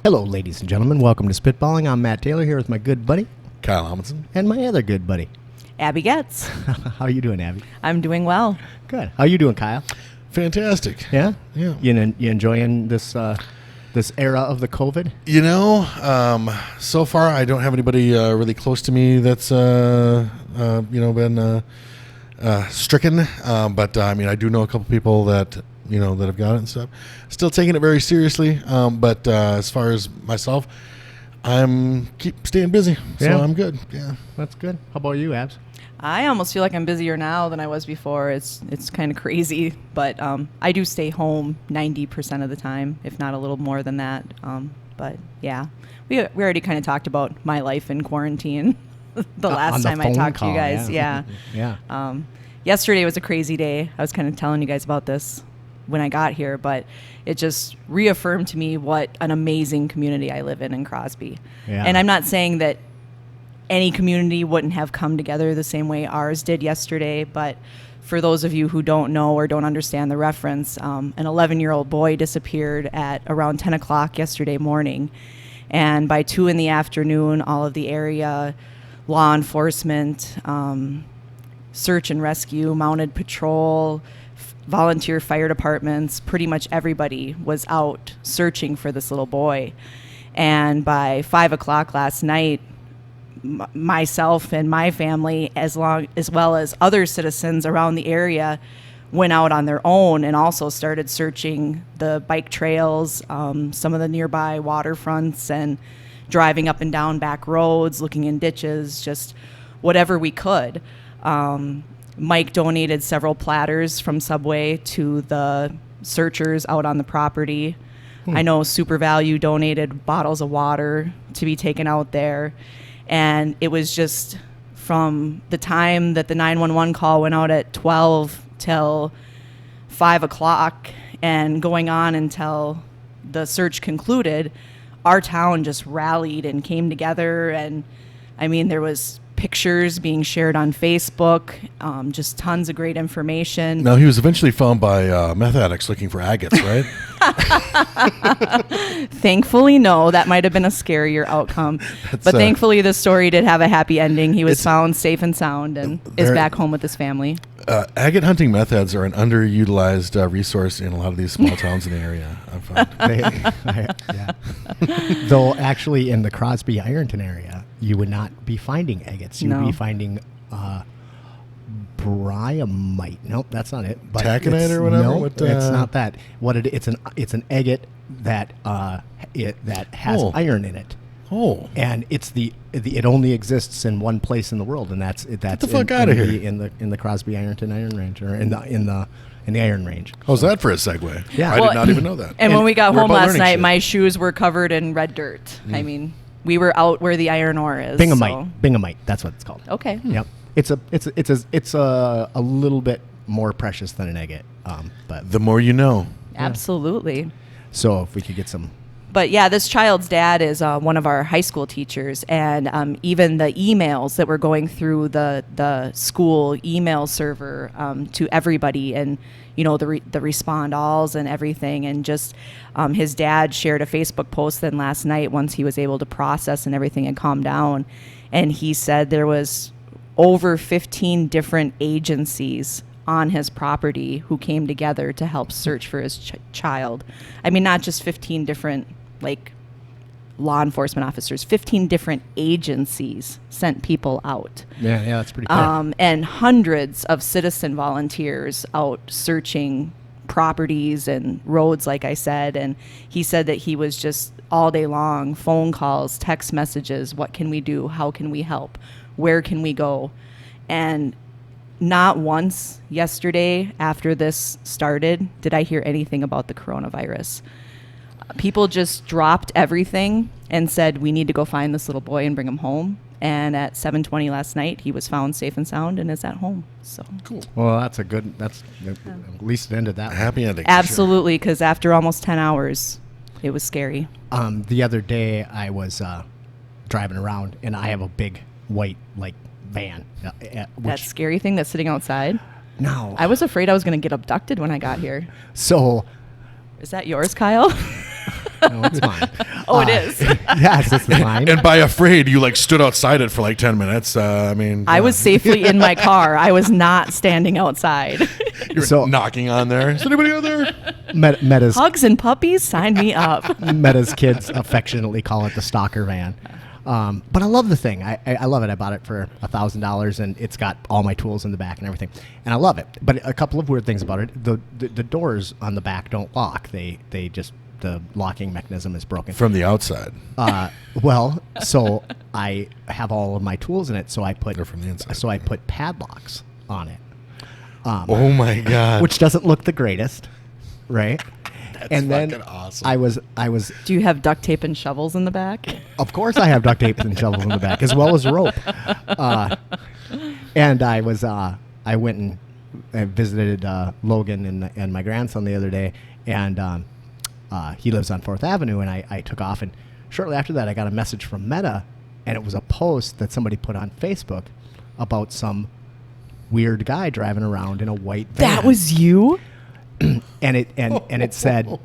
Hello, ladies and gentlemen. Welcome to Spitballing. I'm Matt Taylor here with my good buddy, Kyle Amundsen. and my other good buddy. Abby Geotz. How you doing, Abby? I'm doing well. Good. How you doing, Kyle? Fantastic. Yeah? Yeah. You enjoying this this era of the COVID? You know, so far I don't have anybody really close to me that's been stricken. But I mean, I do know a couple people that that have got it and stuff. Still taking it very seriously. But as far as myself, keep staying busy, so Yeah. I'm good. Yeah, That's good. How about you, Abs? I almost feel like I'm busier now than I was before. It's kind of crazy, but I do stay home 90% of the time, if not a little more than that. But yeah, we already kind of talked about my life in quarantine the last time I talked to you guys. Yeah. Yeah. Yesterday was a crazy day. I was kind of telling you guys about this when I got here, but it just reaffirmed to me what an amazing community I live in Crosby. Yeah. And I'm not saying that any community wouldn't have come together the same way ours did yesterday, but for those of you who don't know or don't understand the reference, an 11-year-old boy disappeared at around 10 o'clock yesterday morning. And by 2 in the afternoon, all of the area law enforcement, search and rescue, mounted patrol, volunteer fire departments, pretty much everybody was out searching for this little boy. And by 5 o'clock last night, myself and my family, as well as other citizens around the area, went out on their own and also started searching the bike trails, some of the nearby waterfronts, and driving up and down back roads, looking in ditches, just whatever we could. Mike donated several platters from Subway to the searchers out on the property. I know Super Value donated bottles of water to be taken out there. And it was just from the time that the 911 call went out at 12 till 5 o'clock and going on until the search concluded, our town just rallied and came together. And I mean, there was pictures being shared on Facebook, just tons of great information. Now, he was eventually found by meth addicts looking for agates, right? Thankfully, no. That might have been a scarier outcome. But thankfully, the story did have a happy ending. He was found safe and sound and is back home with his family. Agate hunting methods are an underutilized resource in a lot of these small towns in the area, I've found. Yeah. Though actually in the Crosby Ironton area, you would not be finding agates. You would be finding bryomite. Nope, that's not it. But taconite or whatever? No, it's not that. It's an agate that has iron in it. Oh, and it only exists in one place in the world, and that's Get the fuck out of here. in the Crosby Ironton Iron Range, or in the Iron Range. How's that for a segue? Yeah, I did not even know that. And when we got home last night, shit. my shoes were covered in red dirt. I mean, we were out where the iron ore is. Binghamite. That's what it's called. Okay. Yep. It's a little bit more precious than an agate, but The more you know. Absolutely. So if we could get some. But yeah, this child's dad is one of our high school teachers, and even the emails that were going through the school email server to everybody, and the respond alls and everything, and just his dad shared a Facebook post then last night once he was able to process and everything and calm down, and he said there was over 15 different agencies on his property who came together to help search for his child. I mean, not just 15 different law enforcement officers, 15 different agencies sent people out. Yeah, that's pretty cool. And hundreds of citizen volunteers out searching properties and roads, like I said. And he said that he was just all day long, phone calls, text messages, what can we do? How can we help? Where can we go? And not once yesterday after this started did I hear anything about the coronavirus. People just dropped everything and said, we need to go find this little boy and bring him home. And at 7:20 last night, he was found safe and sound and is at home. So cool. Well, that's at least it ended that way. Happy ending. Absolutely, because after almost 10 hours, it was scary. The other day, I was driving around, and I have a big white van. That scary thing that's sitting outside? No. I was afraid I was going to get abducted when I got here. So... Is that yours, Kyle? No, it's mine. Oh, it is. Yes, this is mine. And by afraid, you like stood outside it for like 10 minutes. I I was safely in my car. I was not standing outside. You're knocking on there. Is anybody out there? Meta's Hugs and puppies, sign me up. Meta's kids affectionately call it the stalker van. But I love the thing. I love it. I bought it for $1,000, and it's got all my tools in the back and everything, and I love it. But a couple of weird things about it: the doors on the back don't lock. They just the locking mechanism is broken From the outside. Well, so I have all of my tools in it. So I put They're from the inside. So I put padlocks on it. Oh my god! Which doesn't look the greatest, right? That's and then fucking awesome. I was. Do you have duct tape and shovels in the back? Of course, I have duct tape and shovels in the back, as well as rope. And I went and visited Logan and my grandson the other day, and he lives on 4th Avenue, and I took off, and shortly after that, I got a message from Meta, and it was a post that somebody put on Facebook about some weird guy driving around in a white van. That was you? And it said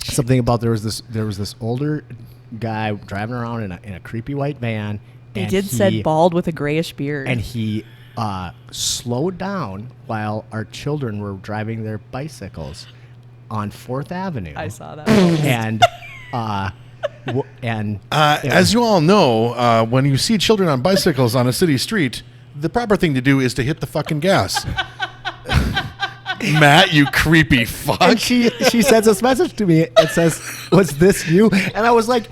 something about there was this older guy driving around in a creepy white van. They said bald with a grayish beard. And he slowed down while our children were driving their bicycles on 4th Avenue. I saw that. And as you all know, when you see children on bicycles on a city street, the proper thing to do is to hit the fucking gas. Matt, you creepy fuck. And she sends this message to me. It says, "Was this you?" And I was like,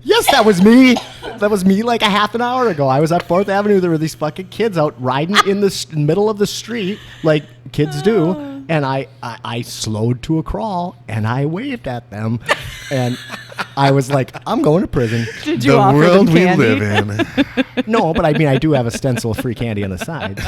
"Yes, that was me. That was me like a half an hour ago. I was at 4th Avenue. There were these fucking kids out riding in the middle of the street like kids do. And I slowed to a crawl, and I waved at them. And I was like, I'm going to prison. Did you The offer world them we candy? live in. No, but I mean, I do have a stencil of free candy on the side.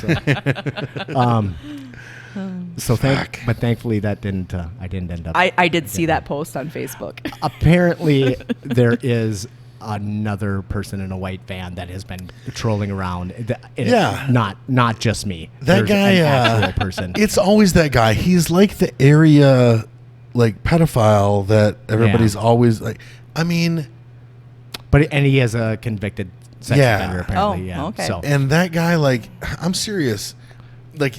So thankfully that didn't. I didn't end up. I did see that post on Facebook. Apparently, there is another person in a white van that has been trolling around. Yeah. Not just me. That There's guy, an actual person. It's always that guy. He's like the area, like pedophile that everybody's always like. I mean, and he is a convicted sex offender apparently. Oh, okay. So and that guy, like, I'm serious, like,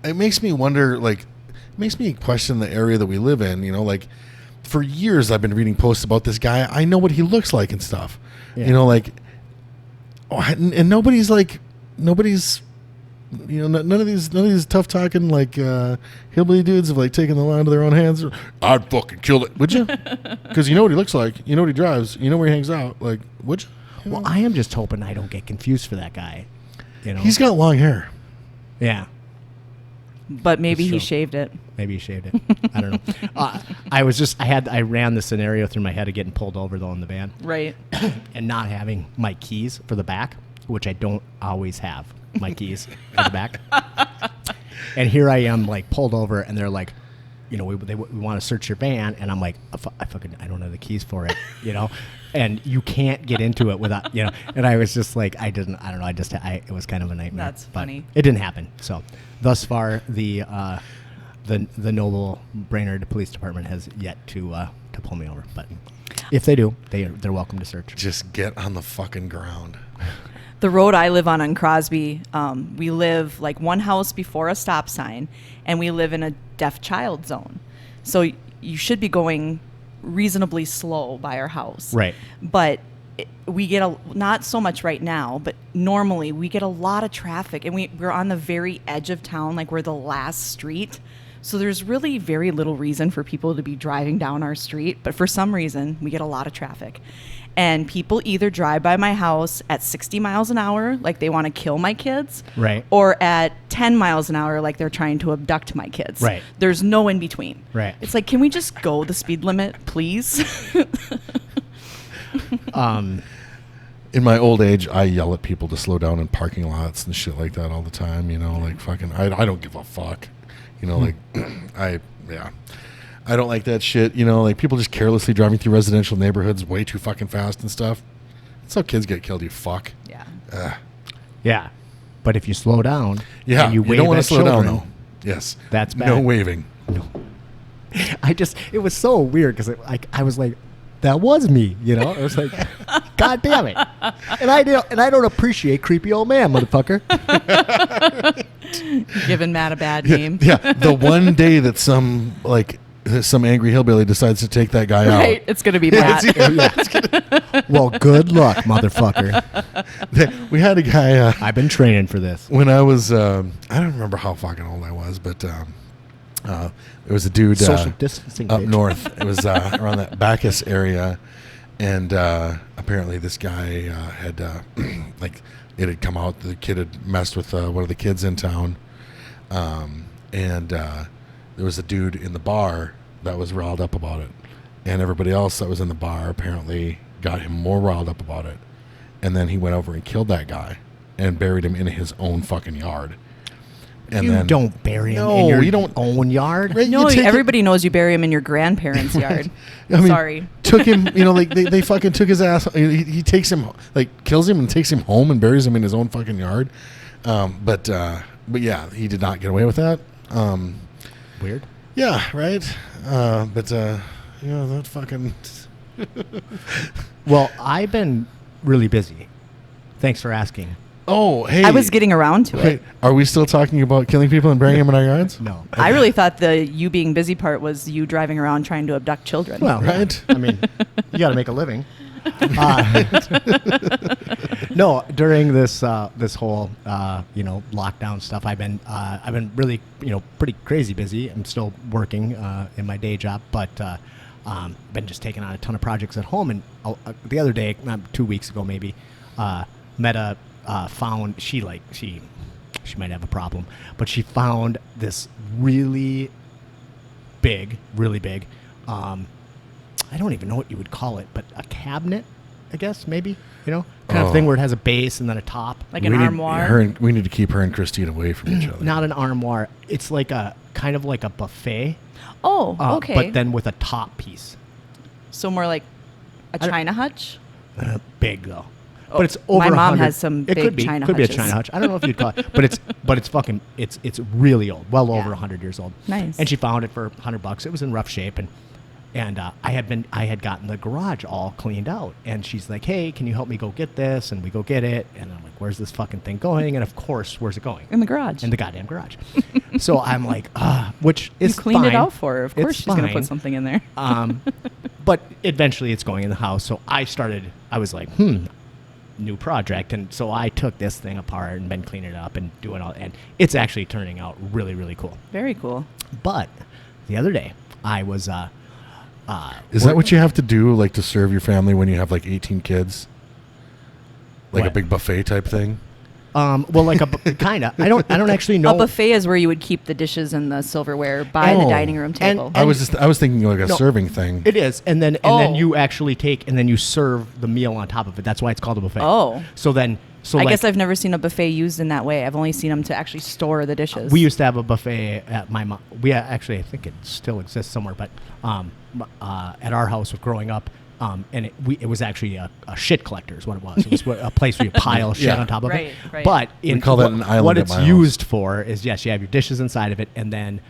it makes me wonder, like, it makes me question the area that we live in. You know, like, for years I've been reading posts about this guy. I know what he looks like and stuff. Yeah. You know, like, and nobody's, you know, none of these tough talking like hillbilly dudes have like taken the law into their own hands. I'd fucking kill it, would you? Because you know what he looks like, you know what he drives, you know where he hangs out. Like, would you? Well, I am just hoping I don't get confused for that guy. You know, He's got long hair. Yeah. But maybe That's he true. shaved it. Maybe he shaved it. I don't know. I ran the scenario through my head of getting pulled over though in the van. Right. And not having my keys for the back, which I don't always have my keys for the back. And here I am, like, pulled over, and they're like, you know, we want to search your van, and I'm like, I don't have the keys for it, you know, and you can't get into it without, you know. And I was just like, I don't know, it was kind of a nightmare. That's but funny. It didn't happen. So, thus far, the Noble Brainerd Police Department has yet to pull me over, but if they do, they're welcome to search. Just get on the fucking ground. The road I live on Crosby, we live like one house before a stop sign, and we live in a deaf child zone. So you should be going reasonably slow by our house. Right. But we get not so much right now, but normally we get a lot of traffic, and we're on the very edge of town, like we're the last street. So there's really very little reason for people to be driving down our street, but for some reason we get a lot of traffic. And people either drive by my house at 60 miles an hour, like they want to kill my kids, Right. or at 10 miles an hour, like they're trying to abduct my kids. Right. There's no in between. Right. It's like, can we just go the speed limit, please? In my old age, I yell at people to slow down in parking lots and shit like that all the time. You know, like fucking, I don't give a fuck. You know, like, I don't like that shit. You know, like people just carelessly driving through residential neighborhoods way too fucking fast and stuff. That's how kids get killed, you fuck. Yeah. Yeah. But if you slow down, Yeah, and you wave don't want at to slow down, children, though. Yes. That's No bad. waving. it was so weird because I was like, that was me. You know, it was like, God damn it. And I don't appreciate creepy old man, motherfucker. Giving Matt a bad name. Yeah, the one day that some angry hillbilly decides to take that guy Right, out. it's gonna be Matt. Well, good luck, motherfucker. We had a guy. I've been training for this. When I was, I don't remember how fucking old I was, but it was a dude Social distancing, up bitch. north. It was around that Bacchus area, and apparently this guy had like it had come out. The kid had messed with one of the kids in town, and there was a dude in the bar that was riled up about it, and everybody else that was in the bar apparently got him more riled up about it, and then he went over and killed that guy and buried him in his own fucking yard. And You then, don't bury him No, in your you don't- own yard. Right, No, you take it- everybody knows you bury him in your grandparents' yard. I mean, Sorry. took him, like they fucking took his ass. He takes him, like kills him and takes him home and buries him in his own fucking yard. But yeah, he did not get away with that. Weird. Yeah, right. That fucking. Well, I've been really busy. Thanks for asking. Oh, hey. I was getting around to Wait, it. are we still talking about killing people and burying them in our yards? No. I really thought the you being busy part was you driving around trying to abduct children. Well, Right. I mean, you got to make a living. No, during this whole lockdown stuff, I've been really pretty crazy busy. I'm still working in my day job, but been just taking on a ton of projects at home. And the other day, 2 weeks ago maybe, Meta found she might have a problem, but she found this really big. I don't even know what you would call it, but a cabinet, I guess, maybe, kind of thing where it has a base and then a top. Like an armoire. We need to keep her and Christine away from each other. Not an armoire. It's like a kind of like a buffet. Oh, okay. But then with a top piece. So more like a China hutch? Big though. Oh, But it's over my mom 100. has some It big could be. China Could be a hutches. China hutch. I don't know if you'd call it, but it's really old, well Yeah. over 100 years old. Nice. And she found it for $100. It was in rough shape, and I had gotten the garage all cleaned out, and she's like, "Hey, can you help me go get this?" And we go get it, and I'm like, "Where's this fucking thing going?" And of course, where's it going? In the garage. In the goddamn garage. So I'm like, which you is cleaned fine. it out for her. Of course It's she's going to fine. put something in there. But eventually it's going in the house. So I was like, new project. And so I took this thing apart and been cleaning it up and doing all, and it's actually turning out really, really cool. Very cool. But the other day I was, Is that what you have to do, like, to serve your family when you have like 18 kids? Like What? a big buffet type thing? well, like kind of, I don't actually know. A buffet is where you would keep the dishes and the silverware by the Oh. dining room table. And- I was thinking like a No. serving thing. It is, and then Oh. you actually take and then you serve the meal on top of it. That's why it's called a buffet. Oh. So then, I guess I've never seen a buffet used in that way. I've only seen them to actually store the dishes. we used to have a buffet at my mom. We actually, I think it still exists somewhere, but at our house growing up, and it was actually a shit collector is what it was. It was a place where you pile shit Yeah. on top of Right, it. right. But We call that an island what at it's my house. used for is, yes, you have your dishes inside of it, and then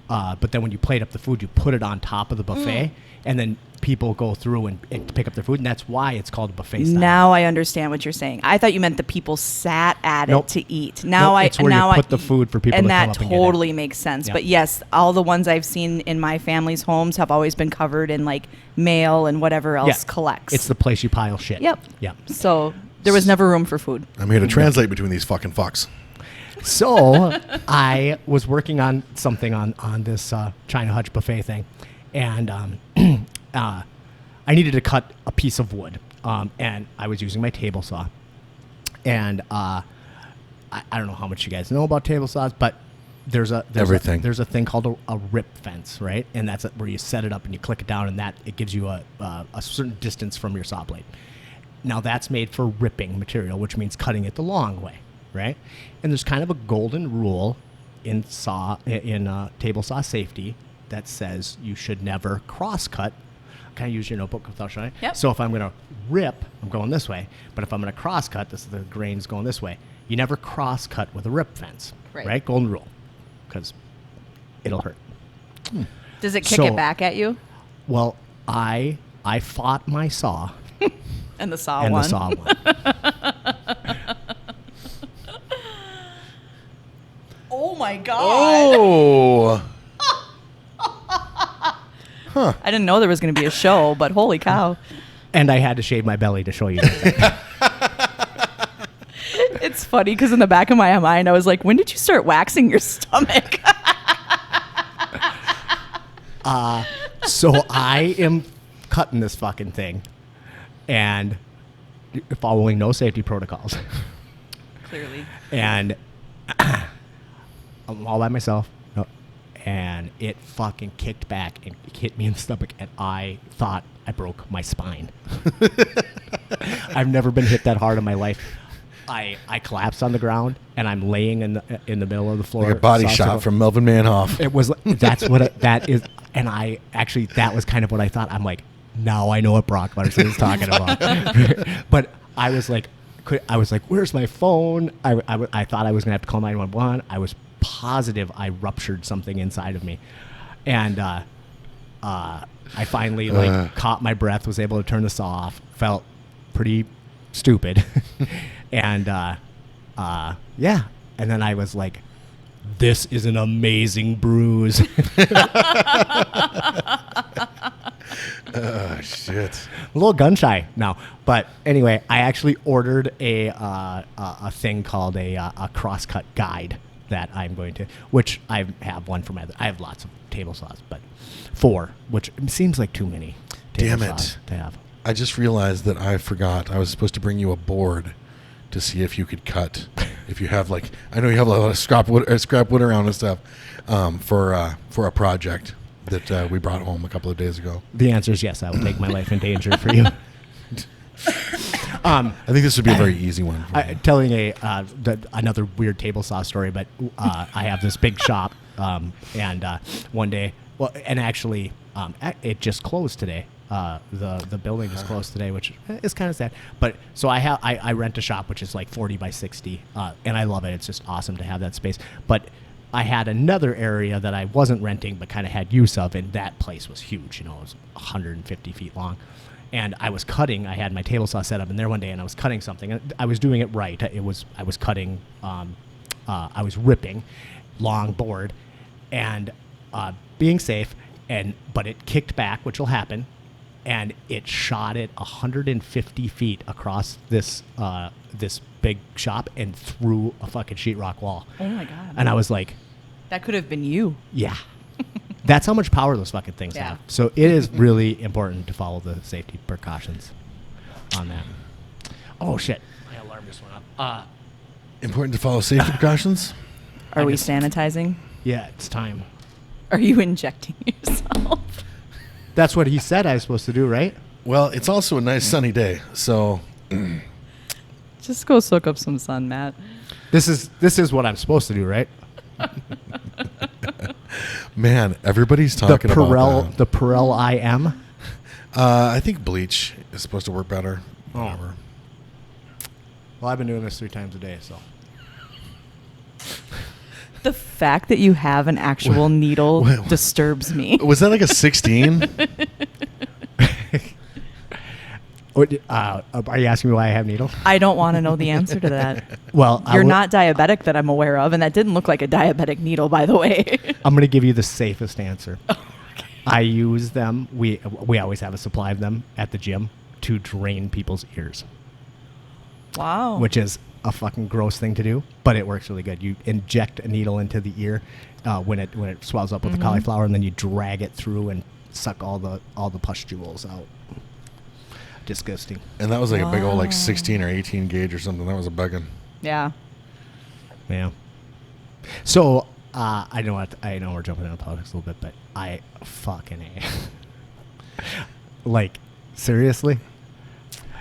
but then when you plate up the food, you put it on top of the buffet, and then people go through and pick up their food, and that's why it's called a buffet style. Now I understand what you're saying. I thought you meant the people sat at Nope. it to eat. Now Nope, it's where you put the food for people and to come that up and get it. totally makes sense. Yeah. But yes, all the ones I've seen in my family's homes have always been covered in like mail and whatever else collects. It's the place you pile shit. Yep. Yeah. So there was never room for food. I'm here to translate between these fucking fucks. So I was working on something on this China Hutch buffet thing, and I needed to cut a piece of wood, and I was using my table saw. And I don't know how much you guys know about table saws, but there's Everything. there's a thing called a rip fence, right? And that's where you set it up and you click it down, and that it gives you a certain distance from your saw blade. Now that's made for ripping material, which means cutting it the long way, right? And there's kind of a golden rule in table saw safety that says you should never cross cut. Can I use your notebook without showing? Yep. So if I'm going to rip, I'm going this way. But if I'm going to cross cut, the grain's going this way. You never cross cut with a rip fence, right? Golden rule, because it'll hurt. Does it kick So- it back at you? Well, I I fought my saw And the saw and one. the saw won. Oh my god. Oh. I didn't know there was going to be a show, but holy cow. And I had to shave my belly to show you that. It's funny because in the back of my mind, I was like, when did you start waxing your stomach? So I am cutting this fucking thing and following no safety protocols. Clearly. And I'm all by myself. And it fucking kicked back and hit me in the stomach. And I thought I broke my spine. I've never been hit that hard in my life. I collapsed on the ground and I'm laying in the middle of the floor. Like a body shot from Melvin Manhoff. It was. That's what that is. And I actually, that was kind of what I thought. I'm like, now I know what Brock Larson is talking about. But I was like, where's my phone? I thought I was gonna have to call 911. I was positive I ruptured something inside of me, and I finally caught my breath, was able to turn the saw off. Felt pretty stupid, and yeah. And then I was like, this is an amazing bruise. Oh, shit. A little gun shy now, but anyway, I actually ordered a thing called a crosscut guide that I'm going to, which I have one for my. I have lots of table saws, but 4, which seems like too many. Table saws to have. I just realized that I forgot. I was supposed to bring you a board to see if you could cut. If you have I know you have a lot of scrap wood around and stuff, for a project that we brought home a couple of days ago. The answer is yes. I will take my life in danger for you. I think this would be a very easy one. Telling another weird table saw story, but I have this big shop, and one day, and actually, it just closed today. The building just closed today, which is kind of sad. But so I rent a shop which is like 40 by 60, and I love it. It's just awesome to have that space. But I had another area that I wasn't renting but kind of had use of, and that place was huge. It was 150 feet long. And I was cutting. I had my table saw set up in there one day, and I was cutting something. And I was doing it right. I was cutting. I was ripping, long board, and being safe. But it kicked back, which will happen, and it shot it 150 feet across this big shop and through a fucking sheetrock wall. Oh my god! And I was like, that could have been you. yeah. That's how much power those fucking things have. So it is really important to follow the safety precautions on that. Oh, shit. My alarm just went up. Important to follow safety precautions? Are we sanitizing? Yeah, it's time. Are you injecting yourself? That's what he said I was supposed to do, right? Well, it's also a nice sunny day, so... Just go soak up some sun, Matt. This is what I'm supposed to do, right? Man, everybody's talking about that. The Perel IM. I think bleach is supposed to work better. Whatever. Well, I've been doing this 3 times a day, so. The fact that you have an actual needle disturbs me. Was that like a 16? Are you asking me why I have needles? I don't want to know the answer to that. Well, You're not diabetic that I'm aware of, and that didn't look like a diabetic needle, by the way. I'm going to give you the safest answer. Okay. I use them. We always have a supply of them at the gym to drain people's ears. Wow. Which is a fucking gross thing to do, but it works really good. You inject a needle into the ear when it swells up with the cauliflower, and then you drag it through and suck all the pustules out. Disgusting. And that was like a big old 16 or 18 gauge or something. That was a buggin'. Yeah. Yeah. So I know we're jumping into politics a little bit, but I fucking like, seriously.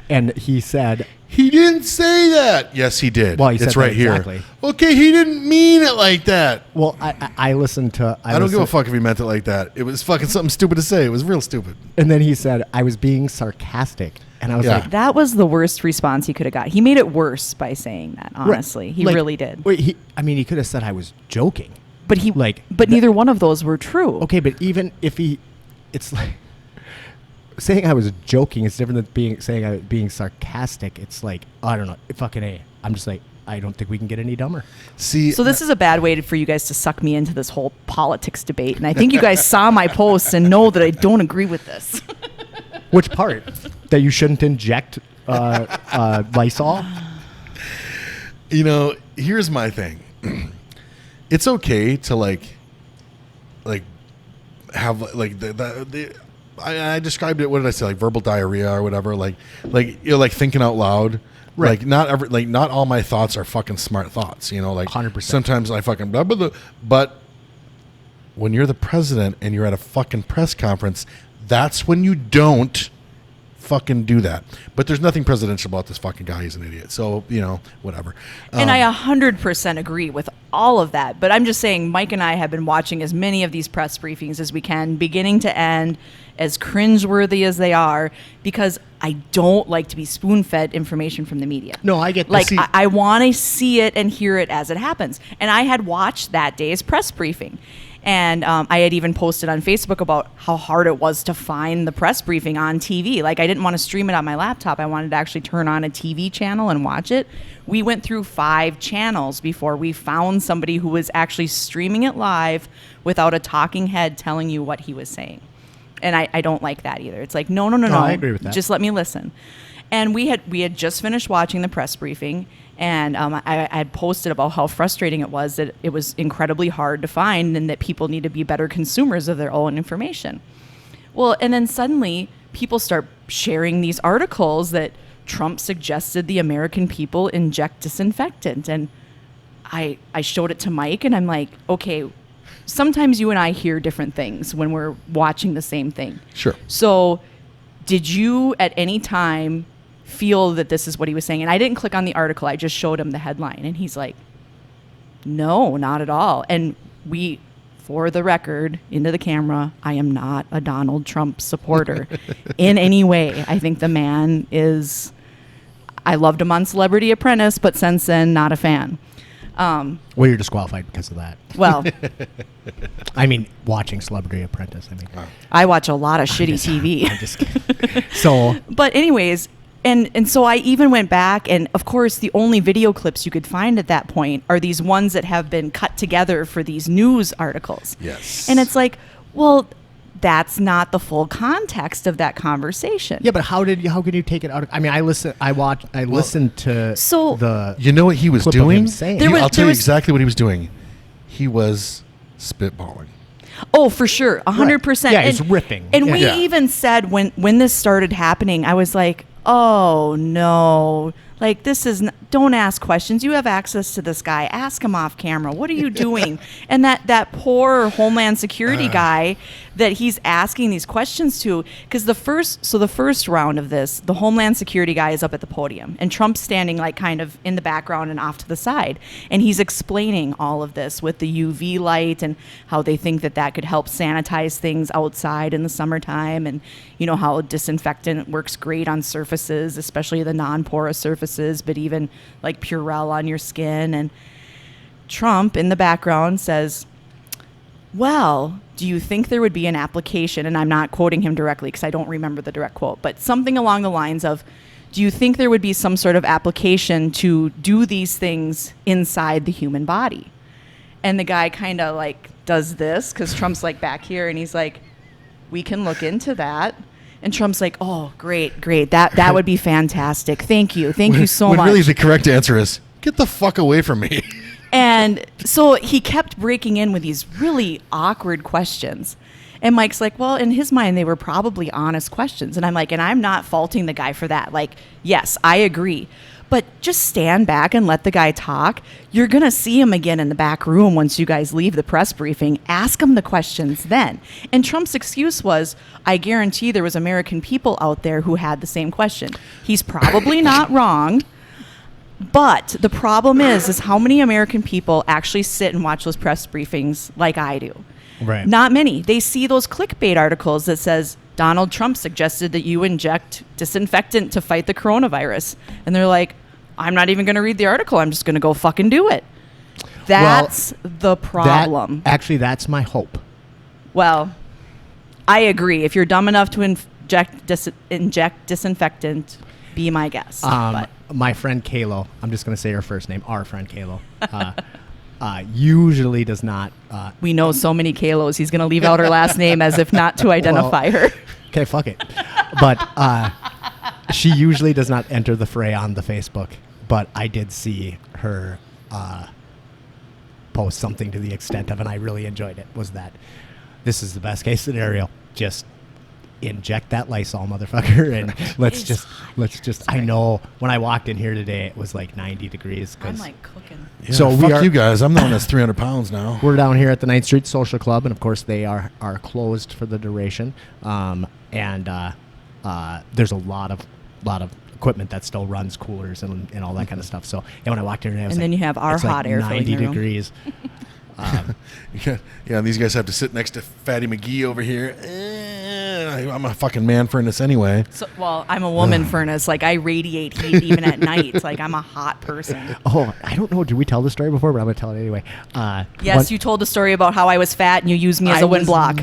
And he said he didn't say that. Yes, he did. Well, he said it's right that here. exactly. Okay, he didn't mean it like that. Well, I listened to. I don't give a fuck if he meant it like that. It was fucking something stupid to say. It was real stupid. And then he said I was being sarcastic, and I was like, that was the worst response he could have got. He made it worse by saying that. Honestly, he really did. Wait, he could have said I was joking, but neither one of those were true. Okay, but even if it's like, saying I was joking is different than saying I was being sarcastic. It's like, I don't know, fucking A. I'm just like, I don't think we can get any dumber. See, So this is a bad way for you guys to suck me into this whole politics debate, and I think you guys saw my posts and know that I don't agree with this. Which part? That you shouldn't inject Lysol? Here's my thing. It's okay to like have like I described it. What did I say? Like verbal diarrhea or whatever. Like thinking out loud. Right. Like not all my thoughts are fucking smart thoughts. Like 100%. Sometimes I fucking blah, blah, blah. But when you're the president and you're at a fucking press conference, that's when you don't fucking do that. But there's nothing presidential about this fucking guy. He's an idiot. So, whatever. And I 100% agree with all of that. But I'm just saying, Mike and I have been watching as many of these press briefings as we can, beginning to end, as cringeworthy as they are, because I don't like to be spoon-fed information from the media. No, I get like I want to see it and hear it as it happens. And I had watched that day's press briefing. And I had even posted on Facebook about how hard it was to find the press briefing on TV. Like, I didn't want to stream it on my laptop. I wanted to actually turn on a TV channel and watch it. We went through 5 channels before we found somebody who was actually streaming it live without a talking head telling you what he was saying. And I don't like that either. It's like, no. I agree with that. Just let me listen. And we had just finished watching the press briefing. And I had posted about how frustrating it was that it was incredibly hard to find and that people need to be better consumers of their own information. Well, and then suddenly people start sharing these articles that Trump suggested the American people inject disinfectant. And I showed it to Mike and I'm like, okay, sometimes you and I hear different things when we're watching the same thing. Sure. So did you at any time feel that this is what he was saying? And I didn't click on the article. I just showed him the headline. And he's like, no, not at all. And we, for the record, into the camera, I am not a Donald Trump supporter in any way. I think the man is, I loved him on Celebrity Apprentice, but since then, not a fan. Well, you're disqualified because of that. Well, I mean, watching Celebrity Apprentice. I watch a lot of shitty TV. I'm just kidding. So, but anyways, and so I even went back, and of course, the only video clips you could find at that point are these ones that have been cut together for these news articles. Yes. And it's like, well, that's not the full context of that conversation. yeah, but how can you take it out of? I mean, I listened to So- the. You know what he was clip of him doing? saying. I'll tell you exactly what he was doing. He was spitballing. Oh, for sure, 100%. Yeah, he's ripping. And Yeah. we Yeah. even said when this started happening, I was like, oh no, like don't ask questions. You have access to this guy. Ask him off camera. What are you doing? And that poor Homeland Security guy that he's asking these questions to, because the first round of this, the Homeland Security guy is up at the podium and Trump's standing like kind of in the background and off to the side. And he's explaining all of this with the UV light and how they think that could help sanitize things outside in the summertime. And you know how disinfectant works great on surfaces, especially the non-porous surfaces, but even like Purell on your skin. And Trump in the background says, well, do you think there would be an application? And I'm not quoting him directly because I don't remember the direct quote, but something along the lines of, do you think there would be some sort of application to do these things inside the human body? And the guy kind of like does this because Trump's like back here and he's like, we can look into that. And Trump's like, oh, great. That would be fantastic. Thank you so much. When really the correct answer is, get the fuck away from me. And so he kept breaking in with these really awkward questions. And Mike's like, well, in his mind, they were probably honest questions. And I'm like, and I'm not faulting the guy for that. Like, yes, I agree. But just stand back and let the guy talk. You're going to see him again in the back room once you guys leave the press briefing. Ask him the questions then. And Trump's excuse was, I guarantee there was American people out there who had the same question. He's probably not wrong. But the problem is how many American people actually sit and watch those press briefings like I do? Right. Not many. They see those clickbait articles that says, Donald Trump suggested that you inject disinfectant to fight the coronavirus. And they're like, I'm not even going to read the article. I'm just going to go fucking do it. That's the problem. Actually, that's my hope. Well, I agree. If you're dumb enough to inject disinfectant. Be my guest. But My friend Kalo, I'm just going to say her first name, our friend Kalo, usually does not. we know so many Kalos. He's going to leave out her last name as if not to identify her. Okay, fuck it. But she usually does not enter the fray on the Facebook. But I did see her post something to the extent of, and I really enjoyed it, was that this is the best case scenario. Just inject that Lysol, motherfucker, and let's just. I know when I walked in here today, it was like 90 degrees. I'm like cooking. Yeah, So fuck you guys. I'm the one that's 300 pounds now. We're down here at the 9th Street Social Club, and of course they are closed for the duration. And there's a lot of equipment that still runs coolers and all that kind of stuff. So when I walked in, I was And then you have our it's hot like air filling 90 the room. degrees. Yeah, and these guys have to sit next to Fatty McGee over here. I'm a fucking man furnace anyway. So, well, I'm a woman furnace. Like, I radiate heat even at night. Like, I'm a hot person. Oh, I don't know. Did we tell the story before? But I'm gonna tell it anyway. Yes, you told a story about how I was fat and you used me as a wind block.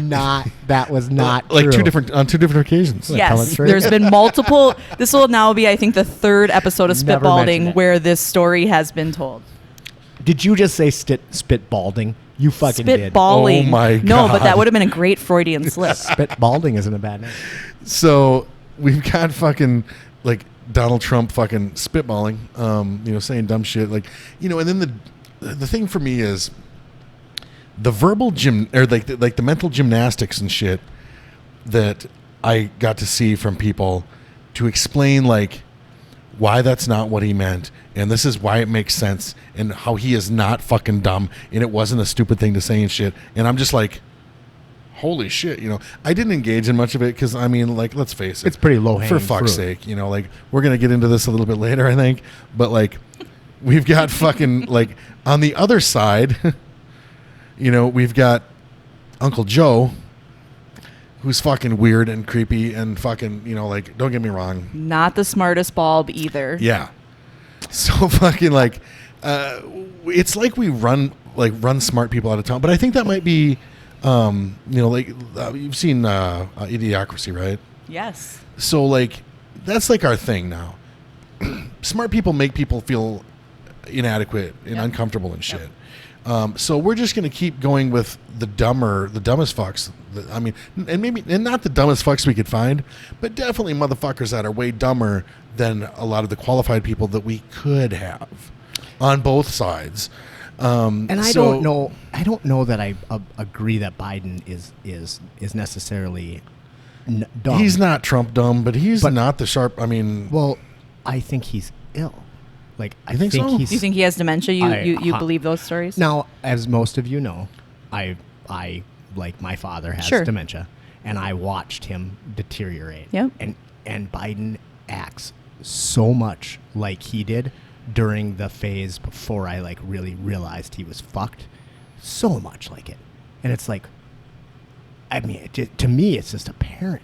That was not Like true. on two different occasions. tell it Yes, straight? there's been multiple. This will now be, I think, the third episode of Never mentioned Spitbalding it. where this story has been told. Did you just say spitbalding? You fucking did. Spitballing. Oh my No, but God. that would have been a great Freudian slip. Spitbalding isn't a bad name. So we've got fucking like Donald Trump fucking spitballing, saying dumb shit, like, and then the thing for me is the verbal the mental gymnastics and shit that I got to see from people to explain like why that's not what he meant, and this is why it makes sense, and how he is not fucking dumb, and it wasn't a stupid thing to say and shit. And I'm just like, holy shit, I didn't engage in much of it because, I mean, like, let's face it, It's pretty low-hanging for fuck's fruit. sake, like, we're gonna get into this a little bit later, I think, but like, we've got fucking like on the other side, we've got Uncle Joe, who's fucking weird and creepy and fucking, like, don't get me wrong. Not the smartest bulb either. Yeah. So fucking like, it's like we run smart people out of town. But I think that might be, you've seen Idiocracy, right? Yes. So like, that's like our thing now. Smart people make people feel inadequate and uncomfortable and shit. So we're just going to keep going with the dumbest fucks. And not the dumbest fucks we could find, but definitely motherfuckers that are way dumber than a lot of the qualified people that we could have on both sides. And I don't know that I agree that Biden is necessarily dumb. He's not Trump dumb, but he's not the sharp. I mean, Well, I think he's ill. Like, I think so? he's. Do you think he has dementia? You believe those stories? Now, as most of you know, I like my father has Sure. dementia, and I watched him deteriorate. Yep. And Biden acts so much like he did during the phase before I like really realized he was fucked. So much like it, and it's like, I mean, to me, it's just apparent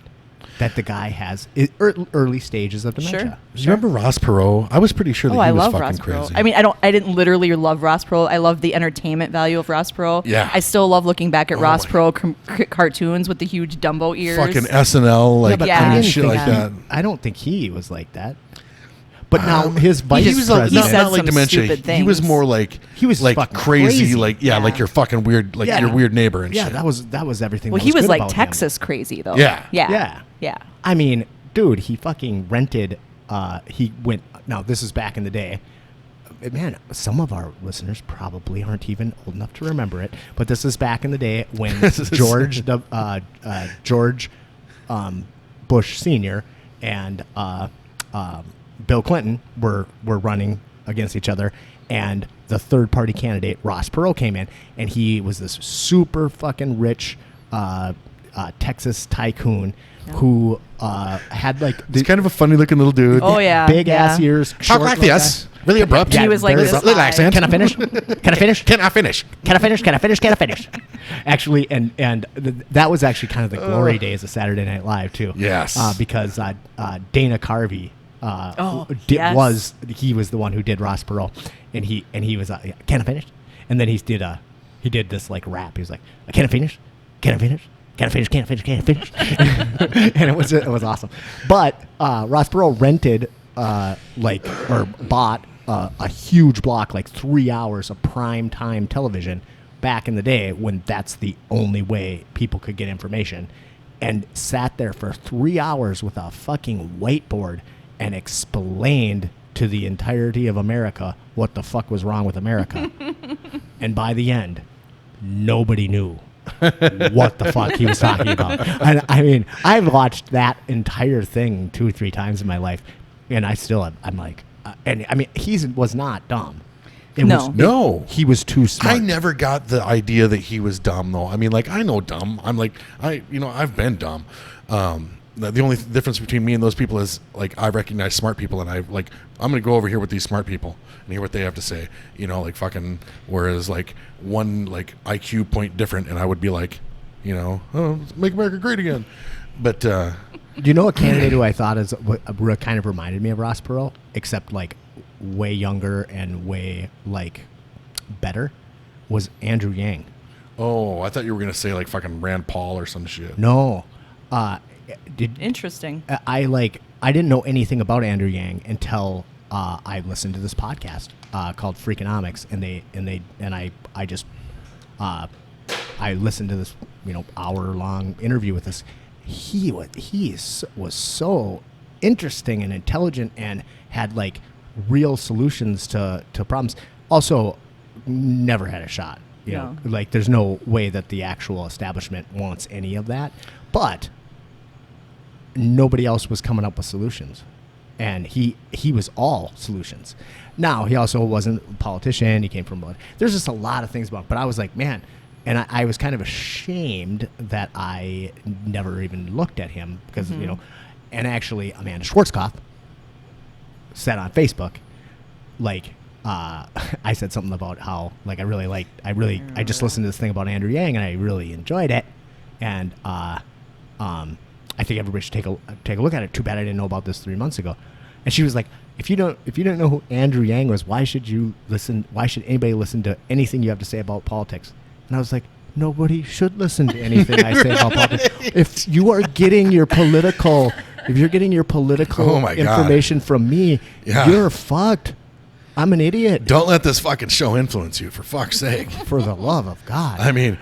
that the guy has early stages of dementia. Sure. do you remember Ross Perot? I was pretty sure that Oh, he I was love fucking Ross crazy. Perot. I mean, I didn't literally love Ross Perot. I love the entertainment value of Ross Perot. Yeah. I still love looking back at Oh Ross my- Perot cartoons with the huge Dumbo ears. fucking SNL, like, Yeah, I mean, I shit think like that. I don't think he was like that. But now his vice He was president. He said not like some dementia. stupid He was things. more like He was like fucking crazy, crazy. like Yeah. like your fucking weird, like Yeah. your weird neighbor and Yeah, shit. that was everything. Well, that he was good like about him. Texas crazy though. Yeah. Yeah. Yeah. I mean, dude, he fucking rented. He went. Now this is back in the day. Man, some of our listeners probably aren't even old enough to remember it. But this is back in the day when George Bush Sr. and Bill Clinton were running against each other, and the third party candidate Ross Perot came in, and he was this super fucking rich Texas tycoon who had like He's kind of a funny looking little dude. Oh yeah. big yeah. ass ears, Talk short like this. Really abrupt. He was like very this abrupt. little high. accent. Can I finish? Can I finish? Can I finish? Can I finish? Can I finish? Can I finish? Actually, that was actually kind of the glory days of Saturday Night Live too. Yes. Because Dana Carvey yes. was the one who did Ross Perot, and he was can I finish? And then he did this like rap. He was like, can I finish? Can I finish? can't finish. And it was awesome. But Ross Perot rented or bought a huge block, like 3 hours of prime time television back in the day when that's the only way people could get information, and sat there for 3 hours with a fucking whiteboard and explained to the entirety of America what the fuck was wrong with America. And by the end, nobody knew what the fuck he was talking about. And I mean, I've watched that entire thing 2 or 3 times in my life, and I'm like, and I mean, he was not dumb. No. He was too smart. I never got the idea that he was dumb, though. I mean, like, I know dumb. I'm like, I've been dumb. The only difference between me and those people is, like, I recognize smart people, and I'm going to go over here with these smart people and hear what they have to say. You know, like, fucking, whereas, like, one, like, IQ point different, and I would be like, you know, oh, make America great again. But, do you know a candidate who I thought kind of reminded me of Ross Perot, except, like, way younger and way, like, better, was Andrew Yang. Oh, I thought you were going to say, like, fucking Rand Paul or some shit. No. Interesting. I didn't know anything about Andrew Yang until I listened to this podcast called Freakonomics, I listened to this, you know, hour-long interview with this. He was so interesting and intelligent and had, like, real solutions to problems. Also, never had a shot. You know, like, there's no way that the actual establishment wants any of that. But nobody else was coming up with solutions, and he was all solutions. Now, he also wasn't a politician. He came from there's just a lot of things about him. But I was like, man, and I was kind of ashamed that I never even looked at him because, you know, and actually Amanda Schwarzkopf said on Facebook, like, I said something about how, like, I just listened to this thing about Andrew Yang and I really enjoyed it, and I think everybody should take a look at it. Too bad I didn't know about this 3 months ago. And she was like, if you don't know who Andrew Yang was, why should anybody listen to anything you have to say about politics? And I was like, nobody should listen to anything I say about politics. If you're getting your political information from me, you're fucked. I'm an idiot. Don't let this fucking show influence you, for fuck's sake. For the love of God. I mean,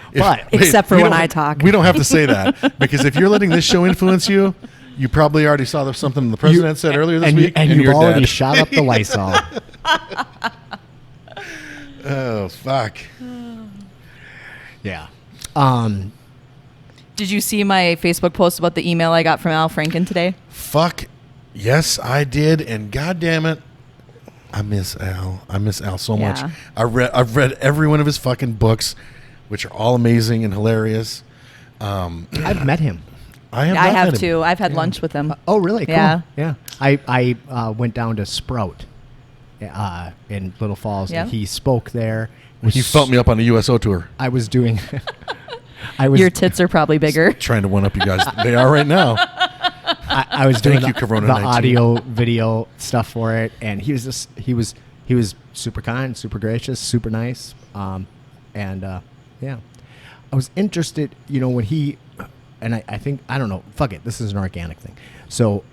except for when I talk. We don't have to say that, because if you're letting this show influence you, you probably already saw something the president said earlier this week, and you've you're already dead. shot up the Lysol. Oh, fuck. Yeah. Did you see my Facebook post about the email I got from Al Franken today? Fuck. Yes, I did, and God damn it, I miss Al. I miss Al so much. I've read every one of his fucking books, which are all amazing and hilarious. I've met him. I have too. I've had lunch with him. Oh, really? Cool. Yeah. I went down to Sprout in Little Falls, and he spoke there. He felt me up on the USO tour. I was doing... Your tits are probably bigger. Trying to one up you guys. They are right now. I was doing Corona the 19. audio video stuff for it, and he was super kind, super gracious, super nice, I was interested, you know, when he, and I think, I don't know, fuck it, this is an organic thing. So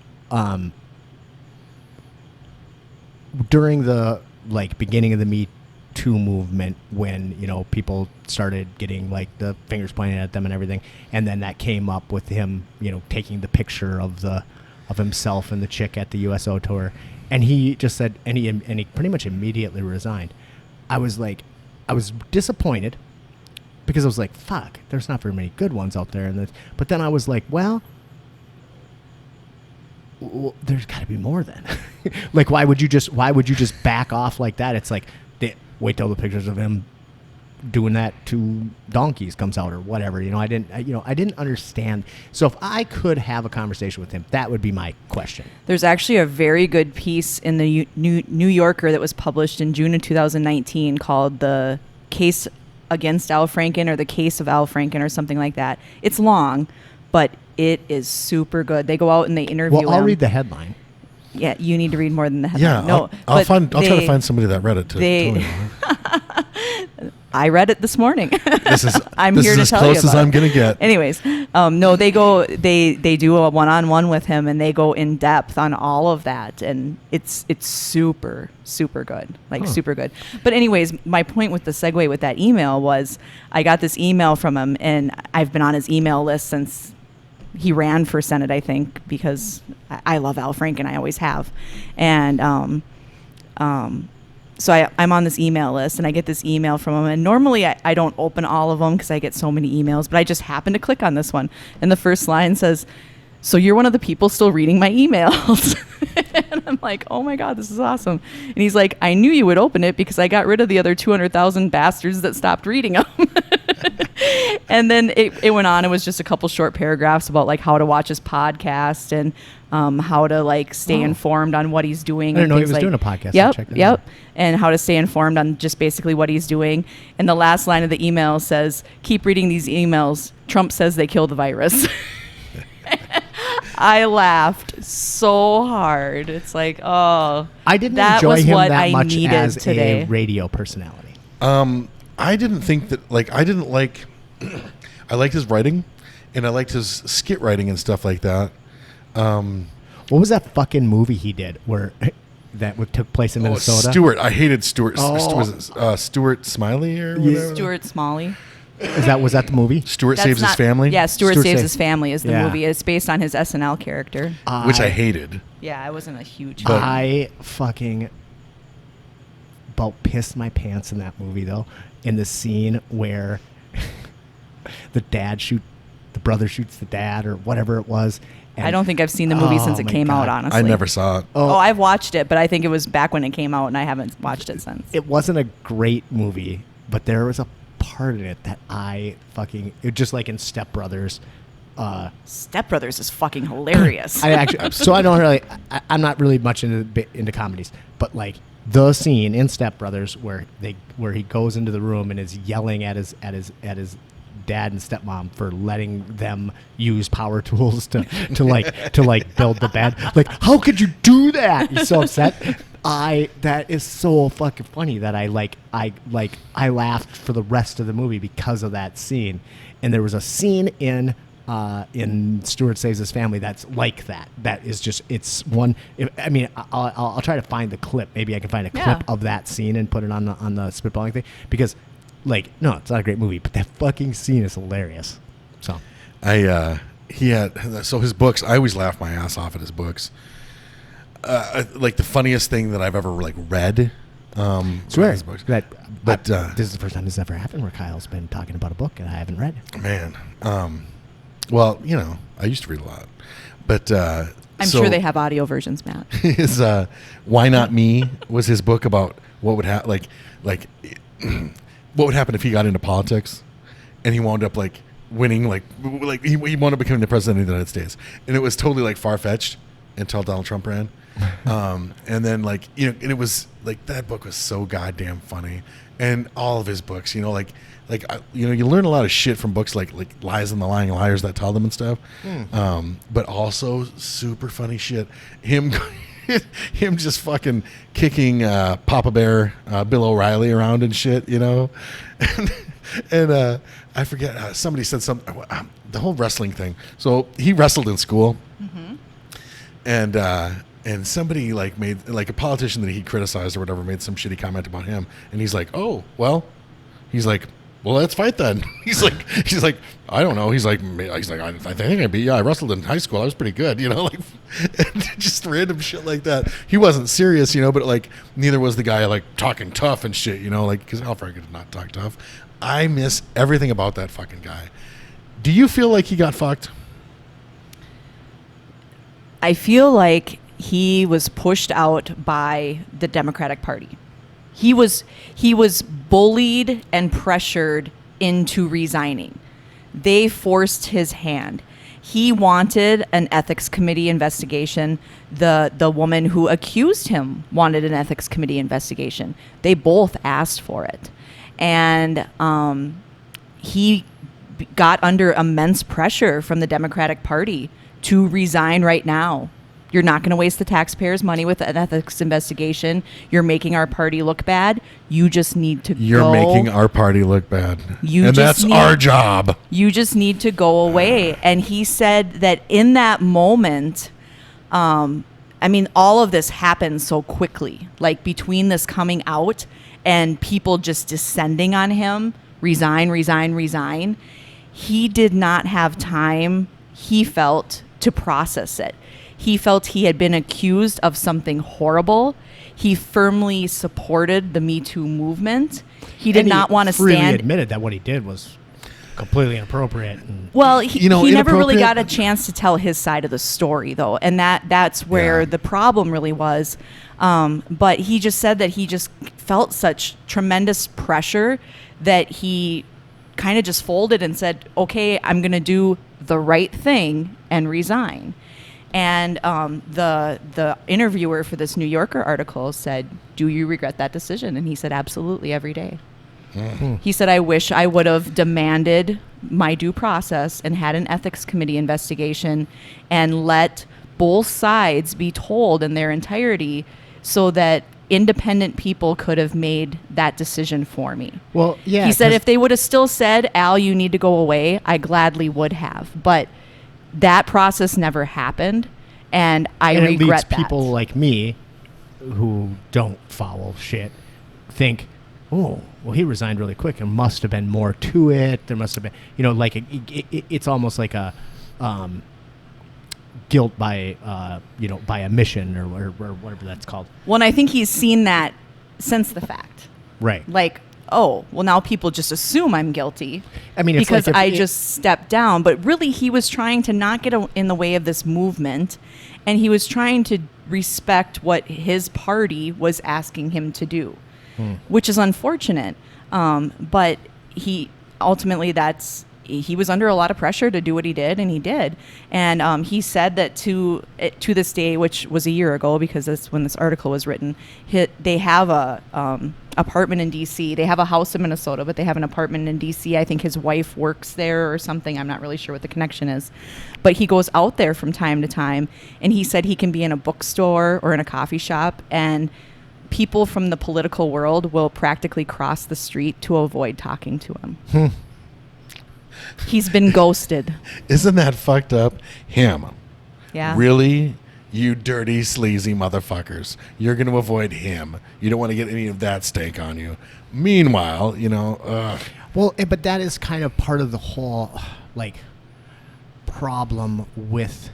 during the, like, beginning of the Me Too movement, when, you know, people started getting, like, the fingers pointed at them and everything, and then that came up with him, you know, taking the picture of himself and the chick at the USO tour, and he just said, and he pretty much immediately resigned. I was disappointed, because I was like, fuck, there's not very many good ones out there, but then I was like, well, there's got to be more then. Like, why would you just back off like that? It's like, wait till the pictures of him doing that to donkeys comes out or whatever. You know, I didn't understand. So if I could have a conversation with him, that would be my question. There's actually a very good piece in the New Yorker that was published in June of 2019 called "The Case Against Al Franken" or "The Case of Al Franken" or something like that. It's long, but it is super good. They go out and they interview him. Well, I'll read the headline. Yeah, you need to read more than the headline. Yeah, no, I'll try to find somebody that read it to tell me. I read it this morning. This is I'm this here is to as tell close you as about I'm it. gonna get. Anyways, no, they do a one-on-one with him, and they go in depth on all of that, and it's super good, like super good. But anyways, my point with the segue with that email was I got this email from him, and I've been on his email list since he ran for Senate, I think, because I love Al Franken, I always have, and so I'm on this email list, and I get this email from him. And normally I don't open all of them because I get so many emails, but I just happened to click on this one. And the first line says, "So you're one of the people still reading my emails." And I'm like, oh my God, this is awesome. And he's like, "I knew you would open it because I got rid of the other 200,000 bastards that stopped reading them." And then it went on. It was just a couple short paragraphs about like how to watch his podcast and how to like stay informed on what he's doing. I didn't know he things was like, doing a podcast. I'll check that out. Yep. And how to stay informed on just basically what he's doing. And the last line of the email says, "Keep reading these emails. Trump says they killed the virus." I laughed so hard. It's like, oh, I didn't that enjoy was him what that I much needed as today. a radio personality. I didn't think that, like, I didn't like, I liked his writing, and I liked his skit writing and stuff like that. What was that fucking movie he did where that took place in Minnesota? Stewart. I hated Stewart. Oh. Was it, Stewart Smiley or whatever? Stuart Smalley. Was that the movie? Stewart That's Saves His not- Family? Yeah, Stuart Stuart Saves Saves- His Family is the Yeah. movie. It's based on his SNL character. Which I hated. Yeah, I wasn't a huge But- fan. I fucking about pissed my pants in that movie though. In the scene where the brother shoots the dad or whatever it was. I don't think I've seen the movie since it my came out, God. honestly. I never saw it. Oh, I've watched it, but I think it was back when it came out, and I haven't watched it since. It wasn't a great movie, but there was a part in it that just like in Step Brothers. Step Brothers is fucking hilarious. I actually, so I don't really, I'm not really much into comedies, but like the scene in Step Brothers where he goes into the room and is yelling at his dad and stepmom for letting them use power tools to build the bed. Like, how could you do that? He's so upset. That is so fucking funny that I laughed for the rest of the movie because of that scene. And there was a scene in Stuart Saves His Family that's like that. That is just, it's one. I mean, I'll try to find the clip. Maybe I can find a clip of that scene and put it on the spitballing thing, because like, no, it's not a great movie, but that fucking scene is hilarious. So his books, I always laugh my ass off at his books. Like the funniest thing that I've ever like read. Swear his books. that, But this is the first time this ever happened where Kyle's been talking about a book and I haven't read. man, well, you know, I used to read a lot, but I'm sure they have audio versions, Matt. his Why Not Me was his book about what would happen, like what would happen if he got into politics and he wound up like winning, like he wound up becoming the president of the United States, and it was totally like far-fetched until Donald Trump ran. And then like, you know, and it was like, that book was so goddamn funny, and all of his books, you know, you know, you learn a lot of shit from books like Lies and the Lying Liars That Tell Them and stuff. But also super funny shit. Him just fucking kicking Papa Bear, Bill O'Reilly around and shit, you know. And I forget, somebody said something, the whole wrestling thing. So he wrestled in school. And somebody like made, like a politician that he criticized or whatever made some shitty comment about him, and he's like, oh well, let's fight then. He's like, I don't know. He's like, I think I beat you. I wrestled in high school. I was pretty good, you know, like just random shit like that. He wasn't serious, you know, but like neither was the guy like talking tough and shit, you know, like, because Al Franken did not talk tough. I miss everything about that fucking guy. Do you feel like he got fucked? I feel like he was pushed out by the Democratic Party. He was bullied and pressured into resigning. They forced his hand. He wanted an ethics committee investigation. The woman who accused him wanted an ethics committee investigation. They both asked for it. And he got under immense pressure from the Democratic Party to resign right now. You're not going to waste the taxpayers' money with an ethics investigation. You're making our party look bad. You just need to You're go. making our party look bad. You and just that's our job. You just need to go away. And he said that in that moment, I mean, all of this happened so quickly, like between this coming out and people just descending on him, resign, resign, resign. He did not have time, he felt, to process it. He felt he had been accused of something horrible. He firmly supported the Me Too movement. He did not want to freely stand. admitted that what he did was completely inappropriate. And Well, he never really inappropriate- got a chance to tell his side of the story, though, and that's where Yeah. the problem really was. But he just said that he just felt such tremendous pressure that he kind of just folded and said, "Okay, I'm going to do the right thing and resign." And the interviewer for this New Yorker article said, "Do you regret that decision?" And he said, "Absolutely, every day." He said, "I wish I would have demanded my due process and had an ethics committee investigation and let both sides be told in their entirety so that independent people could have made that decision for me." well, yeah, He said 'cause- if they would have still said, "Al, you need to go away," I gladly would have. But that process never happened, and I and it leads regret that. people like me who don't follow shit think, oh, well, he resigned really quick. There must have been more to it. There must have been, like it's almost like a guilt by by omission or whatever that's called. Well, and I think he's seen that since the fact. Right. Like, oh, well, now people just assume I'm guilty. I mean, it's because like if I it- just stepped down. But really, he was trying to not get in the way of this movement, and he was trying to respect what his party was asking him to do, which is unfortunate. But he ultimately he was under a lot of pressure to do what he did, and he did. And he said that to this day, which was a year ago, because that's when this article was written, they have a apartment in D.C. They have a house in Minnesota, but they have an apartment in D.C. I think his wife works there or something. I'm not really sure what the connection is. But he goes out there from time to time, and he said he can be in a bookstore or in a coffee shop, and people from the political world will practically cross the street to avoid talking to him. He's been ghosted. Isn't that fucked up? Him. Yeah. Really? You dirty, sleazy motherfuckers. You're going to avoid him. You don't want to get any of that steak on you. Meanwhile, ugh. Well, but that is kind of part of the whole, like, problem with...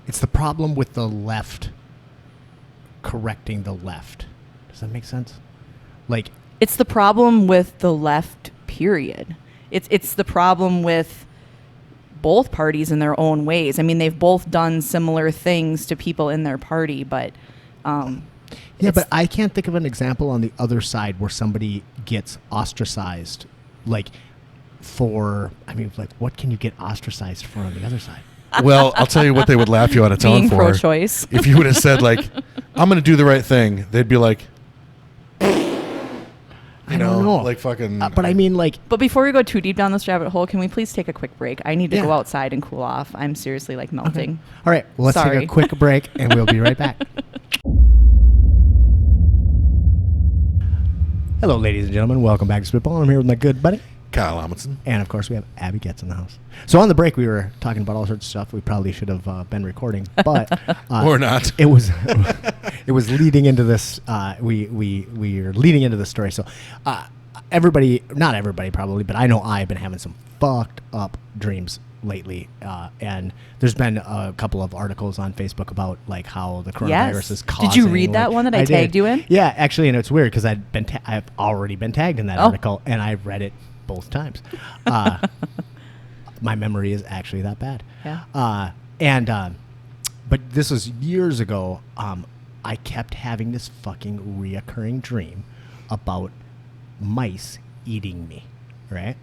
It's the problem with the left correcting the left. Does that make sense? Like... It's the problem with the left, period. It's the problem with both parties in their own ways. I mean, they've both done similar things to people in their party, but... Yeah, but I can't think of an example on the other side where somebody gets ostracized. Like, what can you get ostracized for on the other side? Well, I'll tell you what they would laugh you out of town Being for. pro-choice. If you would have said, like, I'm going to do the right thing, they'd be like, I don't know. like fucking... But I mean, like... But before we go too deep down this rabbit hole, can we please take a quick break? I need to Yeah. go outside and cool off. I'm seriously, like, melting. All right, well, let's Sorry. take a quick break, and we'll be right back. Hello, ladies and gentlemen. Welcome back to Spitball. I'm here with my good buddy. Kyle Amundsen. And, of course, we have Abby Geotz in the house. So on the break, we were talking about all sorts of stuff we probably should have been recording, but... Or not. It was it was leading into this. We are leading into the story. So everybody, not everybody probably, but I know I've been having some fucked up dreams lately, and there's been a couple of articles on Facebook about like how the coronavirus Yes. is causing. Did you read that like- one that I tagged did. you in? Yeah, actually, and it's weird because I've already been tagged in that Oh. article, and I've read it both times. My memory is actually that bad. Yeah. But this was years ago. I kept having this fucking reoccurring dream about mice eating me, right?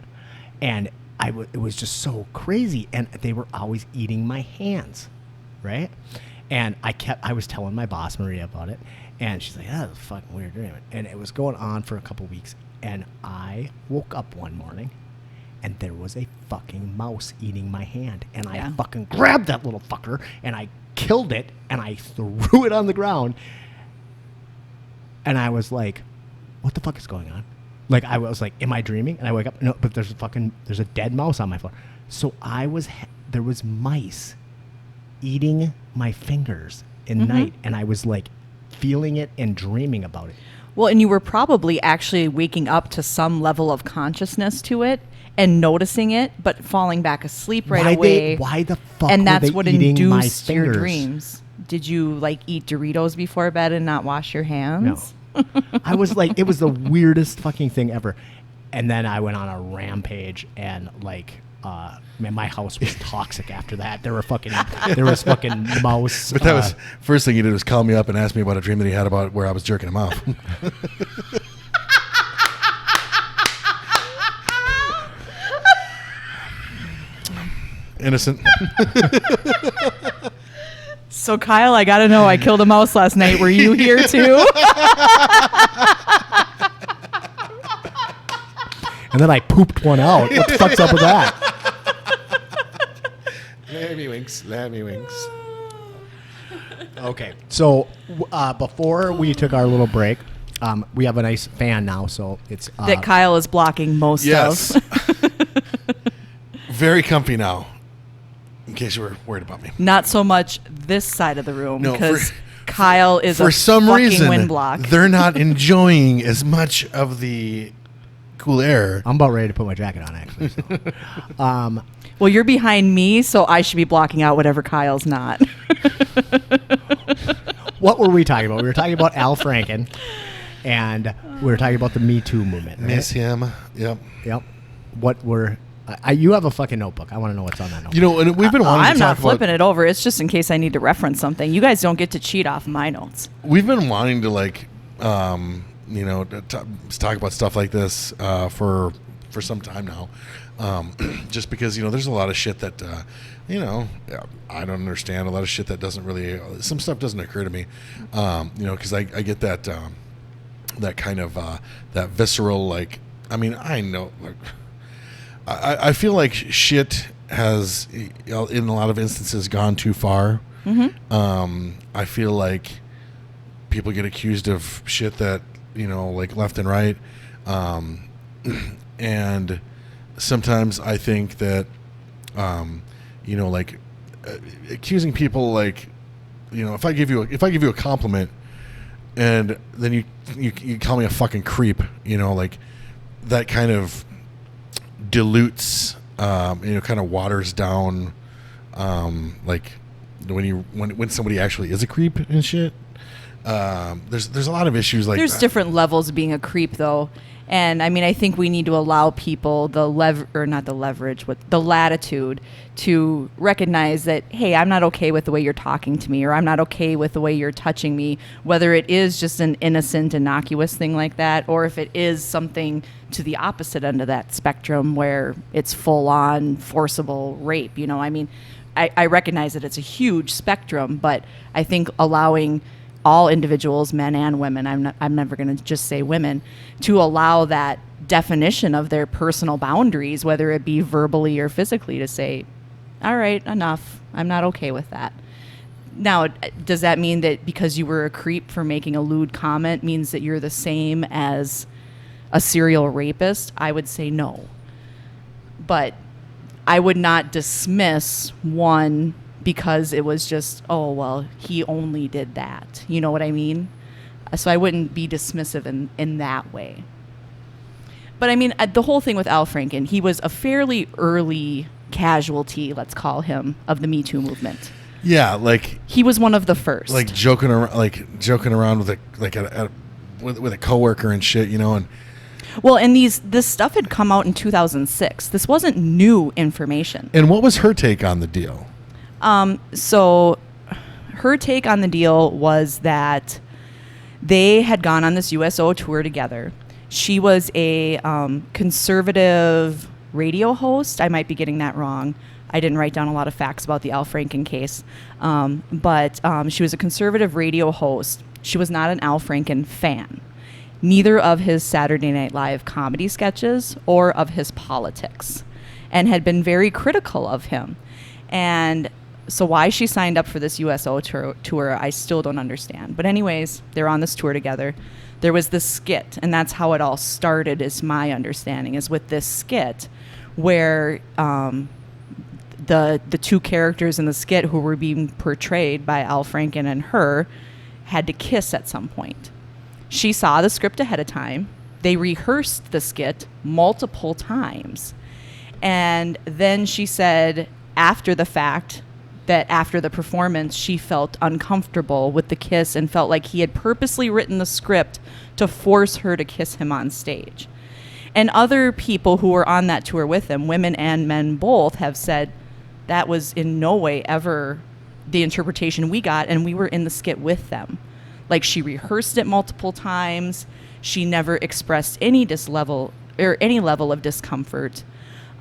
And it was just so crazy, and they were always eating my hands, right? And I was telling my boss Maria about it, and she's like, "That's a fucking weird dream." And it was going on for a couple weeks, and I woke up one morning, and there was a fucking mouse eating my hand. And I Yeah. fucking grabbed that little fucker, and I killed it, and I threw it on the ground. And I was like, what the fuck is going on? Like, I was like, am I dreaming? And I wake up, no, but there's a dead mouse on my floor. So there was mice eating my fingers in night, and I was like feeling it and dreaming about it. Well, and you were probably actually waking up to some level of consciousness to it and noticing it, but falling back asleep right away. Why the fuck and were that's they what eating my induced your fingers? dreams. Did you like eat Doritos before bed and not wash your hands? No. I was like, it was the weirdest fucking thing ever. And then I went on a rampage, and like, man, my house was toxic after that. There was fucking mouse. But that was first thing he did was call me up and ask me about a dream that he had about where I was jerking him off. Innocent. So Kyle, I gotta know, I killed a mouse last night. Were you here too? And then I pooped one out. What the fuck's up with that? Lammy winks. Okay, so before we took our little break, we have a nice fan now, so it's That Kyle is blocking most Yes. of. Very comfy now. In case you were worried about me. Not so much this side of the room, No, because Kyle is For a some fucking reason, wind block. they're not enjoying as much of the cool air. I'm about ready to put my jacket on, actually. So. Well, you're behind me, so I should be blocking out whatever Kyle's not. What were we talking about? We were talking about Al Franken, and we were talking about the Me Too movement. Right? Miss him. Yep. Yep. What were... you have a fucking notebook. I want to know what's on that notebook. You know, and we've been wanting I'm to not talk flipping about. it over. It's just in case I need to reference something. You guys don't get to cheat off my notes. We've been wanting to talk about stuff like this for some time now. Just because there's a lot of shit that I don't understand. A lot of shit that doesn't really. Some stuff doesn't occur to me. Because I get that that kind of that visceral like. I mean, I know. Like, I feel like shit has, in a lot of instances, gone too far. Mm-hmm. I feel like people get accused of shit that, like left and right. And sometimes I think that, accusing people like, if I give you a compliment and then you call me a fucking creep, like that kind of dilutes, kind of waters down, like when somebody actually is a creep and shit. There's a lot of issues like There's that. different levels of being a creep, though. And I mean, I think we need to allow people the latitude to recognize that, hey, I'm not okay with the way you're talking to me, or I'm not okay with the way you're touching me, whether it is just an innocent, innocuous thing like that, or if it is something to the opposite end of that spectrum where it's full on forcible rape. I mean, I recognize that it's a huge spectrum, but I think allowing all individuals, men and women, I'm never going to just say women, to allow that definition of their personal boundaries, whether it be verbally or physically, to say, all right, enough. I'm not okay with that. Now, does that mean that because you were a creep for making a lewd comment means that you're the same as a serial rapist? I would say no. But I would not dismiss one because it was just, oh, well, he only did that. You know what I mean? So I wouldn't be dismissive in that way. But I mean, the whole thing with Al Franken, he was a fairly early casualty, let's call him, of the Me Too movement. Yeah, like He was one of the first. like joking around with with a coworker and shit, and Well, and this stuff had come out in 2006. This wasn't new information. and what was her take on the deal? So her take on the deal was that they had gone on this USO tour together. She was a conservative radio host. I might be getting that wrong. I didn't write down a lot of facts about the Al Franken case. But she was a conservative radio host. She was not an Al Franken fan, neither of his Saturday Night Live comedy sketches or of his politics. and had been very critical of him. And so why she signed up for this USO tour, I still don't understand. But anyways, they're on this tour together. There was this skit, and that's how it all started, is my understanding, is with this skit where the two characters in the skit who were being portrayed by Al Franken and her had to kiss at some point. She saw the script ahead of time. They rehearsed the skit multiple times. And then she said after the fact that after the performance, she felt uncomfortable with the kiss and felt like he had purposely written the script to force her to kiss him on stage. And other people who were on that tour with him, women and men both, have said that was in no way ever the interpretation we got, and we were in the skit with them. Like, she rehearsed it multiple times. She never expressed any level of discomfort.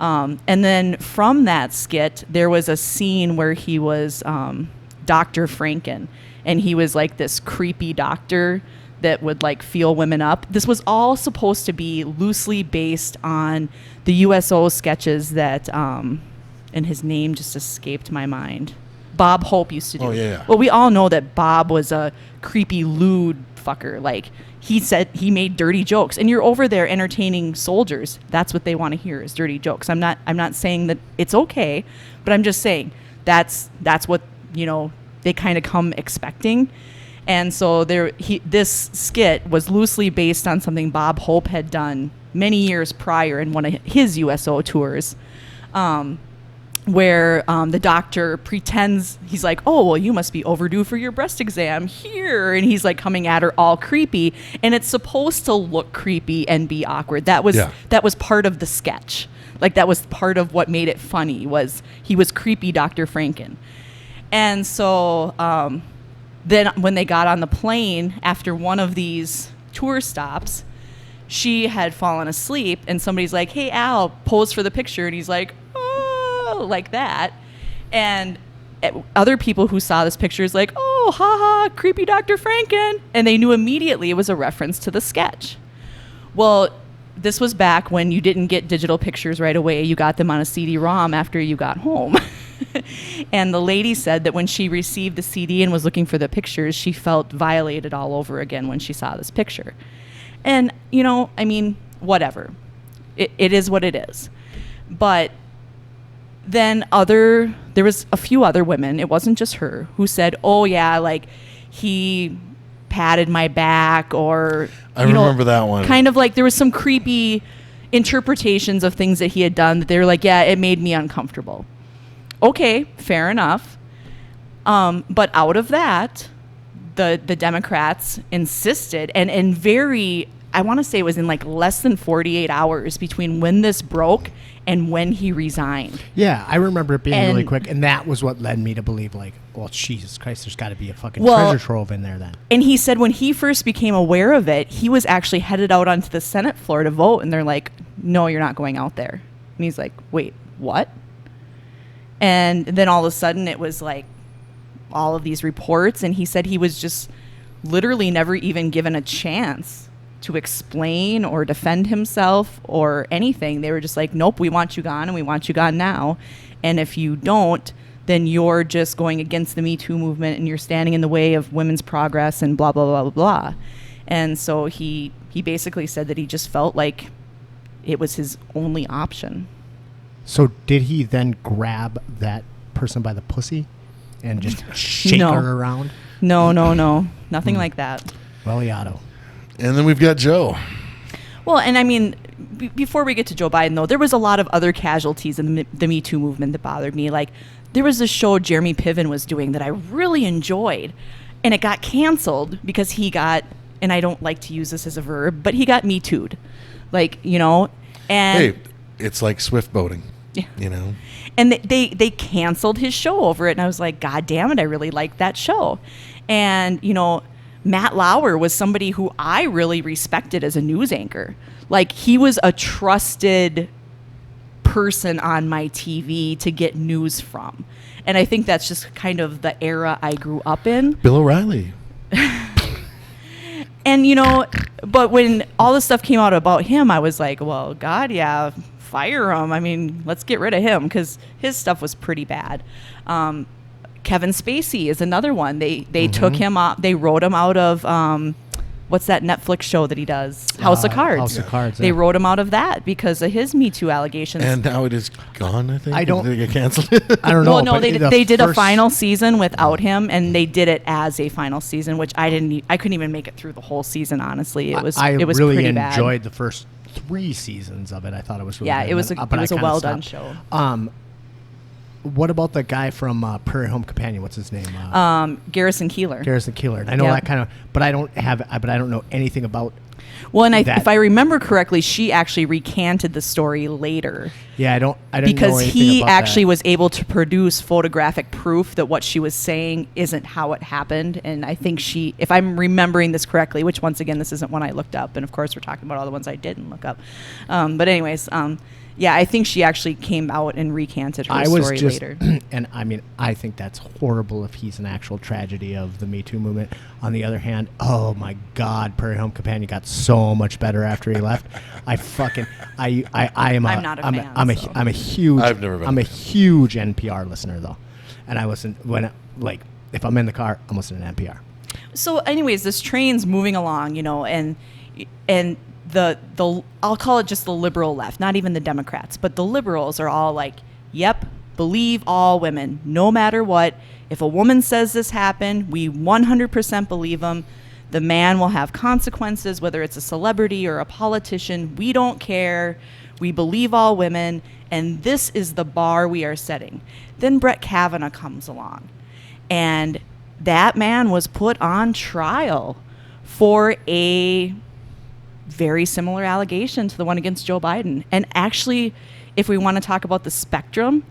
And then from that skit, there was a scene where he was Dr. Franken, and he was like this creepy doctor that would like feel women up. This was all supposed to be loosely based on the USO sketches that, and his name just escaped my mind, Bob Hope used to do. Oh, yeah. Well, we all know that Bob was a creepy, lewd fucker. Like, he said he made dirty jokes, and you're over there entertaining soldiers. That's what they want to hear, is dirty jokes. I'm not saying that it's okay, but I'm just saying that's what, you know, they kind of come expecting. And so this skit was loosely based on something Bob Hope had done many years prior in one of his USO tours, where the doctor pretends, he's like, oh, well, you must be overdue for your breast exam here. And he's like coming at her all creepy. And it's supposed to look creepy and be awkward. That was part of the sketch. Like, that was part of what made it funny, was he was creepy Dr. Franken. And so then when they got on the plane after one of these tour stops, she had fallen asleep, and somebody's like, hey, Al, pose for the picture. And he's like, like that. And other people who saw this picture is like, oh, haha, creepy Dr. Franken. And they knew immediately it was a reference to the sketch. Well, this was back when you didn't get digital pictures right away. You got them on a CD-ROM after you got home. And the lady said that when she received the CD and was looking for the pictures, she felt violated all over again when she saw this picture. And, you know, I mean, whatever. It is what it is. But then there was a few other women, it wasn't just her, who said, oh yeah, like, he patted my back, or I remember that one. Kind of like there was some creepy interpretations of things that he had done that they were like, yeah, it made me uncomfortable. Okay, fair enough. But out of that, the Democrats insisted, and very, I want to say it was in like less than 48 hours between when this broke and when he resigned. Yeah, I remember it being really quick, and that was what led me to believe, like, well, Jesus Christ, there's got to be a fucking treasure trove in there then. And he said when he first became aware of it, he was actually headed out onto the Senate floor to vote, and they're like, no, you're not going out there. And he's like, wait, what? And then all of a sudden it was like all of these reports, and he said he was just literally never even given a chance to explain or defend himself or anything. They were just like, nope, we want you gone, and we want you gone now. And if you don't, then you're just going against the Me Too movement, and you're standing in the way of women's progress, and blah, blah, blah, blah, blah. And so he basically said that he just felt like it was his only option. So did he then grab that person by the pussy and just shake her around? No. Nothing like that. Well, he ought to. And then we've got Joe. Well, and I mean, before we get to Joe Biden, though, there was a lot of other casualties in the Me Too movement that bothered me. Like, there was this show Jeremy Piven was doing that I really enjoyed, and it got canceled because he got, and I don't like to use this as a verb, but he got Me Too'd. Like, you know, and... Hey, it's like swift boating, you know? And they canceled his show over it, and I was like, God damn it, I really liked that show. And, you know, Matt Lauer was somebody who I really respected as a news anchor. Like, he was a trusted person on my TV to get news from. And I think that's just kind of the era I grew up in. Bill O'Reilly. And, you know, but when all this stuff came out about him, I was like, well, God, yeah, fire him. I mean, let's get rid of him because his stuff was pretty bad. Kevin Spacey is another one. They took him off. They wrote him out of what's that Netflix show that he does? House of Cards. House of Cards. They wrote him out of that because of his Me Too allegations. And now it is gone, I think. I don't- Did it get canceled? I don't know. Well, no, but they did a first- final season without him, and they did it as a final season, which I couldn't even make it through the whole season. Honestly, it was I it was really pretty bad. enjoyed the first 3 seasons of it. I thought it was really Yeah, good. it was But it was I a kinda well done stopped. show. What about the guy from Prairie Home Companion? What's his name? Garrison Keillor. Garrison Keillor. I know Yep. that kind of, but I don't know anything about. Well, and that. if I remember correctly, she actually recanted the story later. Yeah, I didn't know Because anything he about actually that. was able to produce photographic proof that what she was saying isn't how it happened. And I think if I'm remembering this correctly, which once again, this isn't one I looked up. And of course, we're talking about all the ones I didn't look up. But anyways, yeah, I think she actually came out and recanted her story later. And I mean, I think that's horrible if he's an actual tragedy of the Me Too movement. On the other hand, oh my God, Prairie Home Companion got so much better after he left. I am. I'm not a fan, so. I'm a huge. I've never been I'm a a huge NPR listener though, and I listen if I'm in the car, I'm listening to NPR. So, anyways, this train's moving along, and the I'll call it just the liberal left, not even the Democrats, but the liberals are all like, yep, believe all women, no matter what. If a woman says this happened, we 100% believe them. The man will have consequences, whether it's a celebrity or a politician. We don't care. We believe all women, and this is the bar we are setting. Then Brett Kavanaugh comes along, and that man was put on trial for a very similar allegation to the one against Joe Biden. And actually, if we want to talk about the spectrum,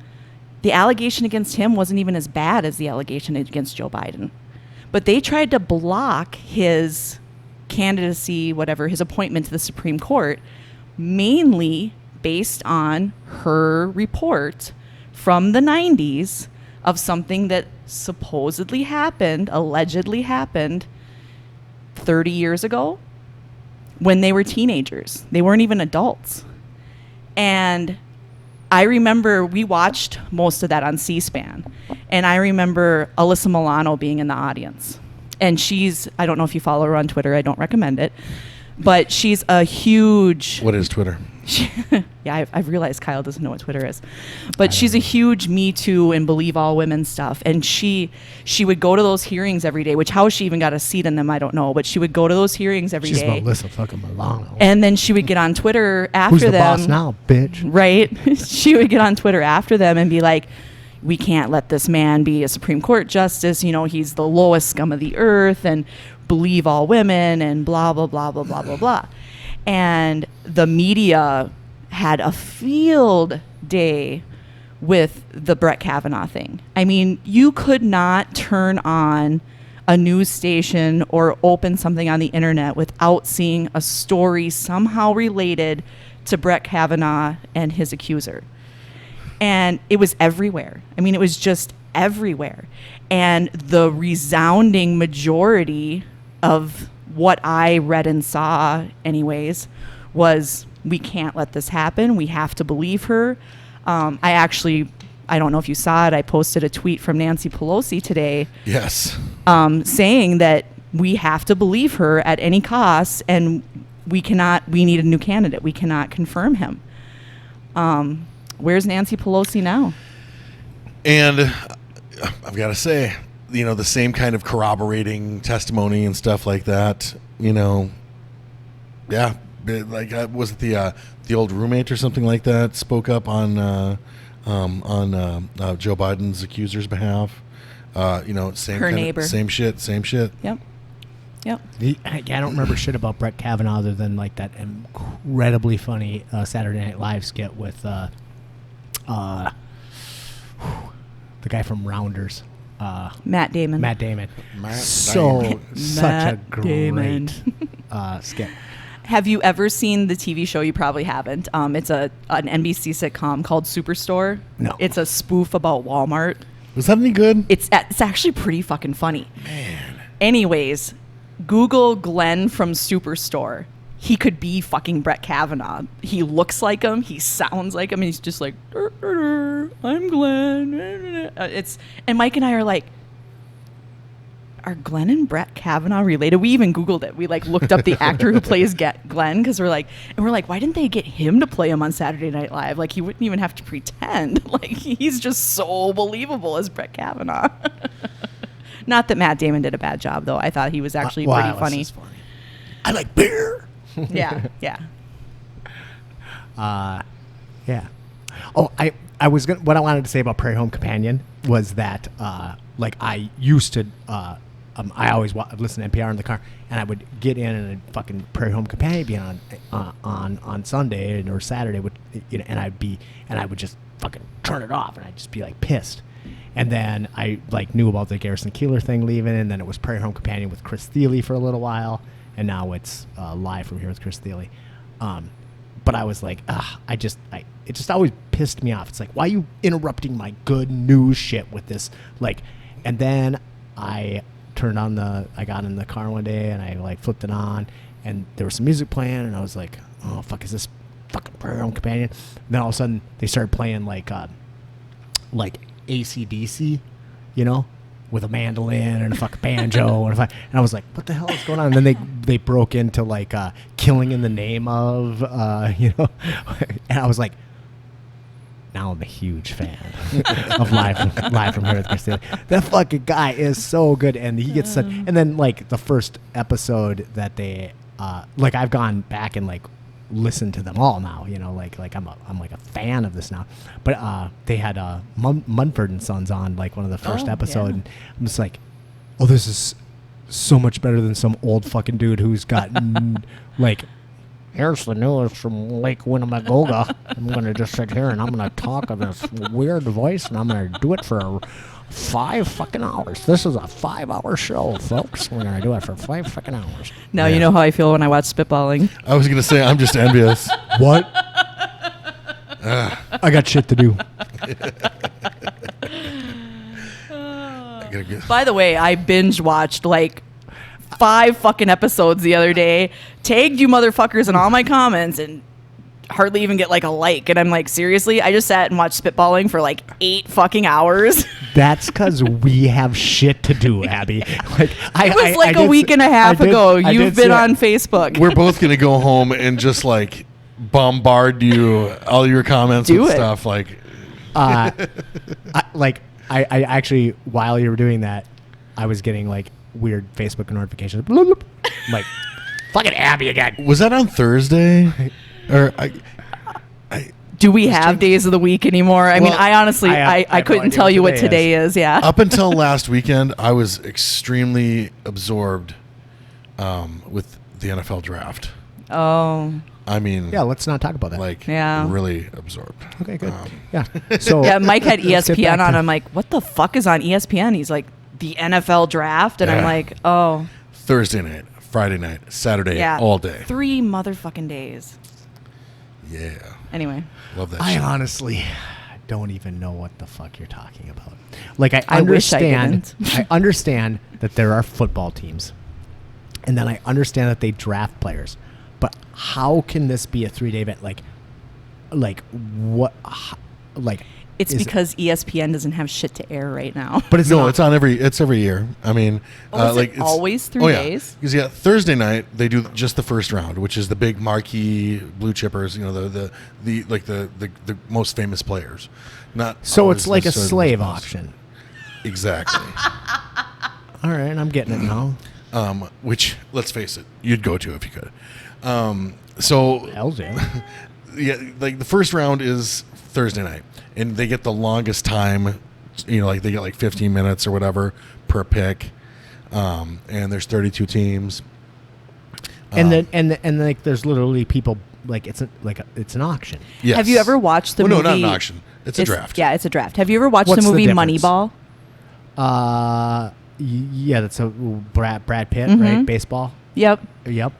the allegation against him wasn't even as bad as the allegation against Joe Biden. But they tried to block his candidacy, his appointment to the Supreme Court, mainly based on her report from the 90s of something that supposedly happened, allegedly happened 30 years ago when they were teenagers. They weren't even adults. And I remember we watched most of that on C-SPAN. And I remember Alyssa Milano being in the audience. And I don't know if you follow her on Twitter. I don't recommend it. But she's a huge... What is Twitter? Yeah, I've realized Kyle doesn't know what Twitter is. But she's a huge Me Too and Believe All Women stuff. And she would go to those hearings every day, which how she even got a seat in them, I don't know. But she would go to those hearings every She's day. Melissa fucking Milano. And then she would get on Twitter after Who's the them. boss now, bitch? Right? She would get on Twitter after them and be like, we can't let this man be a Supreme Court justice. He's the lowest scum of the earth and believe all women and blah, blah, blah, blah, blah, blah, blah. And the media had a field day with the Brett Kavanaugh thing. I mean, you could not turn on a news station or open something on the internet without seeing a story somehow related to Brett Kavanaugh and his accuser. And it was everywhere. I mean, it was just everywhere. And the resounding majority of what I read and saw anyways was, we can't let this happen. We have to believe her. I don't know if you saw it. I posted a tweet from Nancy Pelosi today. Yes. Saying that we have to believe her at any cost, and we need a new candidate. We cannot confirm him. Where's Nancy Pelosi now? And I've got to say, the same kind of corroborating testimony and stuff like that, yeah, like was it the old roommate or something like that spoke up on Joe Biden's accuser's behalf. Same Her neighbor. Same shit. Yep. I don't remember shit about Brett Kavanaugh other than like that incredibly funny Saturday Night Live skit with the guy from Rounders. Matt Damon. Such a great skit. Have you ever seen the TV show? You probably haven't. It's an NBC sitcom called Superstore. No. It's a spoof about Walmart. Was that any good? It's actually pretty fucking funny. Man. Anyways, Google Glenn from Superstore. he could be fucking Brett Kavanaugh. He looks like him. He sounds like him. And he's just like, I'm Glenn. And Mike and I are like, are Glenn and Brett Kavanaugh related? We even Googled it. We like looked up the actor who plays Glenn because we're like, why didn't they get him to play him on Saturday Night Live? Like he wouldn't even have to pretend. Like he's just so believable as Brett Kavanaugh. Not that Matt Damon did a bad job though. I thought he was actually pretty funny. I like beer. Yeah. Yeah. Oh, I was gonna, what I wanted to say about Prairie Home Companion was that like I used to I always listen to NPR in the car, and I would get in and fucking Prairie Home Companion be on Sunday or Saturday, and I would just fucking turn it off, and I'd just be like pissed. And then I like knew about the Garrison Keillor thing leaving, and then it was Prairie Home Companion with Chris Thiele for a little while, and now it's Live from Here with Chris Thiele. But I was like, it just always pissed me off. It's like, why are you interrupting my good news shit with this? Like, and then I got in the car one day and I like flipped it on, and there was some music playing, and I was like, oh fuck, is this fucking Prairie Home Companion? And then all of a sudden they started playing like AC/DC, with a mandolin and a fucking banjo and I was like, what the hell is going on? And then they broke into like Killing in the Name of and I was like, now I'm a huge fan of Live from Here with Chris Thiele. That fucking guy is so good, and he gets such. And then like the first episode that they like, I've gone back and like listened to them all now. Like I'm like a fan of this now. But they had Mumford and Sons on like one of the first episode, and I'm just like, oh, this is so much better than some old fucking dude who's got like. Here's the news from Lake Winnebagoga. I'm going to just sit here and I'm going to talk in this weird voice, and I'm going to do it for 5 fucking hours. This is a 5-hour show, folks. We're going to do it for 5 fucking hours. Now you know how I feel when I watch Spitballing. I was going to say, I'm just envious. What? I got shit to do. By the way, I binge watched like 5 fucking episodes the other day, tagged you motherfuckers in all my comments, and hardly even get like a like. And I'm like, seriously? I just sat and watched Spitballing for like 8 fucking hours. That's because we have shit to do, Abby. Like it was like a week and a half ago. You've been on Facebook. We're both going to go home and just like bombard you, all your comments and stuff. Like, I actually, while you were doing that, I was getting like weird Facebook notifications. Bloop, bloop. Like, fucking Abby again. Was that on Thursday? Or do we have days of the week anymore? I mean, I honestly, I couldn't tell you what today is. Yeah. Up until last weekend, I was extremely absorbed with the NFL draft. Oh. I mean, yeah, let's not talk about that. Like, yeah, really absorbed. Okay, good. Yeah. So yeah, Mike had ESPN on. I'm like, what the fuck is on ESPN? He's like, the NFL draft, and I'm like, oh. Thursday night, Friday night, Saturday, all day. 3 motherfucking days. Yeah. Anyway. Love that I shit. honestly don't even know what the fuck you're talking about. Like, I understand. I understand that there are football teams, and then I understand that they draft players. But how can this be a 3-day event? Like what? Like it's because ESPN doesn't have shit to air right now. But it's every year. I mean, it's always 3 days. Because Thursday night they do just the first round, which is the big marquee blue chippers. The most famous players. Not so it's like a slave auction. Exactly. All right, I'm getting it now. Which, let's face it, you'd go to if you could. So hell's yeah. Yeah, like the first round is Thursday night, and they get the longest time. Like they get like 15 minutes or whatever per pick, and there's 32 teams. And then like there's literally people like it's an auction. Yes. Have you ever watched the movie? No, not an auction. It's a draft. Yeah, it's a draft. Have you ever watched What's the movie the difference? Moneyball? Yeah, that's a Brad Pitt, right? Baseball. Yep. Yep.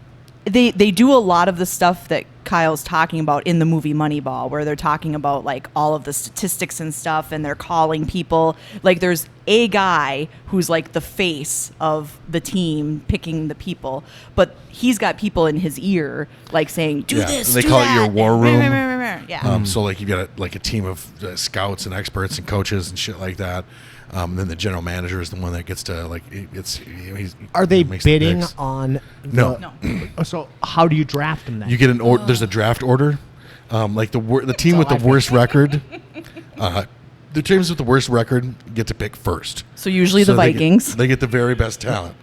They do a lot of the stuff that Kyle's talking about in the movie Moneyball, where they're talking about like all of the statistics and stuff, and they're calling people. Like there's a guy who's like the face of the team picking the people, but he's got people in his ear like saying, "Do this." They do call that. it your war room. Yeah. So like you've got a team of scouts and experts and coaches and shit like that. Then the general manager is the one that gets to like Are they makes the bidding picks. on? No. So how do you draft them then? You get an order. There's a draft order. Like the team with the worst record. The teams with the worst record get to pick first. So usually the Vikings. They get the very best talent.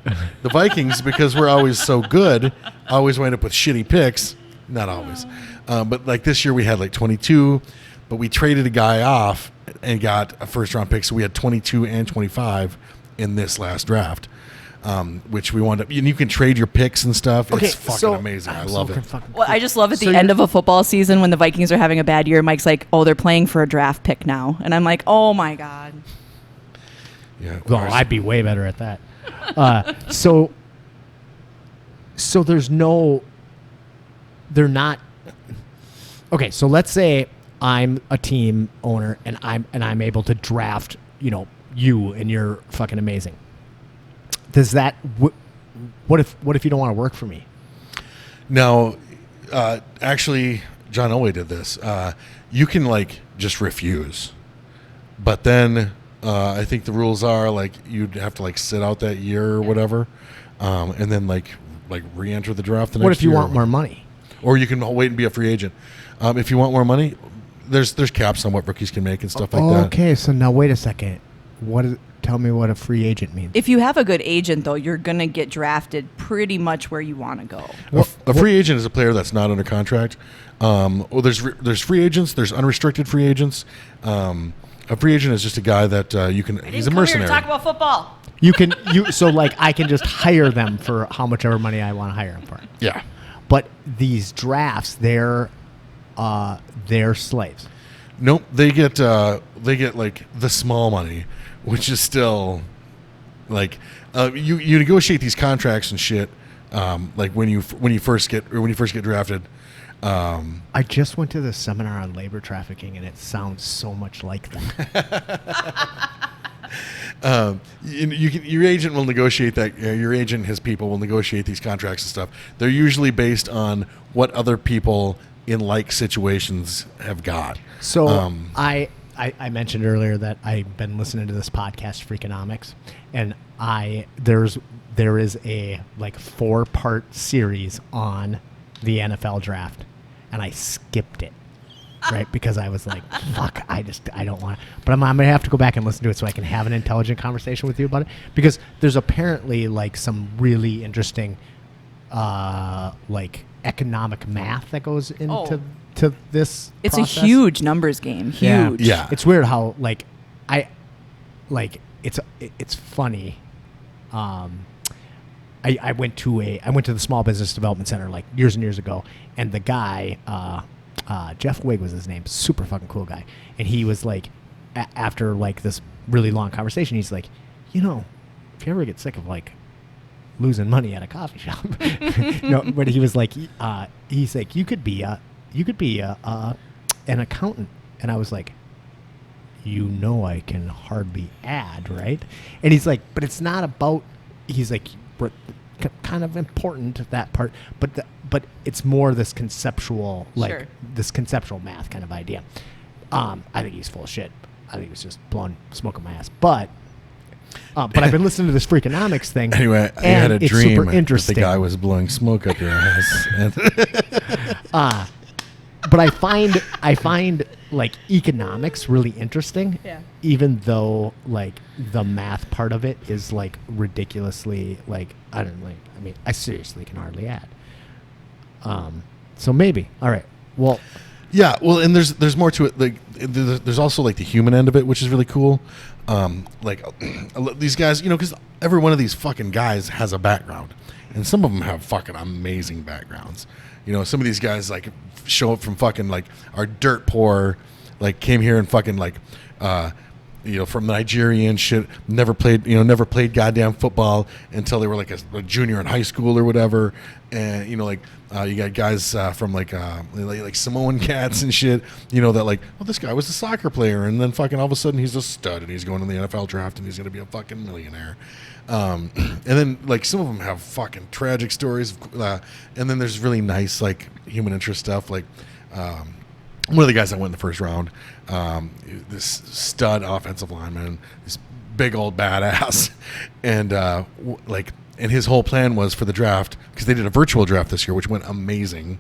The Vikings, because we're always so good, always wind up with shitty picks. Not always. But like this year we had like 22, but we traded a guy off and got a first round pick. So we had 22 and 25 in this last draft, which we wound up. And you can trade your picks and stuff. Okay, it's fucking so amazing. I I'm love so it. Well, I just love at So the end of a football season when the Vikings are having a bad year, Mike's like, "Oh, they're playing for a draft pick now," and I'm like, "Oh my god." Yeah. Well, I'd be way better at that. So there's no. They're not. Okay, so let's say I'm a team owner and I'm able to draft, you and you're fucking amazing. Does that what if you don't want to work for me? Now, actually, John Elway did this. You can like just refuse, but then I think the rules are like you'd have to like sit out that year or whatever, and then like re-enter the draft the next year. What if you want more money? Or you can wait and be a free agent. If you want more money, there's caps on what rookies can make and stuff like that. Okay, so now wait a second. Tell me what a free agent means. If you have a good agent, though, you're gonna get drafted pretty much where you want to go. A free agent is a player that's not under contract. There's free agents. There's unrestricted free agents. A free agent is just a guy that you can. He's a mercenary. Talk about football. So like I can just hire them for how much ever money I want to hire them for. Yeah. But these drafts, they're slaves. Nope. They get like the small money, which is still like you negotiate these contracts and shit. Like when you first get drafted. I just went to the seminar on labor trafficking, and it sounds so much like that. Your agent will negotiate that. Your agent and his people will negotiate these contracts and stuff. They're usually based on what other people in like situations have got. So I mentioned earlier that I've been listening to this podcast, Freakonomics, and there is a like 4-part series on the NFL draft, and I skipped it. Right, because I was like, "Fuck, I don't want." But I'm gonna have to go back and listen to it so I can have an intelligent conversation with you about it. Because there's apparently like some really interesting, like economic math that goes into to this. It's process. a huge numbers game. Huge. Yeah. It's weird how it's funny. I went to the Small Business Development Center like years and years ago, and the guy. Jeff Wig was his name, super fucking cool guy, and he was like, after like this really long conversation, he's like, if you ever get sick of like losing money at a coffee shop, but he was like, he's like, you could be an accountant, and I was like, I can hardly add, right? And he's like, but it's not about. He's like, kind of important that part, but it's more this conceptual this conceptual math kind of idea. I think he's full of shit. I think he's just blowing smoke in my ass. But I've been listening to this Freakonomics thing. Anyway, I had a it's dream super that interesting. the guy was blowing smoke up your ass. But I find like economics really interesting. Yeah. Even though like the math part of it is like ridiculously like I seriously can hardly add. So maybe. All right. Well. Yeah. Well, and there's more to it. Like there's also like the human end of it, which is really cool. Like these guys, because every one of these fucking guys has a background, and some of them have fucking amazing backgrounds. Some of these guys like show up from fucking like are dirt poor, like came here and fucking like from Nigeria and shit, never played goddamn football until they were like a junior in high school or whatever. And you got guys from like Samoan cats and shit, that like, well, this guy was a soccer player, and then fucking all of a sudden he's a stud and he's going to the NFL draft and he's going to be a fucking millionaire. And then like some of them have fucking tragic stories, and then there's really nice like human interest stuff. Like one of the guys that went in the first round, this stud offensive lineman, this big old badass, and and his whole plan was for the draft, because they did a virtual draft this year, which went amazing.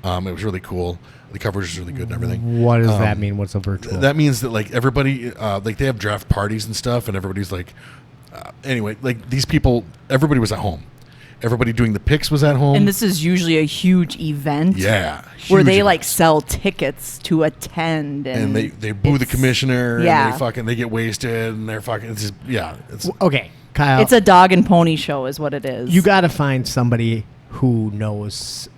It was really cool. The coverage is really good and everything. What does that mean? What's a virtual? That means that like everybody, like they have draft parties and stuff, and everybody's like, anyway, like these people, everybody was at home. Everybody doing the picks was at home. And this is usually a huge event. Yeah. Where they event. like sell tickets to attend. And they boo the commissioner. Yeah. And they get wasted and they're fucking, it's just, yeah. Okay, Kyle. It's a dog and pony show is what it is. You got to find somebody who knows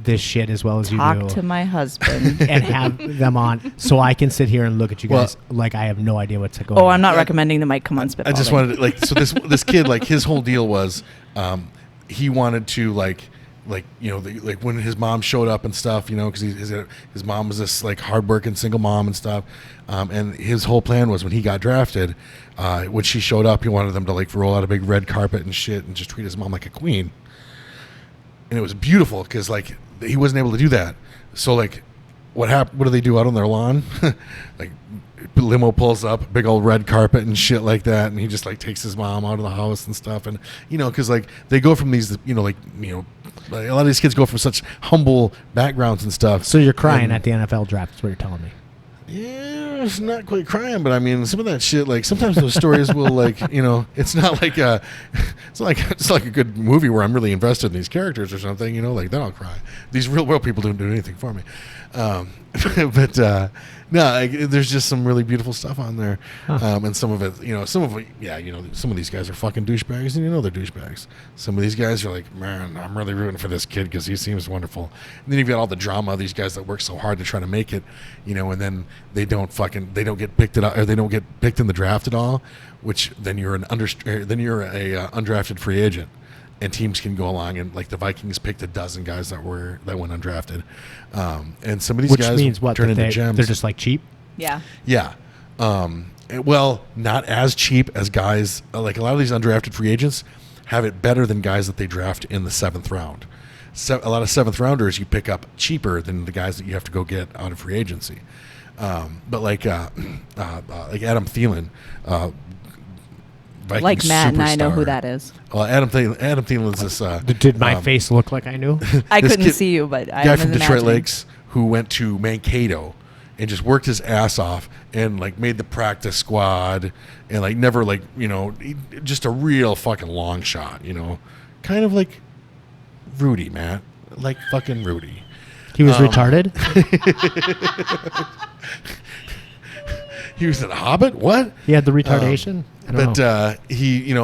this shit as well as you do. Talk to my husband. And have them on so I can sit here and look at you guys like I have no idea what's going on. Oh, I'm not recommending the Mike come on Spitball. I just wanted to, like, so this kid, like his whole deal was he wanted to like when his mom showed up and stuff, because his mom was this like hardworking single mom and stuff, and his whole plan was when he got drafted, when she showed up, he wanted them to like roll out a big red carpet and shit and just treat his mom like a queen. And it was beautiful because like he wasn't able to do that. So like what happened? What do they do out on their lawn? Like limo pulls up, big old red carpet and shit like that, and he just like takes his mom out of the house and stuff. And because like they go from these, like a lot of these kids go from such humble backgrounds and stuff. So you're crying at the NFL draft, is what you're telling me. Yeah, it's not quite crying, but I mean, some of that shit, like sometimes those stories will like, it's not like it's like a good movie where I'm really invested in these characters or something, like then I'll cry. These real world people don't do anything for me. But no, there's just some really beautiful stuff on there. And some of it, some of these guys are fucking douchebags, and they're douchebags. Some of these guys are like, man, I'm really rooting for this kid because he seems wonderful. And then you've got all the drama of these guys that work so hard to try to make it, and then they don't get picked or they don't get picked in the draft at all, which then you're a undrafted free agent. And teams can go along, and like the Vikings picked a dozen guys that went undrafted, and some of these guys means what, turn into gems. They're just like cheap. Yeah. Yeah. Well, not as cheap as guys like a lot of these undrafted free agents have it better than guys that they draft in the 7th round. A lot of 7th rounders you pick up cheaper than the guys that you have to go get out of free agency. But like Adam Thielen. Vikings like Matt, and I know superstar. who that is. Well, Adam Thielen's this. Did my face look like I knew? I this couldn't kid- see you, but I guy was from Detroit imagining. Lakes who went to Mankato and just worked his ass off and like made the practice squad and like never like just a real fucking long shot, kind of like Rudy, Matt, like fucking Rudy. He was retarded? He was in a Hobbit. What? He had the retardation? I don't know. He,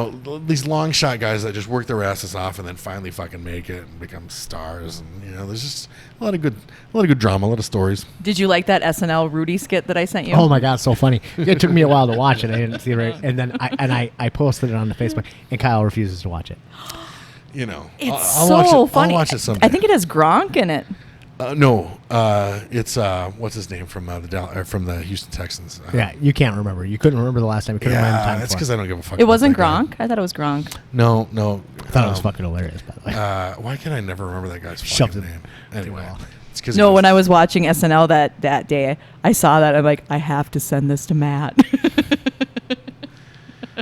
these long shot guys that just work their asses off and then finally fucking make it and become stars. And there's just a lot of good drama, a lot of stories. Did you like that SNL Rudy skit that I sent you? Oh my God, so funny. It took me a while to watch it. I didn't see it right. And then I posted it on the Facebook, and Kyle refuses to watch it. It's I'll so watch it. funny. I'll watch it someday. I think it has Gronk in it. No, it's what's his name from the Houston Texans. Yeah, you can't remember. You couldn't remember the last time. You couldn't remember the time that's before. because I don't give a fuck. It about wasn't that guy. Gronk. I thought it was Gronk. No. I thought it was fucking hilarious, by the way. Why can I never remember that guy's Shoved fucking it name? through Anyway, the wall. it's because No, when I was watching SNL that day, I saw that. I'm like, I have to send this to Matt.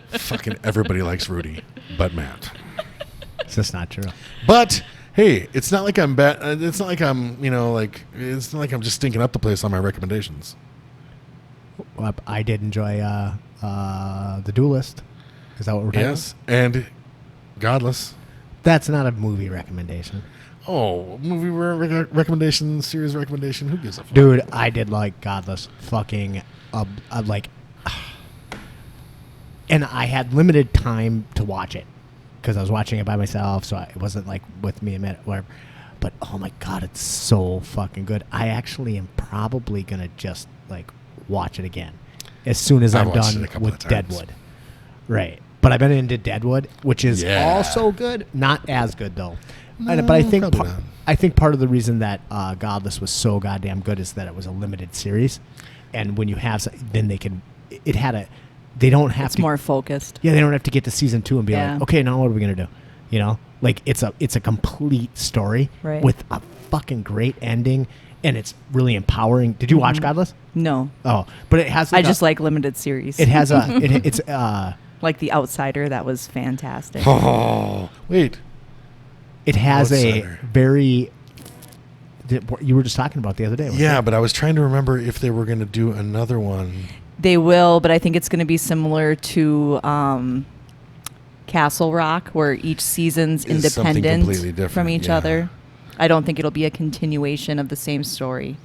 fucking everybody likes Rudy, but Matt. It's just not true. But hey, it's not like I'm bad. It's not like I'm it's not like I'm just stinking up the place on my recommendations. Well, I did enjoy The Duelist. Is that what we're talking Yes, and Godless. That's not a movie recommendation. Oh, movie recommendation, series recommendation. Who gives a fuck? Dude, I did like Godless fucking like, and I had limited time to watch it because I was watching it by myself, so it wasn't like with me a minute, whatever. But oh my God, it's so fucking good. I actually am probably gonna just like watch it again. as soon as I've I'm watched it done a couple with of times. Deadwood. Right. But I've been into Deadwood, which is Yeah. also good. Not as good, though. No, But I think probably not. I think part of the reason that Godless was so goddamn good is that it was a limited series. And when you have, then they can, it had a, they don't have It's to. more focused. Yeah, they don't have to get to season 2 and be Yeah. like, okay, now what are we going to do? You know? Like, it's a complete story Right. with a fucking great ending. And it's really empowering. Did you watch Godless? No. Oh, but it has. I Like just like limited series. It has a. It's like The Outsider. That was fantastic. Oh, wait. It has Outsider. a very. You were just talking about the other day. wasn't Yeah, it? but I was trying to remember if they were going to do another one. They will, but I think it's going to be similar to Castle Rock, where each season's Is something independent completely different, from each yeah. other. I don't think it'll be a continuation of the same story.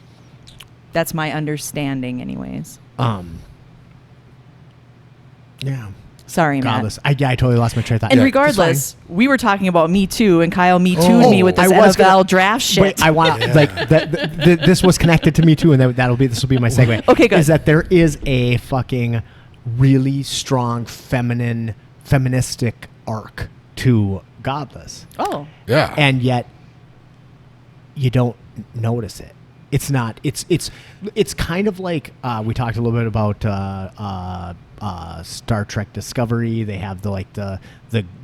That's my understanding, anyways. Yeah. Sorry, Matt. Godless. I totally lost my train of thought. And Yeah, regardless, we were talking about Me Too, and Kyle Me Too'd Oh, me with this I was NFL gonna- draft shit. Wait, I want Yeah. like this was connected to Me Too, and this will be my segue. Okay, good. Is that there is a fucking really strong feministic arc to Godless, oh, Yeah. and yet you don't notice it. It's not. It's kind of like we talked a little bit about Star Trek Discovery. They have the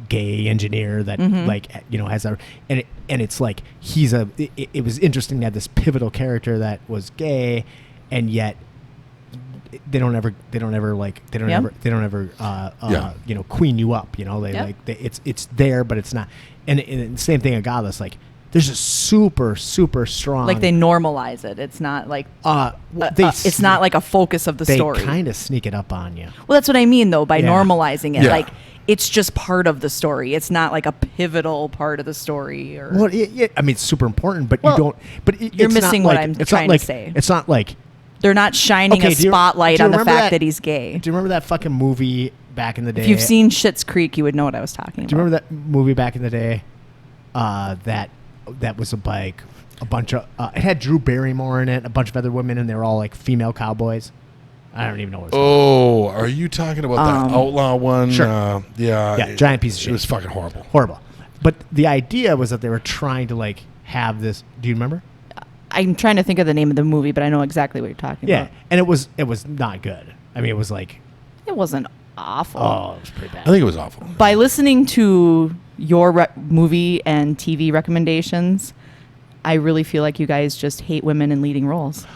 gay engineer that has a and it's like it was interesting to have this pivotal character that was gay, and yet they don't ever queen you up. It's there, but it's not. And same thing at Godless, like. There's a super strong. like they normalize it. It's not like it's not like a focus of the they story. kind of sneak it up on you. Well, that's what I mean, though, by Yeah. normalizing it. Yeah. Like, it's just part of the story. It's not like a pivotal part of the story. Or Well, I mean, it's super important, but Well, you don't. But you're it's not missing what like- I'm it's trying not to like, say. It's not like. they're not shining Okay, a spotlight do you on the remember fact that he's gay. Do you remember that fucking movie back in the day? If you've seen Schitt's Creek, you would know what I was talking about. Do you remember that movie back in the day? That was like a bunch of. It had Drew Barrymore in it, a bunch of other women, and they were all like female cowboys. I don't even know what it was. Oh, are you talking about the outlaw one? Sure. Yeah. Yeah, giant piece of shit. It was fucking horrible. Horrible. But the idea was that they were trying to like have this. Do you remember? I'm trying to think of the name of the movie, but I know exactly what you're talking Yeah, about. and it was not good. I mean, it was like, It wasn't awful. oh, it was pretty bad. I think it was awful. By listening to your movie and TV recommendations, I really feel like you guys just hate women in leading roles.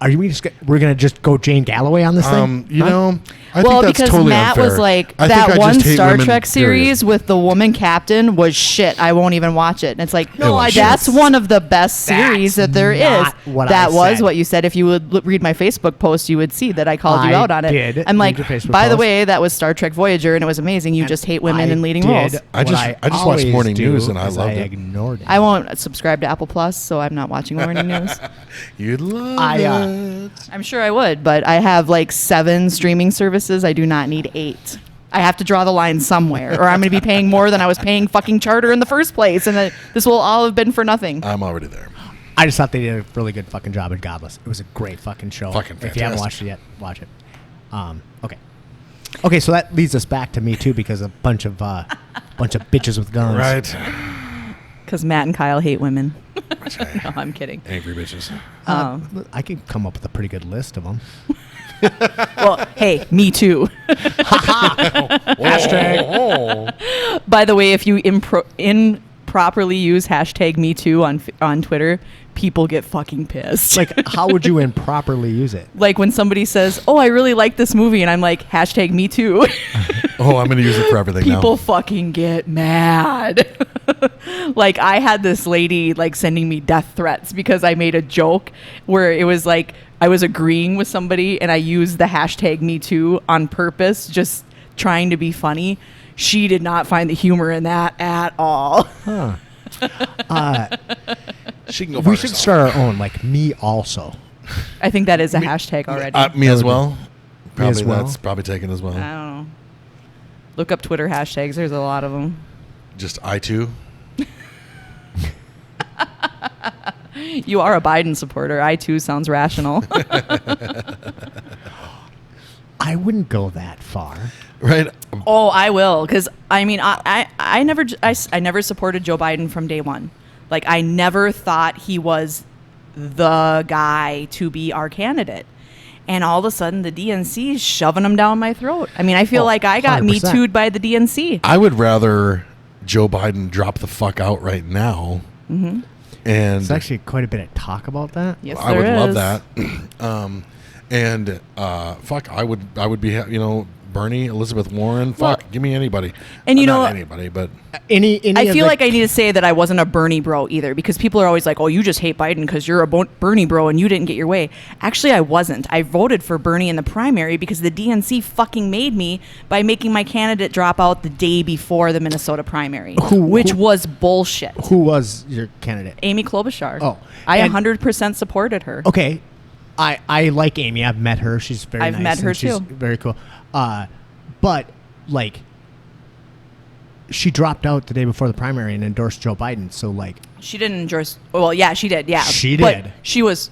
Are you just? We're gonna just go Jane Galloway on this thing? You Huh? know, I Well, think that's because totally Matt unfair. was like, I that think I one just hate Star women, Trek period. series with the woman captain was shit. I won't even watch it. And it's like, no, was that's shit. one of the best series That's that there is. not what That I was said. what you said. If you would read my Facebook post, you would see that I called you I out on it. did I'm like, read your Facebook by the post. way, that was Star Trek Voyager, and it was amazing. You just hate women I in leading did roles. I what just watched always Morning do News and I is loved it. ignored it. I won't subscribe to Apple Plus, so I'm not watching Morning News. You'd love I, it. I'm sure I would, but I have like 7 streaming services. I do not need 8. I have to draw the line somewhere, or I'm going to be paying more than I was paying fucking Charter in the first place, and this will all have been for nothing. I'm already there. I just thought they did a really good fucking job in Godless. It was a great fucking show. Fucking If you haven't fantastic. watched it yet, watch it. Okay, so that leads us back to Me Too because a bunch of bitches with guns. Right. Because Matt and Kyle hate women. Okay. No, I'm kidding. Angry bitches. I can come up with a pretty good list of them. Well, hey, me too. Hashtag. By the way, if you improperly use hashtag me too on Twitter, people get fucking pissed. Like, how would you improperly use it? Like when somebody says, "Oh, I really like this movie," and I'm like, hashtag me too. Oh, I'm going to use it for everything People now. fucking get mad. Like I had this lady like sending me death threats because I made a joke where it was like I was agreeing with somebody and I used the hashtag me too on purpose, just trying to be funny. She did not find the humor in that at all. Huh. She can go We fuck should herself. start our own, like me also. I think that is a hashtag already. Me as well. Probably as well. that's probably taken as well. I don't know. Look up Twitter hashtags. There's a lot of them. Just I too. You are a Biden supporter. I too sounds rational. I wouldn't go that far. Right? Oh, I will, because I mean, I never supported Joe Biden from day one. Like, I never thought he was the guy to be our candidate. And all of a sudden, the DNC is shoving him down my throat. I mean, I feel like I got 100%. Me Too'd by the DNC. I would rather Joe Biden drop the fuck out right now. Mm-hmm. And There's actually quite a bit of talk about that. Yes, I there would love is. that. Fuck, I would be, Bernie, Elizabeth Warren, Well, give me anybody. and you Not know- anybody, but Any I of feel the- like I need to say that I wasn't a Bernie bro either, because people are always like, oh, you just hate Biden because you're a Bernie bro and you didn't get your way. Actually, I wasn't. I voted for Bernie in the primary because the DNC fucking made me by making my candidate drop out the day before the Minnesota primary, which was bullshit. Who was your candidate? Amy Klobuchar. Oh, I and- 100% supported her. Okay, I like Amy. I've met her. She's very I've nice. met her and she's too. Very cool. But like, she dropped out the day before the primary and endorsed Joe Biden. So like, She didn't endorse. Well, yeah, she did. Yeah, She But did. she was.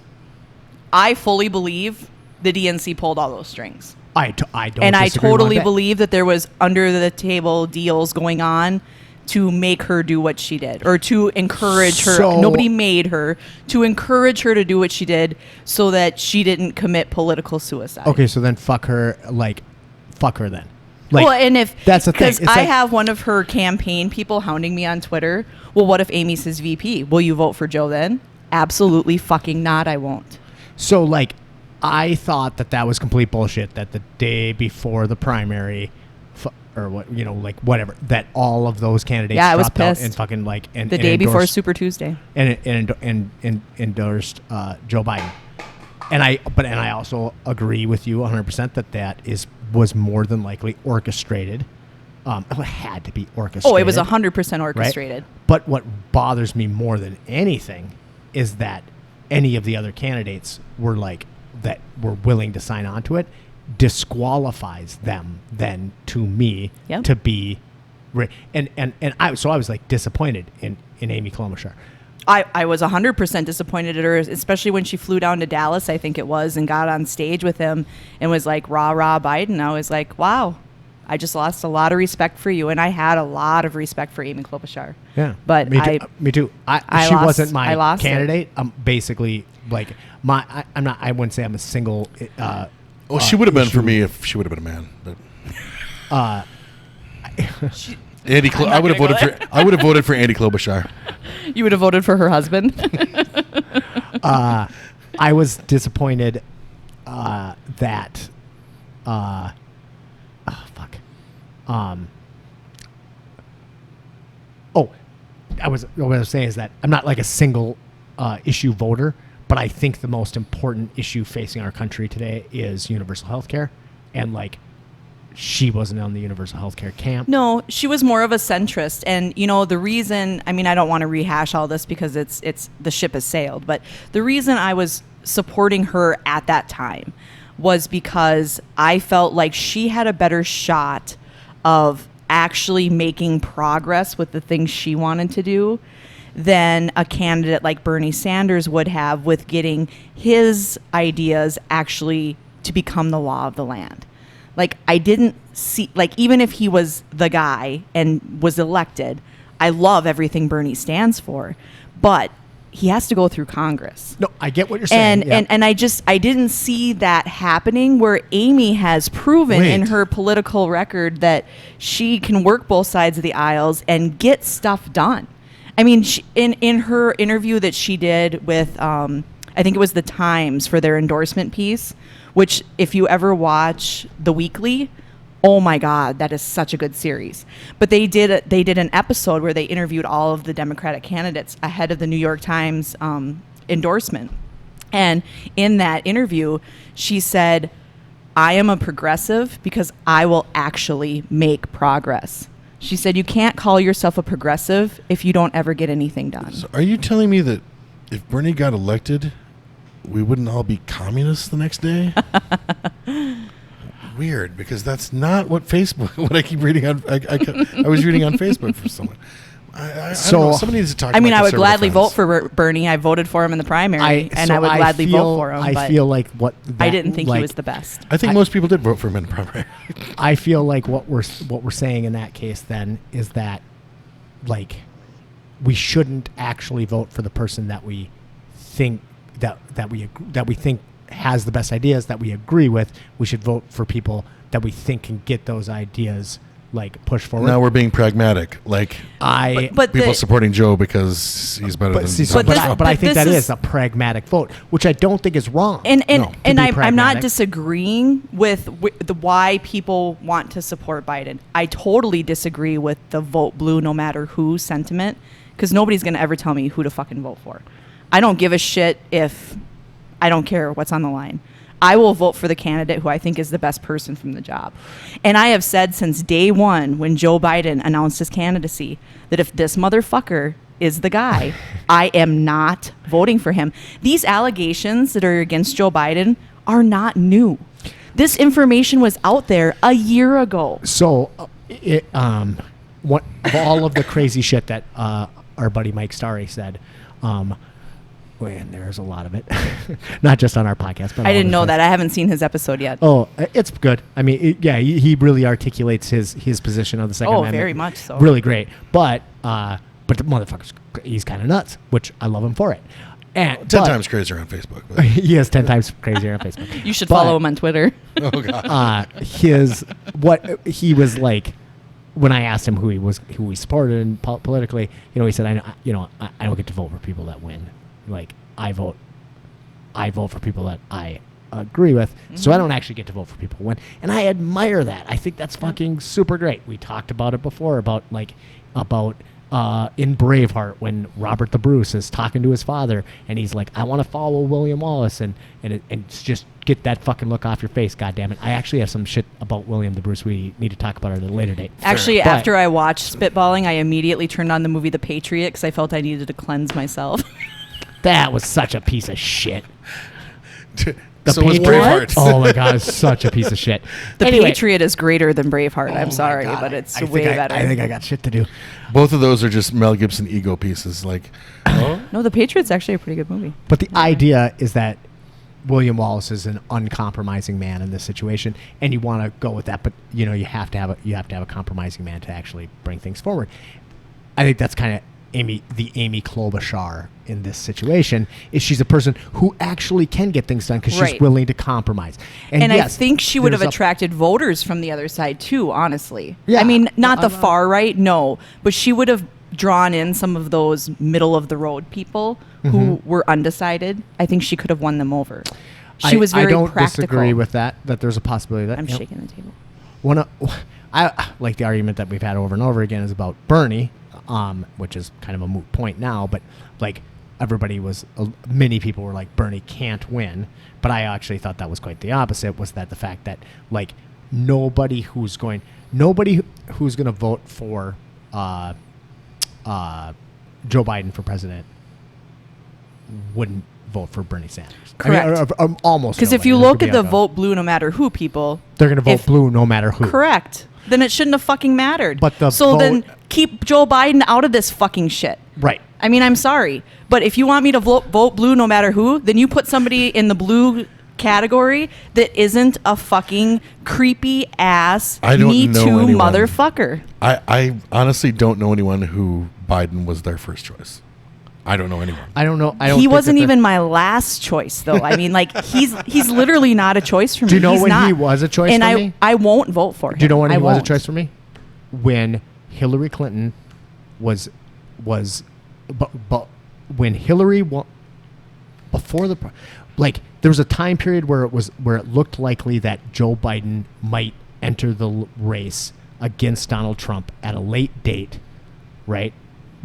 I fully believe the DNC pulled all those strings. I don't. And I disagree one totally bit. believe that there was under the table deals going on to make her do what she did, or to encourage her. So- Nobody made her, to encourage her to do what she did so that she didn't commit political suicide. Okay, so then fuck her. Like, fuck her then. Like, well, and if that's the thing. because It's I like- have one of her campaign people hounding me on Twitter. Well, what if Amy's his VP? Will you vote for Joe then? Absolutely fucking not. I won't. So like, I thought that was complete bullshit. That the day before the primary, or what, like whatever, that all of those candidates Yeah, I was dropped out pissed. and fucking like and The and day before endorsed- Super Tuesday. and endorsed Joe Biden. And I also agree with you 100% that was more than likely orchestrated. It had to be orchestrated. Oh, it was 100% right? orchestrated. But what bothers me more than anything is that any of the other candidates were willing to sign on to it, disqualifies them then to me Yep. to be, and I was like disappointed in Amy Klobuchar. I was 100% disappointed at her, especially when she flew down to Dallas, I think it was, and got on stage with him and was like, rah, rah, Biden. I was like, wow, I just lost a lot of respect for you. And I had a lot of respect for Amy Klobuchar. Yeah, But me too. She wasn't I my lost it. candidate. I'm basically like I'm not. I wouldn't say I'm a single. she would have been for issue. me if she would have been a man. But I'm not I would have gonna voted go for. I would have voted for Andy Klobuchar. You would have voted for her husband? I was disappointed that. Oh fuck. What I was saying is that I'm not like a single issue voter, but I think the most important issue facing our country today is universal health care, and like, she wasn't on the universal health care camp. No, she was more of a centrist. And, the reason, I mean, I don't want to rehash all this because it's the ship has sailed, but the reason I was supporting her at that time was because I felt like she had a better shot of actually making progress with the things she wanted to do than a candidate like Bernie Sanders would have with getting his ideas actually to become the law of the land. Like, I didn't see, like, even if he was the guy and was elected, I love everything Bernie stands for, but he has to go through Congress. No, I get what you're saying. And I didn't see that happening, where Amy has proven in Wait. her political record that she can work both sides of the aisles and get stuff done. I mean, in her interview that she did with, I think it was the Times for their endorsement piece, which if you ever watch The Weekly, oh my God, that is such a good series. But they did an episode where they interviewed all of the Democratic candidates ahead of the New York Times endorsement. And in that interview, she said, I am a progressive because I will actually make progress. She said, you can't call yourself a progressive if you don't ever get anything done. So are you telling me that if Bernie got elected, we wouldn't all be communists the next day? Weird, because that's not what I keep reading on. I was reading on Facebook for someone. I So- don't know. Somebody needs to talk. I mean, to my I would gladly vote conservative for Bernie. I voted for him in the primary, and I would gladly vote for him. I but feel like what I didn't think like, he was the best. friends. I think most people did vote for him in the primary. I feel like what we're saying in that case then is that like we shouldn't actually vote for the person that we think that we think has the best ideas that we agree with. We should vote for people that we think can get those ideas like pushed forward. Now we're being pragmatic. Like But people the- supporting Joe because he's better than. see, Donald But this- Trump. but I but think this that is- is a pragmatic vote, which I don't think is wrong. And No, to and be I'm not pragmatic. disagreeing with the why people want to support Biden. I totally disagree with the vote blue no matter who sentiment, because nobody's going to ever tell me who to fucking vote for. I don't give a shit if I don't care what's on the line. I will vote for the candidate who I think is the best person from the job. And I have said since day one when Joe Biden announced his candidacy that if this motherfucker is the guy, I am not voting for him. These allegations that are against Joe Biden are not new. This information was out there a year ago. So, what of all of the crazy shit that our buddy Mike Starry said, and there's a lot of it, not just on our podcast. But I all didn't of know his- that. I haven't seen his episode yet. Oh, it's good. I mean, he really articulates his position on the Second Oh, Amendment. very much so. Really great. But the motherfucker's he's kind of nuts, which I love him for it. And 10 but- times crazier on Facebook. But, he is 10 times crazier on Facebook. You should But, follow him on Twitter. oh god. What he was like when I asked him who he supported and politically, he said, I don't get to vote for people that win. Like I vote for people that I agree with, so I don't actually get to vote for people who win, and I admire that. I think that's fucking super great. We talked about it before about in Braveheart when Robert the Bruce is talking to his father and he's like, I want to follow William Wallace and it's just get that fucking look off your face, goddammit. I actually have some shit about William the Bruce we need to talk about at a later date. Actually, But- after I watched Spitballing, I immediately turned on the movie The Patriot because I felt I needed to cleanse myself. That was such a piece of shit. So was Patriot- Braveheart. Oh my god, it's such a piece of shit. The Anyway. Patriot is greater than Braveheart. Oh I'm my sorry, God, but it's I way think better. I think I got shit to do. Both of those are just Mel Gibson ego pieces. Like, oh, No, The Patriot's actually a pretty good movie. But the idea is that William Wallace is an uncompromising man in this situation, and you want to go with that, but you have to have a compromising man to actually bring things forward. I think that's kind of Amy Klobuchar in this situation. Is she's a person who actually can get things done because she's Right. willing to compromise. And yes, I think she would have there's a- attracted voters from the other side too, honestly. Yeah. I mean, not the I'm not- far right, no, but she would have drawn in some of those middle of the road people who were undecided. I think she could have won them over. She was very I don't practical. disagree with that there's a possibility that I'm shaking the table. I like the argument that we've had over and over again is about Bernie, which is kind of a moot point now, but like many people were like Bernie can't win, but I actually thought that was quite the opposite. Was that the fact that like nobody who's going to vote for Joe Biden for president wouldn't vote for Bernie Sanders. Correct. I mean, or almost Because if nobody. you There look could at be the like a- vote blue no matter who people, they're going to vote if- blue no matter who. correct, then it shouldn't have fucking mattered. But the so then vote- keep Joe Biden out of this fucking shit. Right. I mean, I'm sorry, but if you want me to vote blue no matter who, then you put somebody in the blue category that isn't a fucking creepy ass I don't Me know Too anyone. motherfucker. I honestly don't know anyone who Biden was their first choice. I don't know anyone. I don't know. I don't He think wasn't that even my last choice, though. I mean, like he's literally not a choice for me. Do you know He's when not. he was a choice and for I me? I won't vote for him. Do you know when he I was a won't. choice for me? When Hillary Clinton was but when Hillary before the like there was a time period where it looked likely that Joe Biden might enter the race against Donald Trump at a late date, right?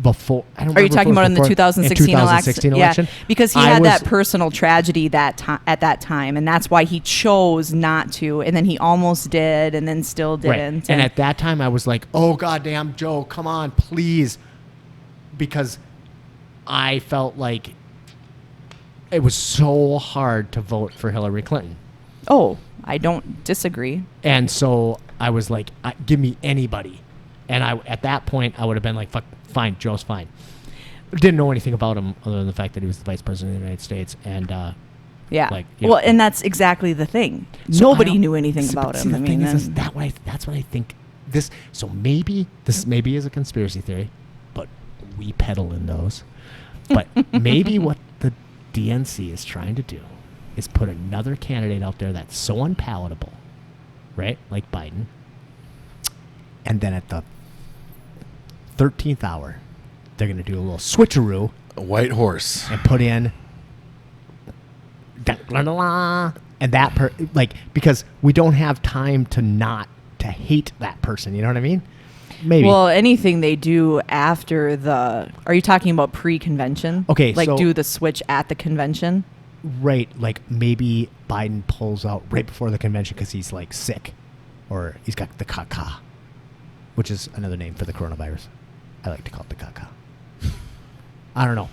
Before I don't Are you remember if it talking was about in the before- 2016 election? Yeah, because he I had was- that personal tragedy at that time, and that's why he chose not to. And then he almost did, and then still Right. didn't. And at that time, I was like, "Oh goddamn, Joe, come on, please," because I felt like it was so hard to vote for Hillary Clinton, oh, I don't disagree. and so I was like, "Give me anybody," And at that point, I would have been like, fuck, fine, Joe's fine. Didn't know anything about him other than the fact that he was the vice president of the United States. And, Yeah. like, well, and that's exactly the thing. So Nobody I don't- knew anything see, about but him. see, I the thing mean, is that's what I think. So maybe this maybe is a conspiracy theory, but we peddle in those. But maybe what the DNC is trying to do is put another candidate out there that's so unpalatable, right? Like Biden. And then at the 13th hour, they're going to do a little switcheroo A white horse. and put in and that like, because we don't have time to hate that person, you know what I mean? Maybe. well, anything they do after are you talking about pre-convention? Okay, Like so- do the switch at the convention? Right, like maybe Biden pulls out right before the convention because he's like sick, or he's got the caca, which is another name for the coronavirus. I like to call it the caca. I don't know,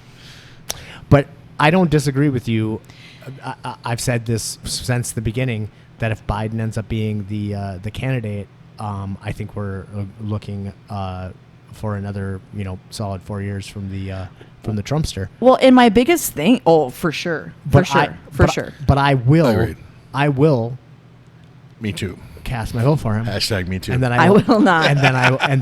but I don't disagree with you. I've said this since the beginning that if Biden ends up being the candidate, I think we're looking for another solid 4 years from the Trumpster. Well, and my biggest thing, for sure. But I Agreed. will Me too. cast my vote for him. Hashtag me too. And then I will not. And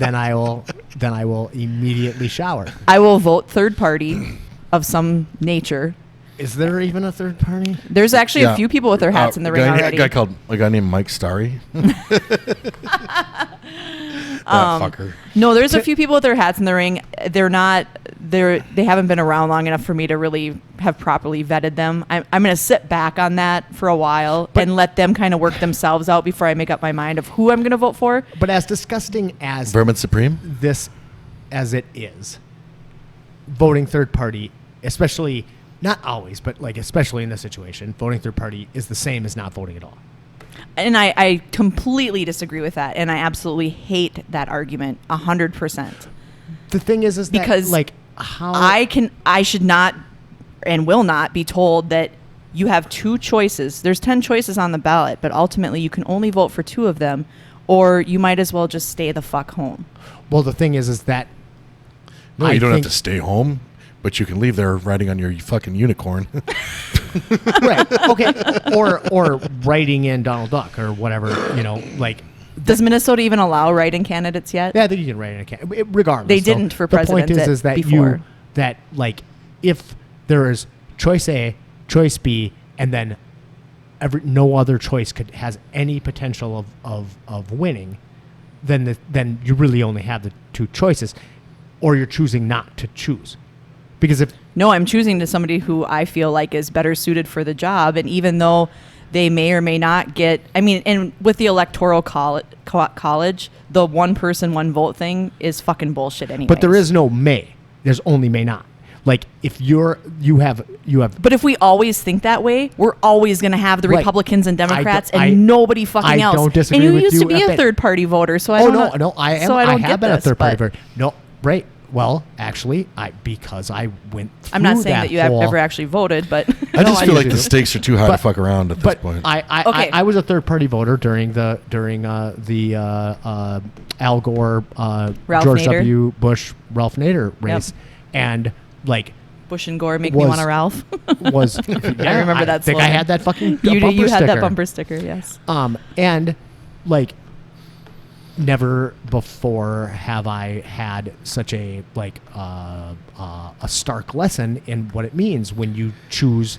then I will immediately shower. I will vote third party of some nature. Is there even a third party? There's actually Yeah. a few people with their hats in the ring already. A guy named Mike Starry. That fucker. No, there's a few people with their hats in the ring. They haven't been around long enough for me to really have properly vetted them. I'm going to sit back on that for a while and let them kind of work themselves out before I make up my mind of who I'm going to vote for. But as disgusting as Vermin Supreme. this as it is, voting third party, especially not always, but like especially in this situation, voting third party is the same as not voting at all. And I completely disagree with that. And I absolutely hate that argument 100%. The thing is Because that, like, how I should not and will not be told that you have two choices. There's 10 choices on the ballot, but ultimately you can only vote for two of them, or you might as well just stay the fuck home. Well, the thing is that No, I you don't have think- to stay home, but you can leave there riding on your fucking unicorn. right, okay, or writing in Donald Duck or whatever, like. Does Minnesota even allow write-in candidates yet? Yeah, I think you can write in a can. Regardless, They so didn't for the point president is that before. like if there is choice A, choice B, and then no other choice has any potential of winning, then you really only have the two choices, or you're choosing not to choose, because if No, I'm choosing to somebody who I feel like is better suited for the job, and even though they may or may not get, and with the electoral college, the one person, one vote thing is fucking bullshit anyway. but there is no may, there's only may not. Like if you have. But if we always think that way, we're always going to have the Right. Republicans and Democrats I and nobody fucking I else. don't disagree and you with used you to be a a bit. third party voter, so I Oh don't no, I am. So I don't have get been a this, third party but voter. No, right. Well, actually, because I went. I'm not through saying that you have whole- ever actually voted, but I just I feel like usually the do. stakes are too high to But- fuck around at this But point. Okay. I was a third party voter during the Al Gore, Ralph George Nader. W. Bush, Ralph Nader race, and like Bush and Gore make me Was- want a Ralph. was I remember that I think I slogan. had that fucking you bumper had that sticker. bumper sticker, yes. And like never before have I had such a a stark lesson in what it means when you choose.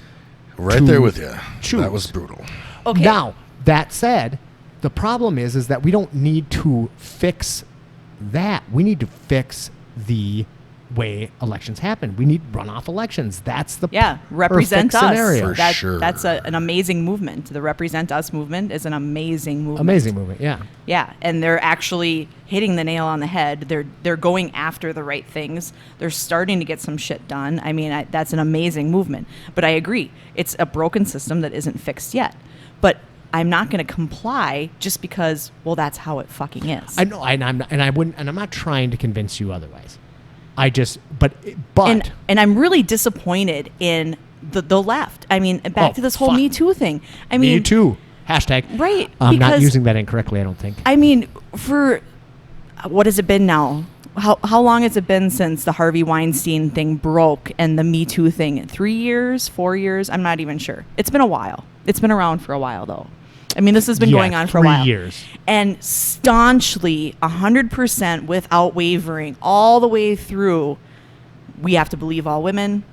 right to there with you. choose. That was brutal. Okay. Now that said, the problem is that we don't need to fix that. We need to fix the way elections happen. We need runoff elections. That's the represent perfect us. scenario. For sure. That's an amazing movement. The Represent Us movement is an amazing movement. Amazing movement, yeah. Yeah, and they're actually hitting the nail on the head. They're going after the right things. They're starting to get some shit done. That's an amazing movement. But I agree, it's a broken system that isn't fixed yet. But I'm not going to comply just because, well, that's how it fucking is. I know, and I'm not trying to convince you otherwise. But and I'm really disappointed in the left. Back to this whole fuck. Me Too thing. Me too. Hashtag. Right, I'm not because- using that incorrectly, I don't think. what has it been now? How long has it been since the Harvey Weinstein thing broke and the Me Too thing? 3 years, 4 years? I'm not even sure. It's been a while. It's been around for a while, though. I mean, this has been going on for a while. 3 years. And staunchly, 100% without wavering, all the way through, we have to believe all women.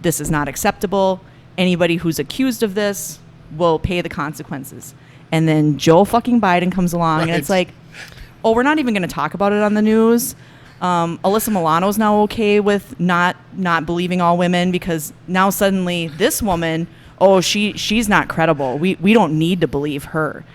This is not acceptable. Anybody who's accused of this will pay the consequences. And then Joe fucking Biden comes along, and it's like, oh, we're not even going to talk about it on the news. Alyssa Milano's now okay with not believing all women, because now suddenly this woman, oh, she's not credible. We don't need to believe her.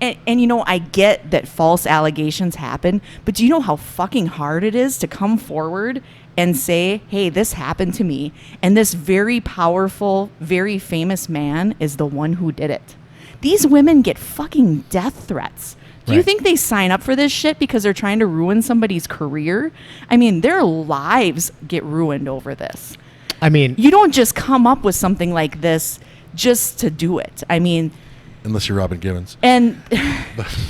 And you know, I get that false allegations happen, but do you know how fucking hard it is to come forward and say, hey, this happened to me, and this very powerful, very famous man is the one who did it? These women get fucking death threats. Do you Right. think they sign up for this shit because they're trying to ruin somebody's career? I mean, their lives get ruined over this. I mean, You don't just come up with something like this just to do it. I mean, Unless you're Robin Givens. and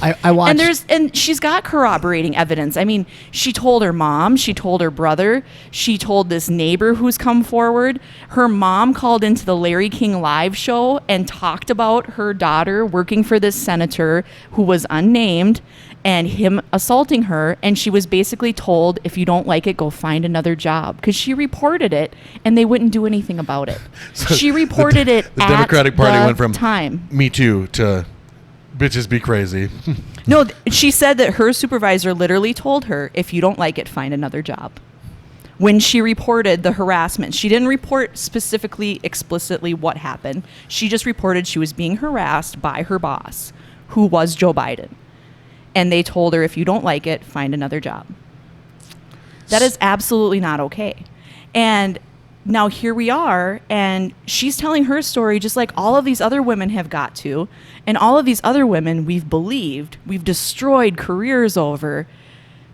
I watched. and she's got corroborating evidence. I mean, she told her mom, she told her brother, she told this neighbor who's come forward. Her mom called into the Larry King live show and talked about her daughter working for this senator who was unnamed and him assaulting her, and she was basically told, if you don't like it, go find another job, because she reported it and they wouldn't do anything about it. So She reported it the at Democratic Party the went from time. Me Too to bitches be crazy. No, she said that her supervisor literally told her, if you don't like it, find another job. When she reported the harassment, she didn't report specifically, explicitly what happened. She just reported she was being harassed by her boss, who was Joe Biden. And they told her, if you don't like it, find another job. That is absolutely not okay. And now here we are, and she's telling her story just like all of these other women have got to. And all of these other women we've believed, we've destroyed careers over.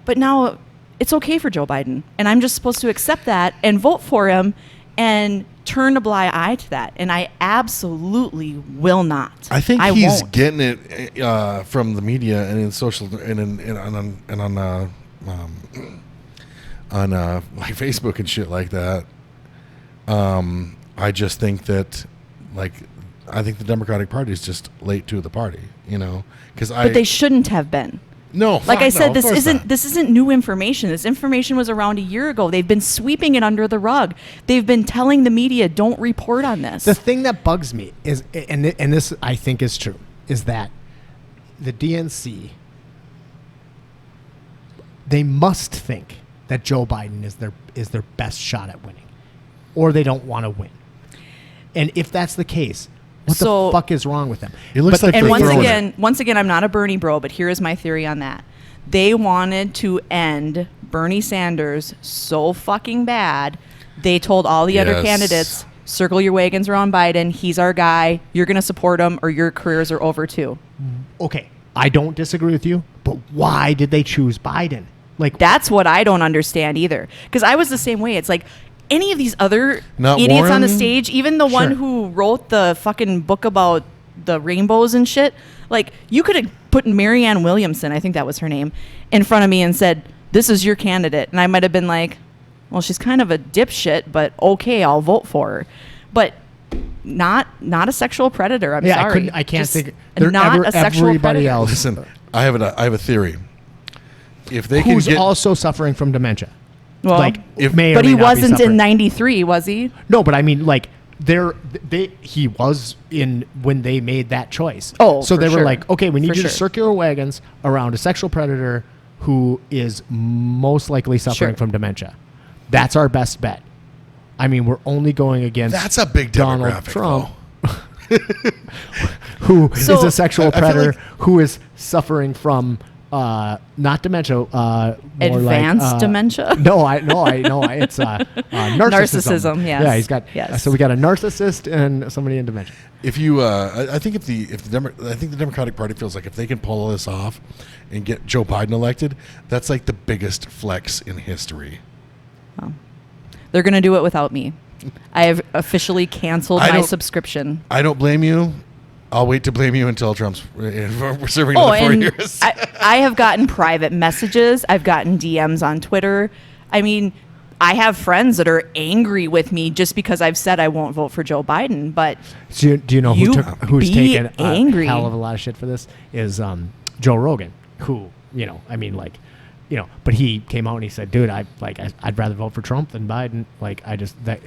But now it's okay for Joe Biden. And I'm just supposed to accept that and vote for him and turn a blind eye to that. And I absolutely will not. I think I he's won't. getting it from the media and in social and on like Facebook and shit like that. I just think that, like, I think the Democratic Party is just late to the party, you know, because But they shouldn't have been. no, Like fuck I no, said, of this course isn't not. this isn't new information. This information was around a year ago. They've been sweeping it under the rug. They've been telling the media, don't report on this. the thing that bugs me is, and this I think is true, is that the DNC, they must think that Joe Biden is their best shot at winning, or they don't want to win. And if that's the case, what So- the fuck is wrong with them? It looks like And they're throwing once again, I'm not a Bernie bro, but here is my theory on that. They wanted to end Bernie Sanders so fucking bad. They told all the other Yes. candidates, circle your wagons around Biden. He's our guy. You're going to support him or your careers are over too. Okay, I don't disagree with you, but why did they choose Biden? Like, That's what I don't understand either. Because I was the same way. It's like any of these other Not idiots on the Warren? stage, even the one Sure. who wrote the fucking book about the rainbows and shit, like you could have put Marianne Williamson, I think that was her name, in front of me and said, this is your candidate. And I might have been like, well, she's kind of a dipshit, but okay, I'll vote for her. But not a sexual predator. I'm yeah, sorry. I can't Just think. not a sexual everybody predator. else Listen, I have a theory. If they who's can get also suffering from dementia. Well, Like, if- may or but may he not be wasn't suffering. in 93, was he? No, but I mean, like, he was in when they made that choice. Oh, so for they were sure. like, okay, we need For you to sure. circular wagons around a sexual predator who is most likely suffering Sure. from dementia. That's our best bet. I mean, we're only going against that's a big Donald demographic, Trump, though. who is So- a sexual I feel predator like- who is suffering from not dementia, more Advanced like, dementia? No, it's narcissism. Narcissism, yes. Yeah, he's got. Yes. So we got a narcissist and somebody in dementia. If you, I think I think the Democratic Party feels like if they can pull this off and get Joe Biden elected, that's like the biggest flex in history. They're going to do it without me. I have officially canceled I my don't- subscription. I don't blame you. I'll wait to blame you until Trump's serving Oh, another 4 and years. I have gotten private messages. I've gotten DMs on Twitter. I mean, I have friends that are angry with me just because I've said I won't vote for Joe Biden. But Do you know who's be taken angry. a hell of a lot of shit for this? Is Joe Rogan, who, I mean, like, but he came out and he said, dude, I'd rather vote for Trump than Biden. Like,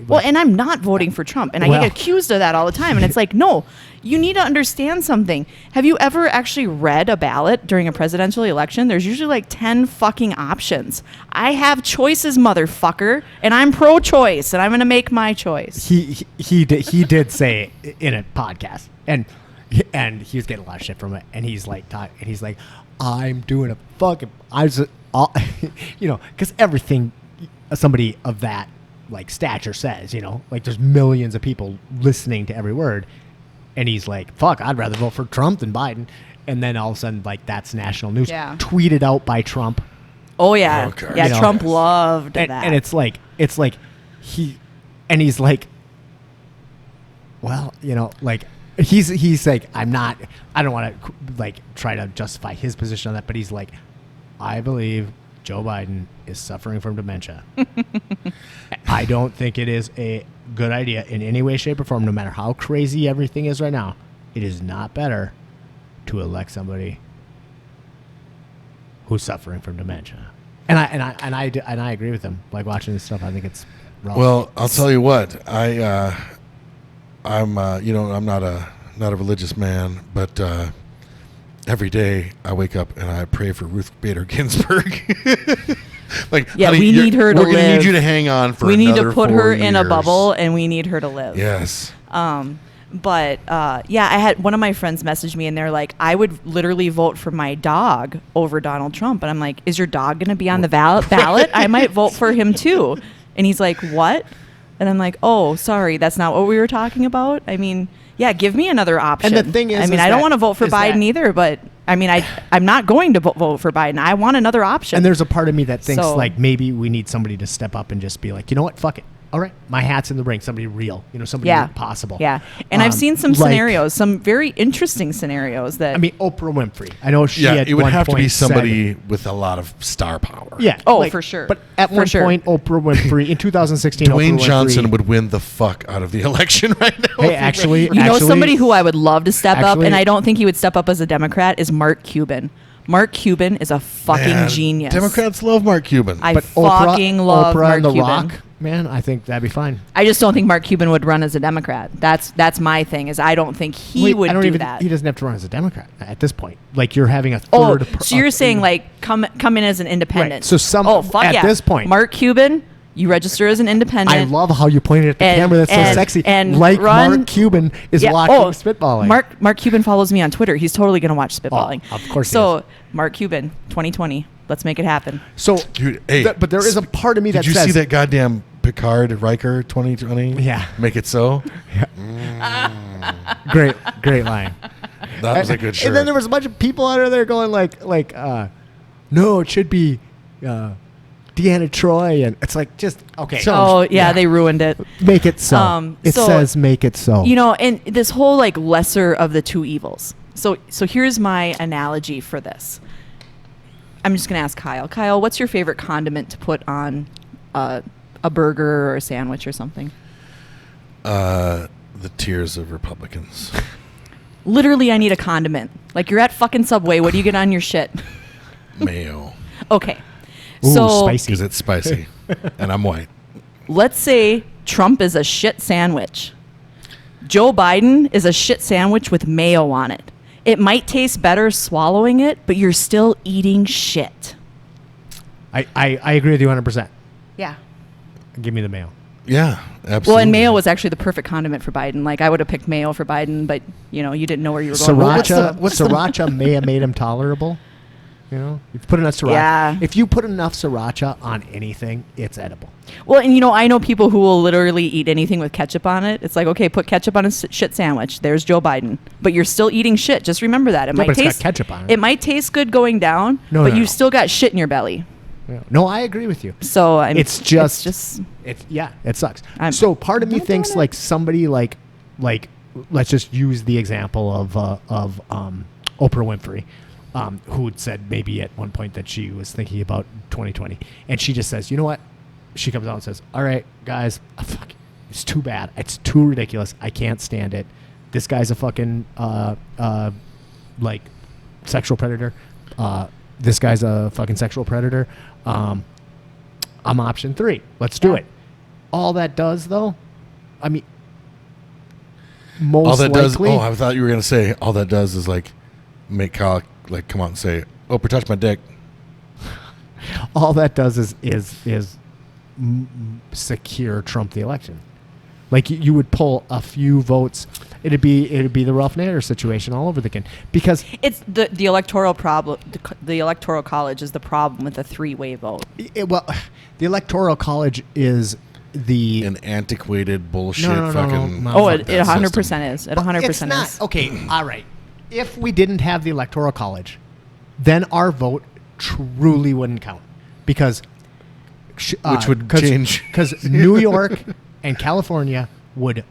well, and I'm not voting for Trump, and I get accused of that all the time. And it's like, no, you need to understand something. Have you ever actually read a ballot during a presidential election? There's usually like 10 fucking options. I have choices, motherfucker, and I'm pro-choice, and I'm going to make my choice. He did say it in a podcast, and he was getting a lot of shit from it, and he's like, I'm doing a fucking, because everything somebody of that like stature says, like there's millions of people listening to every word, and he's like, fuck, I'd rather vote for Trump than Biden. And then all of a sudden, like, that's national news. Yeah. Tweeted out by Trump. Oh yeah, Okay. yeah. Trump loved that, And it's like he's like, well, like he's like, I don't want to like try to justify his position on that, but he's like, I believe Joe Biden is suffering from dementia. I don't think it is a good idea in any way, shape, or form, no matter how crazy everything is right now. It is not better to elect somebody who's suffering from dementia. And I agree with him. Like, watching this stuff, I think it's wrong. Well, I'll tell you what. I'm I'm not a religious man, but every day I wake up and I pray for Ruth Bader Ginsburg. Like, yeah, honey, we need her to live. We're gonna need you to hang on for. We need another to put 4 her in a years. bubble, and we need her to live. Yes. But yeah, I had one of my friends message me, and they're like, I would literally vote for my dog over Donald Trump. And I'm like, is your dog going to be on the ballot? I might vote for him too. And he's like, what? And I'm like, oh, sorry, that's not what we were talking about. I mean, yeah, give me another option. And the thing is, I mean, I don't want to vote for Biden either, but I mean, I'm not going to vote for Biden. I want another option. And there's a part of me that thinks, So- like, maybe we need somebody to step up and just be like, you know what, fuck it. All right, my hat's in the ring. Somebody real, somebody possible. Yeah, and I've seen some like- scenarios, some very interesting scenarios that. I mean, Oprah Winfrey. I know she. Yeah, at it would one have to be point somebody with a lot of star power. Yeah. Oh, for sure. But at For one sure. point, Oprah Winfrey in 2016, Dwayne Oprah Winfrey, Johnson would win the fuck out of the election right now. Hey, actually, somebody who I would love to step up, actually- and I don't think he would step up as a Democrat, is Mark Cuban. Mark Cuban is a fucking Man, genius. Democrats love Mark Cuban. I but fucking love Oprah Mark and The Cuban. Rock, man, I think that'd be fine. I just don't think Mark Cuban would run as a Democrat. That's my thing. Is I don't think he Wait, would I don't do even, that. He doesn't have to run as a Democrat at this point. Like, you're having a Oh, third. so you're saying like come in as an independent? Right, so fuck at this point, Mark Cuban, you register as an independent. I love how you pointed at the camera. That's so sexy. And like run, Mark Cuban is yeah, watching Spitballing. Mark Cuban follows me on Twitter. He's totally gonna watch Spitballing. Oh, of course he So Mark Cuban, 2020. Let's make it happen. So, Dude, hey, but there is a part of me that Did you says, see that goddamn Picard Riker 2020? Yeah. Make it so. great line. That was a good shirt. And then there was a bunch of people out there going like, no, it should be Deanna Troy, and it's like, just okay. So- Oh yeah, they ruined it. Make it so. It so, says make it so. And this whole like lesser of the two evils. So here's my analogy for this. I'm just gonna ask Kyle. Kyle, what's your favorite condiment to put on a burger or a sandwich or something? The tears of Republicans. Literally, I need a condiment. Like, you're at fucking Subway. What do you get on your shit? Mayo. Okay. Ooh, So spicy. Because it's spicy. And I'm white. let's say Trump is a shit sandwich. Joe Biden is a shit sandwich with mayo on it. It might taste better swallowing it, but you're still eating shit. I agree with you 100%. Yeah. Give me the mayo. Yeah, absolutely. Well, and mayo was actually the perfect condiment for Biden. Like, I would have picked mayo for Biden, but, you didn't know where you were going. Sriracha may have made him tolerable. If you put enough sriracha, Yeah. if you put enough sriracha on anything, it's edible. Well, and I know people who will literally eat anything with ketchup on it. It's like, okay, put ketchup on a shit sandwich. There's Joe Biden. But you're still eating shit. Just remember that. It No, might but it's got taste ketchup on it. It might taste good going down, No, but no, you've no. still got shit in your belly. No, I agree with you. So I mean, It's just it's just it sucks. I'm- So part of me I'm thinks doing it. like somebody like let's just use the example of Oprah Winfrey, who had said maybe at one point that she was thinking about 2020, and she just says, you know what? She comes out and says, all right, guys, fuck, it's too bad. It's too ridiculous. I can't stand it. This guy's a fucking like sexual predator. This guy's a fucking sexual predator. I'm option 3. Let's do it. All that does, though, I mean, most all that likely. does. Oh, I thought you were gonna say all that does is like make Kyle like come out and say, "Oprah touched my dick." All that does is secure Trump the election. Like you would pull a few votes. It'd be the Ralph Nader situation all over again, because It's the electoral problem. The electoral college is the problem with the 3-way vote. The electoral college is An antiquated bullshit. No. Fucking. No. Oh, fuck it that 100% system. is. It 100% it's not. is. Okay, all right. If we didn't have the electoral college, then our vote truly wouldn't count, because Which would change. because New York and California would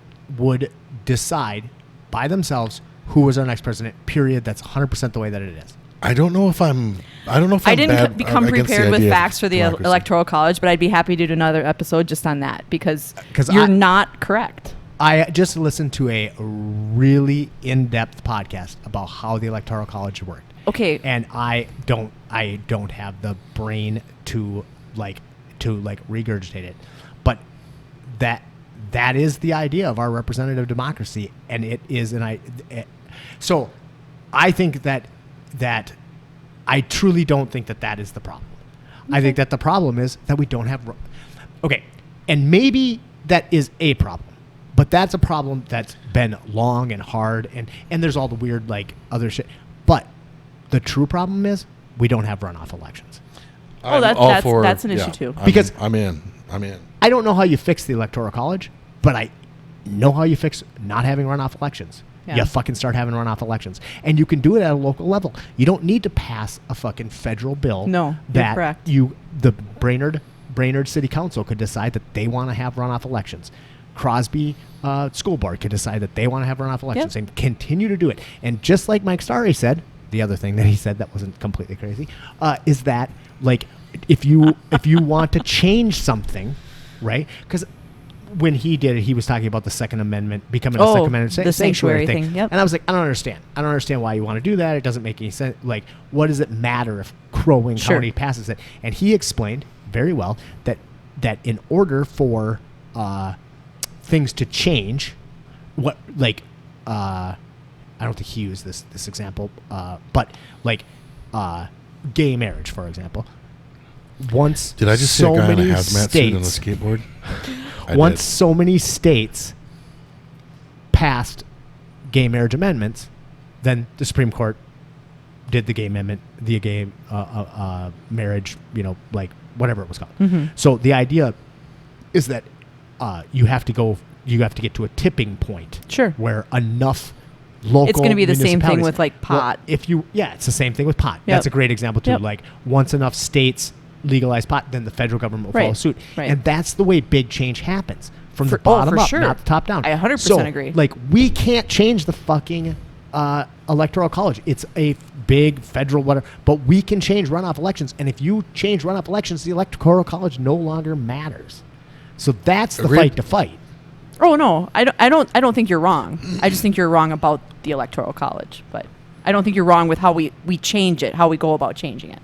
decide by themselves who was our next president. Period. That's 100% the way that it is. I don't know if I'm. I don't know if I I'm didn't bad become against the prepared with idea of facts for the democracy. electoral college, but I'd be happy to do another episode just on that, because 'Cause you're I- not correct. I just listened to a really in-depth podcast about how the electoral college worked. Okay. And I don't have the brain to regurgitate it, but that is the idea of our representative democracy, and it is so I think that I truly don't think that is the problem. I think that the problem is that we don't have and maybe that is a problem, but that's a problem that's been long and hard, and there's all the weird like other shit, but the true problem is we don't have runoff elections. I'm that's all for- that's an issue too. Because- I'm in. I don't know how you fix the electoral college, but I know how you fix not having runoff elections. Yeah. You fucking start having runoff elections, and you can do it at a local level. You don't need to pass a fucking federal bill. No, you're that correct. The Brainerd City Council could decide that they want to have runoff elections. Crosby School Board could decide that they want to have runoff elections, Yep. and continue to do it. And just like Mike Starry said, the other thing that he said that wasn't completely crazy is that like if you want to change something, right? Because when he did it, he was talking about the Second Amendment becoming a Second Amendment the sanctuary thing. Yep. And I was like, I don't understand. I don't understand why you want to do that. It doesn't make any sense. Like, what does it matter if Crow Wing Sure. County passes it? And he explained very well that in order for things to change, I don't think he used this example, but like gay marriage, for example. Once Did I just see so a guy in a many hazmat suit on a states- skateboard? I once did. so many states passed gay marriage amendments, then the Supreme Court did the gay amendment, the gay marriage, like whatever it was called. Mm-hmm. So the idea is that you have to get to a tipping point, Sure. where enough local. It's gonna be the same thing municipalities- with, like, pot. Well, it's the same thing with pot. Yep. That's a great example too. Yep. Like once enough states legalize pot, then the federal government will follow Right. suit, Right. and that's the way big change happens, from the For bottom up, sure. not the top down. I 100% So, agree. Like we can't change the fucking electoral college. It's a big federal whatever, but we can change runoff elections, and if you change runoff elections, the electoral college no longer matters. So that's the Agreed. fight to fight. Oh no, I don't think you're wrong. I just think you're wrong about the electoral college, but I don't think you're wrong with how we change it, how we go about changing it.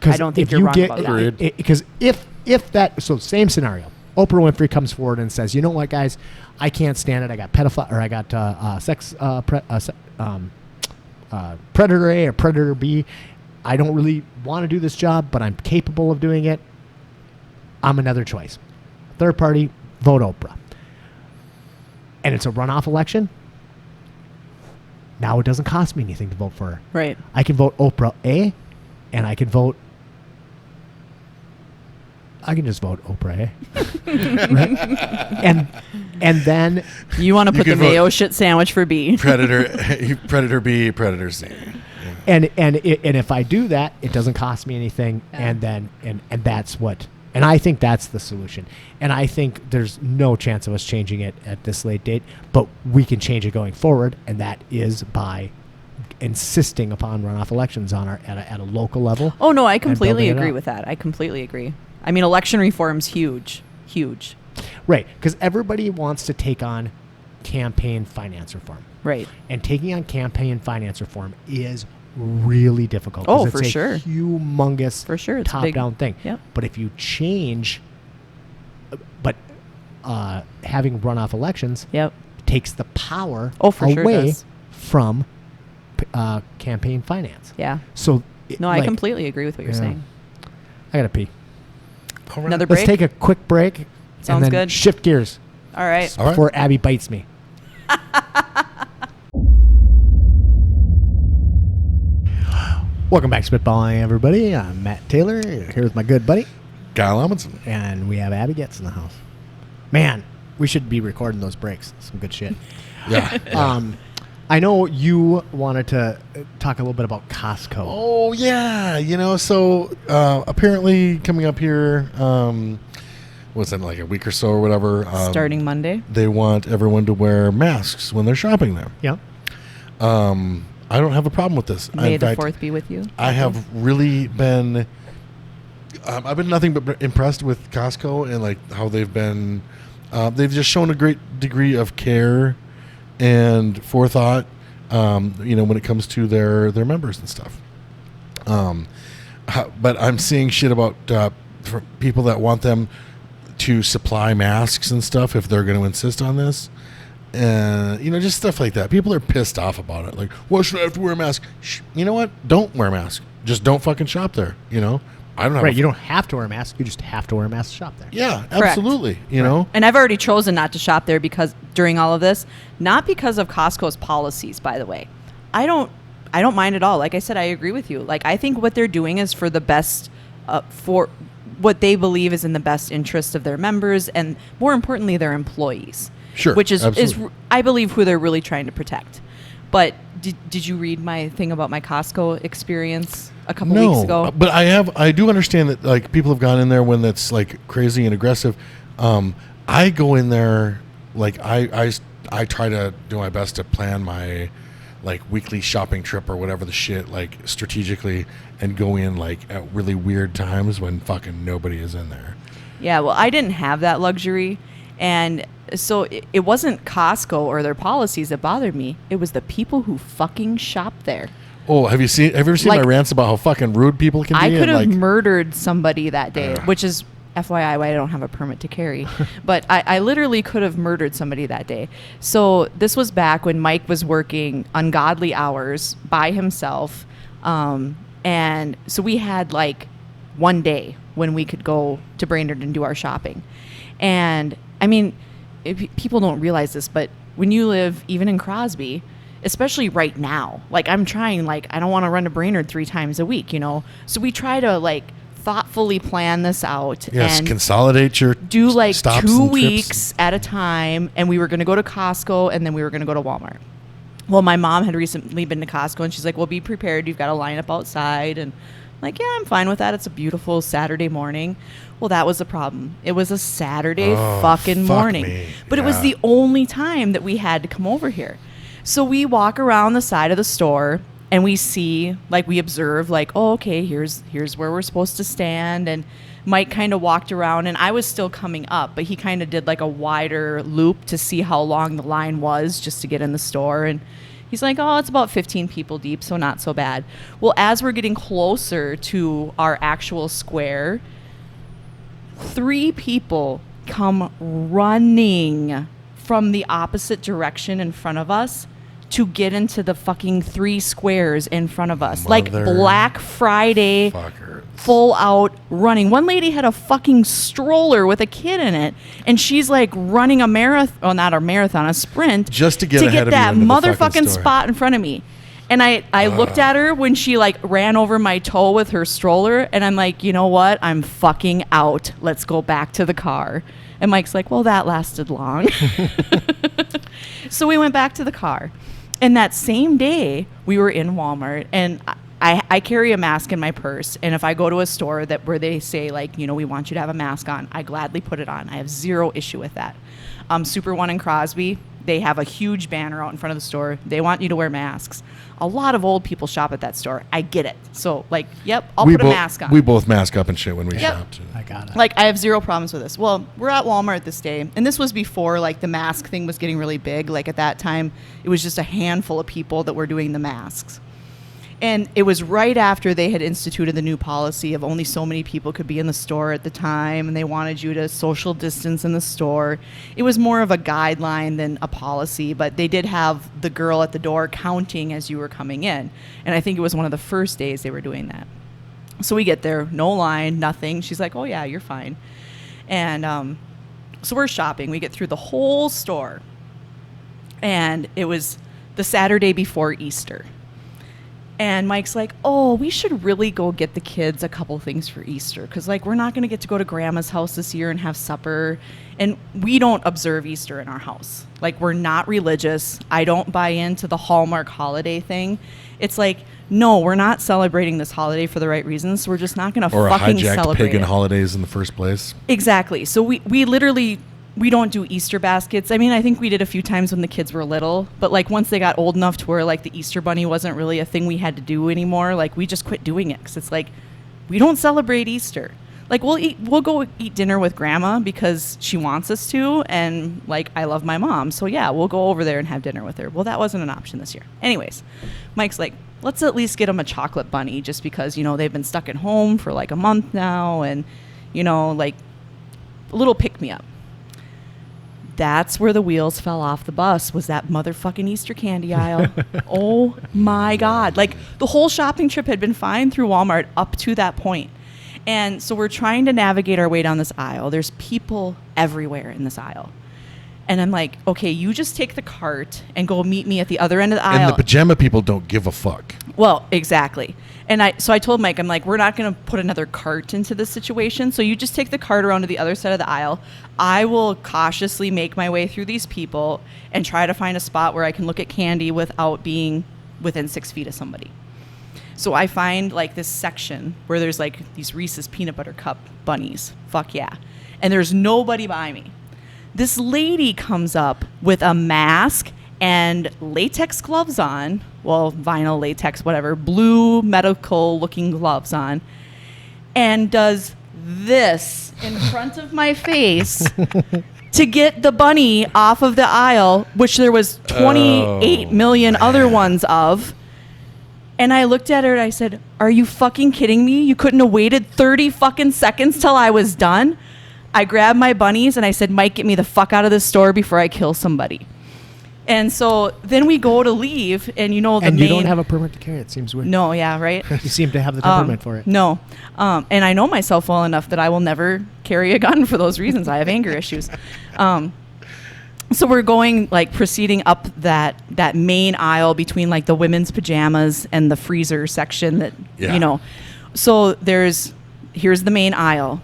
I don't think if you're you wrong get, about that. Because if that, so same scenario, Oprah Winfrey comes forward and says, you know what, guys, I can't stand it. I got predator A or predator B. I don't really want to do this job, but I'm capable of doing it. I'm another choice. Third party, vote Oprah. And it's a runoff election. Now it doesn't cost me anything to vote for her. Right. I can vote Oprah A, and I can just vote Oprah A. Right? And then You want to put the could vote mayo shit sandwich for B. Predator B, Predator C. and if I do that, it doesn't cost me anything, Yeah. and that's what And I think that's the solution. And I think there's no chance of us changing it at this late date, but we can change it going forward, and that is by insisting upon runoff elections on at a local level. Oh, no, I and completely building it agree up. with that. I completely agree. I mean, election reform's huge. Huge. Right, because everybody wants to take on campaign finance reform. Right. And taking on campaign finance reform is really difficult. 'cause Oh, it's for sure. humongous For sure, it's a big- top-down thing. Yep. But if you change, but having runoff elections Yep. takes the power Oh, for sure it away does. from campaign finance. Yeah. So No, I completely agree with what you're yeah. saying. I gotta pee. All right. Another Let's break? take a quick break. Sounds and then good. Shift gears All right. All right. before Abby bites me. Welcome back, Spitballing, everybody. I'm Matt Taylor. Here with my good buddy, Kyle Amundsen. and we have Abby Getz in the house. Man, we should be recording those breaks. Some good shit. Yeah. I know you wanted to talk a little bit about Costco. Oh yeah, so apparently coming up here, what's it, like a week or so or whatever? Starting Monday. they want everyone to wear masks when they're shopping there. Yeah. I don't have a problem with this. May In the fact, 4th be with you. I have really been. I've been nothing but impressed with Costco and like how they've been. They've just shown a great degree of care and forethought. When it comes to their members and stuff. But I'm seeing shit about for people that want them to supply masks and stuff if they're going to insist on this. Just stuff like that. People are pissed off about it. Like, well, should I have to wear a mask? You know what? Don't wear a mask. Just don't fucking shop there. I don't have Right. You don't have to wear a mask. You just have to wear a mask to shop there. Yeah, Correct. absolutely. And I've already chosen not to shop there because during all of this, not because of Costco's policies, by the way. I don't mind at all. Like I said, I agree with you. Like, I think what they're doing is for the best, for what they believe is in the best interest of their members and, more importantly, their employees. Sure, Which is absolutely. I believe, who they're really trying to protect. But did you read my thing about my Costco experience a couple weeks ago? But I do understand that like people have gone in there when that's like crazy and aggressive. I go in there like I try to do my best to plan my like weekly shopping trip or whatever the shit like strategically and go in like at really weird times when fucking nobody is in there. Yeah, well, I didn't have that luxury. And so it wasn't Costco or their policies that bothered me. It was the people who fucking shop there. Oh, have you ever seen Like, my rants about how fucking rude people can be? I could have like, murdered somebody that day, which is FYI why I don't have a permit to carry. But I literally could have murdered somebody that day. So this was back when Mike was working ungodly hours by himself. And so we had like one day when we could go to Brainerd and do our shopping. And I mean, people don't realize this, but when you live even in Crosby, especially right now, like I'm trying, like I don't want to run to Brainerd 3 times a week, So we try to like thoughtfully plan this out yes, and consolidate your do like stops 2 and trips. weeks at a time. And we were going to go to Costco and then we were going to go to Walmart. Well, my mom had recently been to Costco and she's like, well, be prepared. You've got to line up outside. And I'm like, yeah, I'm fine with that. It's a beautiful Saturday morning. Well, that was the problem. It was a Saturday fucking fuck morning. me. But it was Yeah. the only time that we had to come over here. So we walk around the side of the store and we see, like we observe, like, oh, okay, here's where we're supposed to stand. And Mike kind of walked around and I was still coming up, but he kind of did like a wider loop to see how long the line was just to get in the store. And he's like, oh, it's about 15 people deep, so not so bad. Well, as we're getting closer to our actual square, 3 people come running from the opposite direction in front of us to get into the fucking 3 squares in front of us. Like Mother Black Friday, fuckers. full out running. One lady had a fucking stroller with a kid in it, and she's like running a marathon, well, not a marathon, a sprint, Just to get ahead of you that into the fucking motherfucking store. spot in front of me. And I looked at her when she like ran over my toe with her stroller, and I'm like, you know what? I'm fucking out. Let's go back to the car. And Mike's like, well, that lasted long. So we went back to the car. And that same day, we were in Walmart, and I carry a mask in my purse, and if I go to a store where they say, like, you know, we want you to have a mask on, I gladly put it on. I have zero issue with that. Super One in Crosby, they have a huge banner out in front of the store. They want you to wear masks. A lot of old people shop at that store. I get it. So, like, yep, I'll put a mask on. We both mask up and shit when we Yep. shop too. I got it. Like, I have zero problems with this. Well, we're at Walmart this day, and this was before, like, the mask thing was getting really big. Like, at that time, it was just a handful of people that were doing the masks. And it was right after they had instituted the new policy of only so many people could be in the store at the time, and they wanted you to social distance in the store. It was more of a guideline than a policy, but they did have the girl at the door counting as you were coming in. And I think it was one of the first days they were doing that. So we get there, no line, nothing. She's like, oh, yeah, you're fine. And so we're shopping. We get through the whole store. And it was the Saturday before Easter. And Mike's like, oh, we should really go get the kids a couple things for Easter. Because, like, we're not going to get to go to Grandma's house this year and have supper. And we don't observe Easter in our house. Like, we're not religious. I don't buy into the Hallmark holiday thing. It's like, no, we're not celebrating this holiday for the right reasons. So we're just not going to fucking Or celebrate pagan it. holidays in the first place. Exactly. So we literally... We don't do Easter baskets. I mean, I think we did a few times when the kids were little, but like once they got old enough to where like the Easter bunny wasn't really a thing we had to do anymore, like we just quit doing it because it's like we don't celebrate Easter. Like we'll go eat dinner with Grandma because she wants us to, and like I love my mom, so yeah, we'll go over there and have dinner with her. Well, that wasn't an option this year. Anyways, Mike's like, let's at least get them a chocolate bunny just because, you know, they've been stuck at home for like a month now, and you know, like a little pick me up. That's where the wheels fell off the bus, was that motherfucking Easter candy aisle. Oh my God. Like the whole shopping trip had been fine through Walmart up to that point. And so we're trying to navigate our way down this aisle. There's people everywhere in this aisle. And I'm like, okay, you just take the cart and go meet me at the other end of the aisle. And the pajama people don't give a fuck. Well, exactly. And I told Mike, I'm like, we're not going to put another cart into this situation. So you just take the cart around to the other side of the aisle. I will cautiously make my way through these people and try to find a spot where I can look at candy without being within 6 feet of somebody. So I find like this section where there's like these Reese's peanut butter cup bunnies. Fuck yeah. And there's nobody by me. This lady comes up with a mask and latex gloves on, well, vinyl, latex, whatever, blue medical looking gloves on, and does this in front of my face to get the bunny off of the aisle, which there was 28 million other ones of. And I looked at her and I said, are you fucking kidding me? You couldn't have waited 30 fucking seconds till I was done? I grabbed my bunnies and I said, Mike, get me the fuck out of this store before I kill somebody. And so then we go to leave, and you know the and main... you don't have a permit to carry it. Seems weird. No, yeah, right? You seem to have the temperament for it. No. And I know myself well enough that I will never carry a gun for those reasons. I have anger issues. So we're going, like, proceeding up that main aisle between, like, the women's pajamas and the freezer section that, Yeah. you know. So here's the main aisle.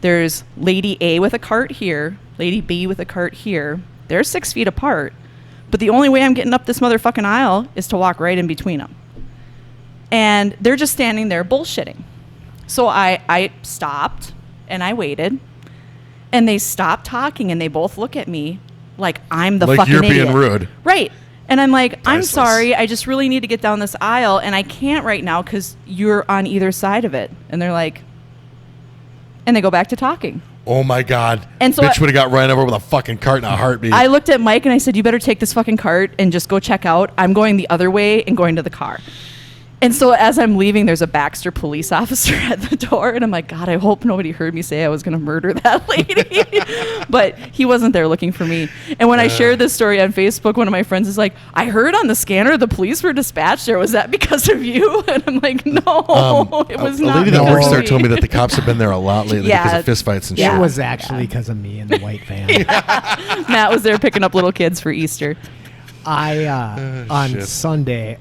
There's Lady A with a cart here, Lady B with a cart here. They're 6 feet apart. But the only way I'm getting up this motherfucking aisle is to walk right in between them. And they're just standing there bullshitting. So I stopped and I waited. And they stopped talking and they both look at me like I'm the like fucking you're idiot. being rude. Right. And I'm like, I'm Priceless. sorry. I just really need to get down this aisle. And I can't right now because you're on either side of it. And they're like, and they go back to talking. Oh my God. And so Bitch would have got run over with a fucking cart in a heartbeat. I looked at Mike and I said, you better take this fucking cart and just go check out. I'm going the other way and going to the car. And so as I'm leaving, there's a Baxter police officer at the door. And I'm like, God, I hope nobody heard me say I was going to murder that lady. But he wasn't there looking for me. And when I shared this story on Facebook, one of my friends is like, I heard on the scanner the police were dispatched there. Was that because of you? And I'm like, no, it was a not lady that because works of there me. told me that the cops have been there a lot lately Yeah. because of fistfights and Yeah. It shit. was actually because of me and the white van. Matt was there picking up little kids for Easter. On shit. Sunday,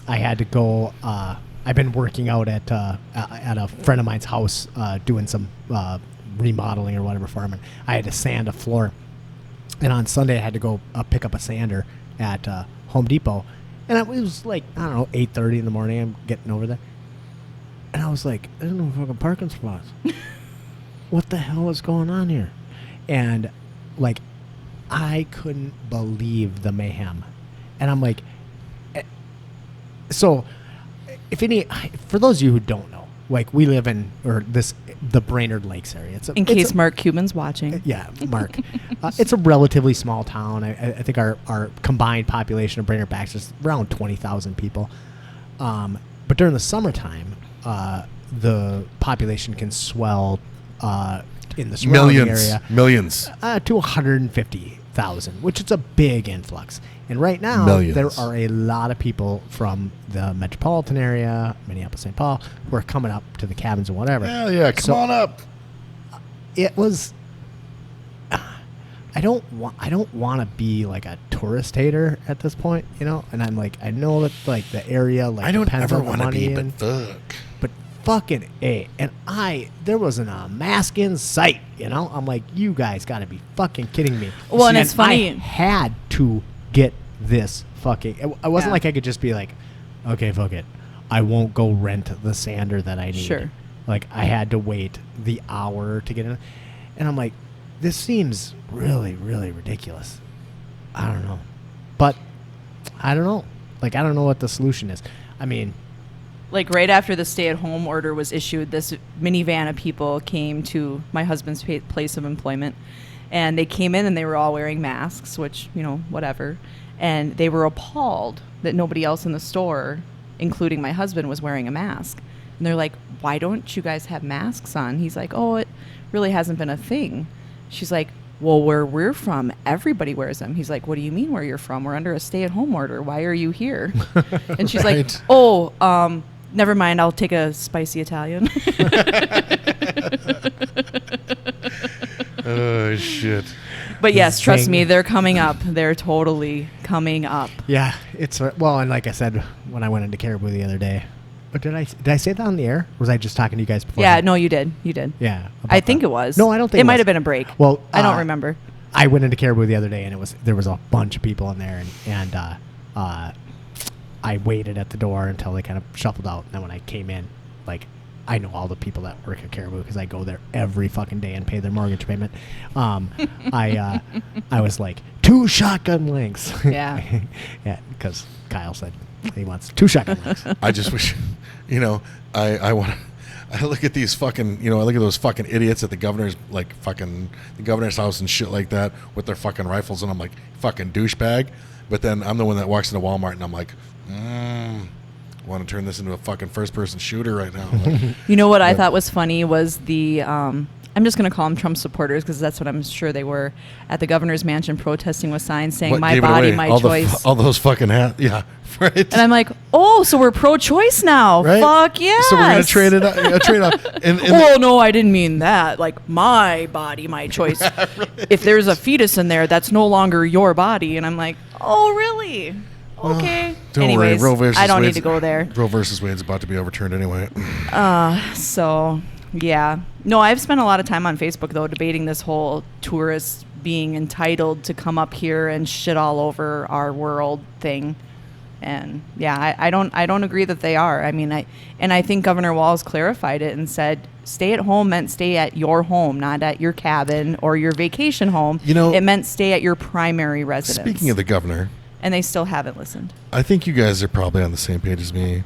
I had to go. I've been working out at a friend of mine's house doing some remodeling or whatever for him. And I had to sand a floor. And on Sunday, I had to go pick up a sander at Home Depot. And it was like, I don't know, 8:30 in the morning. I'm getting over there. And I was like, there's no fucking parking spots. What the hell is going on here? And, like, I couldn't believe the mayhem. And I'm like, so, for those of you who don't know, like, we live in, the Brainerd Lakes area. In case Mark Cuban's watching. Yeah, Mark. It's a relatively small town. I think our combined population of Brainerd Baxter is around 20,000 people. But during the summertime, the population can swell in the surrounding area. Millions. To 150,000, which is a big influx. And right now, Millions. there are a lot of people from the metropolitan area, Minneapolis, St. Paul, who are coming up to the cabins and whatever. Hell yeah, come on up. It was. I don't want to be like a tourist hater at this point, you know. And I'm like, I know that like the area, like I don't depends ever on the want to money be, and- but fuck. but fucking A. And there wasn't a mask in sight, you know? I'm like, you guys got to be fucking kidding me. Well, and it's funny. I had to get this fucking... It wasn't like I could just be like, okay, fuck it. I won't go rent the sander that I need. Sure. Like, I had to wait the hour to get in. And I'm like, this seems really, really ridiculous. I don't know. But, I don't know. Like, I don't know what the solution is. I mean... Like right after the stay-at-home order was issued, this minivan of people came to my husband's place of employment, and they came in and they were all wearing masks, which, you know, whatever. And they were appalled that nobody else in the store, including my husband, was wearing a mask. And they're like, why don't you guys have masks on? He's like, oh, it really hasn't been a thing. She's like, well, where we're from, everybody wears them. He's like, what do you mean where you're from? We're under a stay-at-home order. Why are you here? And she's like, oh, never mind, I'll take a spicy Italian. Oh, shit. But yes, trust Zing. me, they're coming up. They're totally coming up. Yeah, it's well, and like I said when I went into Caribou the other day, but did I say that on the air? Or was I just talking to you guys before? Yeah, no, you did. You did. Yeah, I about think that. it was. No, I don't think it might was. have been a break. Well, I don't remember. I went into Caribou the other day, and there was a bunch of people in there, and I waited at the door until they kind of shuffled out. And then when I came in, like, I know all the people that work at Caribou because I go there every fucking day and pay their mortgage payment. I was like, 2 shotgun links. Yeah. Yeah, because Kyle said he wants 2 shotgun links. I just wish, you know, I look at these fucking, you know, I look at those fucking idiots at the governor's, like, fucking, the governor's house and shit like that with their fucking rifles, and I'm like, fucking douchebag. But then I'm the one that walks into Walmart and I'm like, want to turn this into a fucking first-person shooter right now. Like, You know what I thought was funny was the, I'm just going to call them Trump supporters because that's what I'm sure they were at the governor's mansion protesting with signs saying, what my gave it body, away? my all choice. all those fucking yeah, right. And I'm like, oh, so we're pro-choice now. Right? Fuck yes. So we're gonna trade it up. Trade up. And Oh, no, I didn't mean that. Like, my body, my choice. If there's a fetus in there, that's no longer your body. And I'm like, oh, really? Okay. don't Anyways, worry, Roe versus I don't need Wade's- to go there. Roe versus Wade's about to be overturned anyway. So, yeah. No, I've spent a lot of time on Facebook, though, debating this whole tourists being entitled to come up here and shit all over our world thing. And yeah, I don't agree that they are. I mean, I think Governor Walz clarified it and said stay at home meant stay at your home, not at your cabin or your vacation home. You know, it meant stay at your primary residence. Speaking of the governor, and they still haven't listened. I think you guys are probably on the same page as me.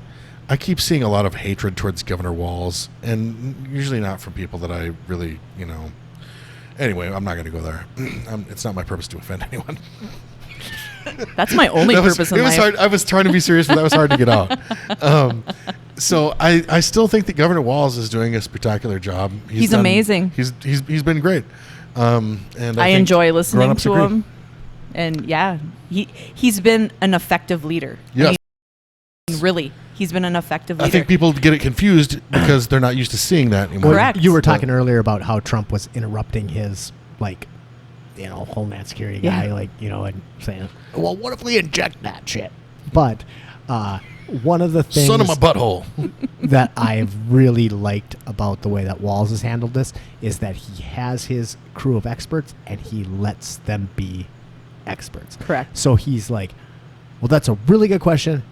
I keep seeing a lot of hatred towards Governor Walz, and usually not from people that I really, you know. Anyway, I'm not going to go there. It's not my purpose to offend anyone. That's my only purpose in it was life. hard. I was trying to be serious, but that was hard to get out. So I still think that Governor Walz is doing a spectacular job. He's amazing. He's been great. And I think enjoy listening grown-ups to agree. him. And yeah, he's been an effective leader. Yes. I mean, really, he's been an effective leader. I think people get it confused because they're not used to seeing that anymore. Correct. You were talking earlier about how Trump was interrupting his, like, you know, Homeland Security guy, Yeah. like, you know, and saying, well, what if we inject that shit? But one of the things Son of my butthole. that I've really liked about the way that Walz has handled this is that he has his crew of experts and he lets them be experts. Correct. So he's like, Well, that's a really good question.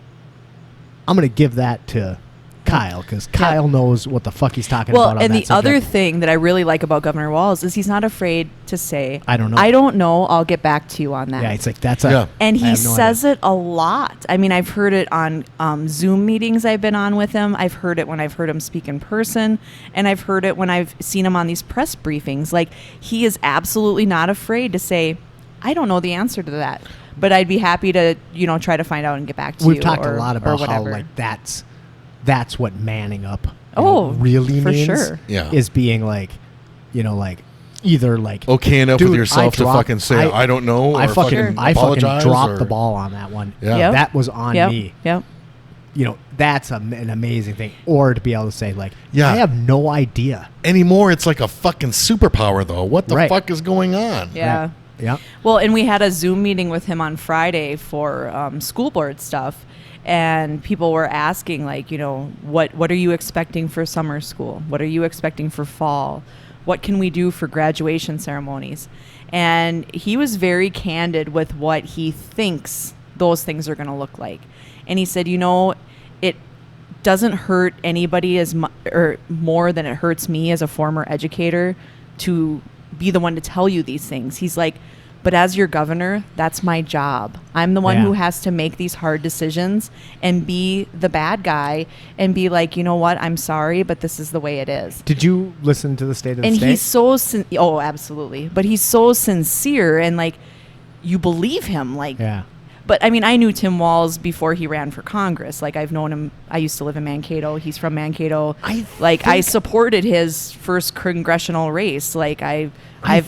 I'm going to give that to Kyle because Kyle knows what the fuck he's talking about. Well, and on the that other subject. thing that I really like about Governor Walz is he's not afraid to say, I don't know. I don't know. I'll get back to you on that. Yeah, it's like that's a. Yeah. And I he have no says idea. it a lot. I mean, I've heard it on Zoom meetings I've been on with him. I've heard it when I've heard him speak in person. And I've heard it when I've seen him on these press briefings. Like, he is absolutely not afraid to say, I don't know the answer to that. But I'd be happy to, try to find out and get back to you. We've talked or, a lot or about how whatever. like that's what manning up. really really means. for sure. Yeah. Is being like, like either like Okay enough with dude, yourself I to dropped- fucking say I don't know. I or fucking apologize, dropped or- the ball on that one. Yeah. Yep. That was on Yep. me. Yep. That's an amazing thing. Or to be able to say like, Yeah. I have no idea. Anymore, it's like a fucking superpower, though. What the Right. fuck is going on? Yeah. Right. Yeah. Well, and we had a Zoom meeting with him on Friday for school board stuff, and people were asking, like, what are you expecting for summer school? What are you expecting for fall? What can we do for graduation ceremonies? And he was very candid with what he thinks those things are going to look like. And he said, it doesn't hurt anybody or more than it hurts me as a former educator to be the one to tell you these things. He's like, but as your governor, that's my job. I'm the one Yeah. who has to make these hard decisions and be the bad guy and be like, you know what? I'm sorry, but this is the way it is. Did you listen to the State of the And State? he's so oh, absolutely. But he's so sincere and like you believe him. Like, yeah. but I mean, I knew Tim Walz before he ran for Congress. Like, I've known him. I used to live in Mankato. He's from Mankato. I supported his first congressional race. Like, I've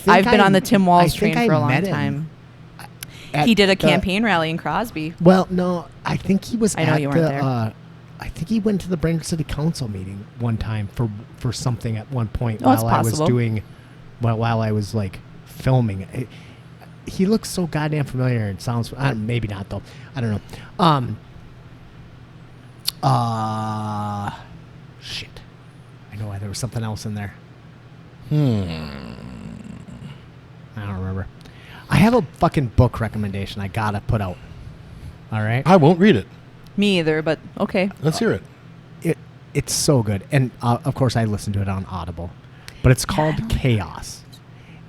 been on the Tim Walz train for a long time. He did a campaign rally in Crosby. Well, no, I think he was. I know at you weren't the, there. I think he went to the Brainerd City Council meeting one time for something at one point Oh, it's while I was possible. doing, while I was like filming it. He looks so goddamn familiar and sounds. Maybe not though. I don't know. Shit. I know why there was something else in there. I don't remember. I have a fucking book recommendation I gotta put out. All right. I won't read it. Me either, but okay. Let's hear it. It's so good, and of course I listened to it on Audible, but it's called Chaos,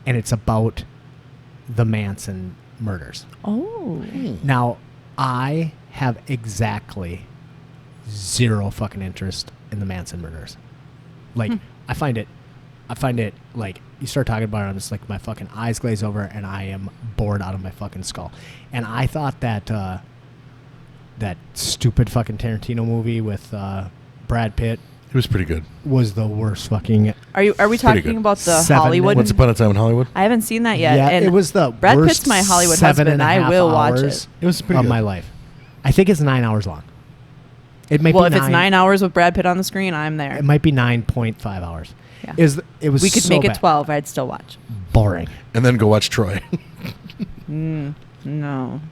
and it's about the Manson murders. Oh. Now, I have exactly zero fucking interest in the Manson murders. Like, I find it like you start talking about it, I'm just like my fucking eyes glaze over, and I am bored out of my fucking skull. And I thought that that stupid fucking Tarantino movie with Brad Pitt It was pretty good. was the worst fucking. Are we pretty talking good. about the 7 Hollywood? Once Upon a Time in Hollywood. I haven't seen that yet. Yeah, and it was the Brad worst Pitt's my Hollywood 7.5 husband. I will watch hours it. It was pretty of good. my life. I think it's 9 hours long. It may Well, be if it's 9 hours with Brad Pitt on the screen, I'm there. It might be 9.5 hours. Yeah. It was We could so make it bad. 12. I'd still watch. Boring. And then go watch Troy. No.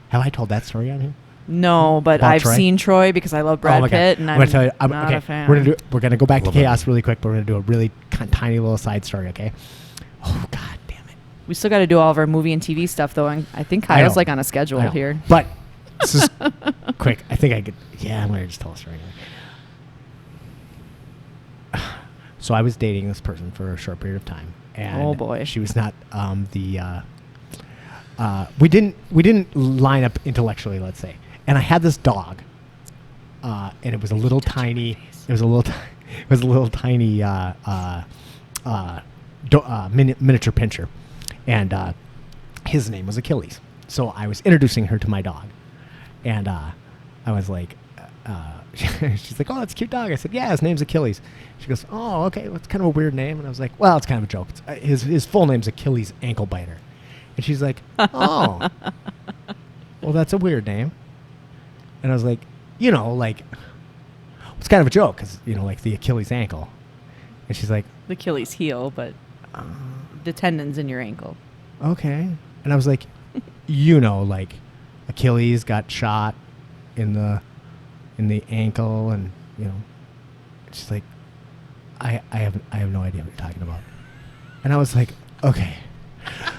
Have I told that story on here? No, but About I've Troy? seen Troy because I love Brad my God. Pitt, and I'm gonna tell you. not okay, a fan. we're gonna go back to Love it. Chaos really quick, but we're gonna do a really tiny little side story. Okay. Oh God damn it! We still got to do all of our movie and TV stuff, though. And I think I Kyle's know. like on a schedule I know. here. But this is quick. I think I could. Yeah, I'm gonna just tell a story. So I was dating this person for a short period of time, and Oh, boy. she was not we didn't line up intellectually, let's say. And I had this dog, and it was a little tiny. It was a little. It was a little tiny miniature pinscher, and his name was Achilles. So I was introducing her to my dog, and I was like, she's like, "Oh, that's a cute dog." I said, "Yeah, his name's Achilles." She goes, "Oh, okay, well, it's kind of a weird name." And I was like, "Well, it's kind of a joke. It's, his full name's Achilles Ankle Biter." And she's like, "Oh, well, that's a weird name." And I was like, like, it's kind of a joke because, like the Achilles ankle. And she's like, The Achilles heel, but the tendons in your ankle. okay. And I was like, like Achilles got shot in the ankle, and she's like, I have no idea what you're talking about. And I was like, okay.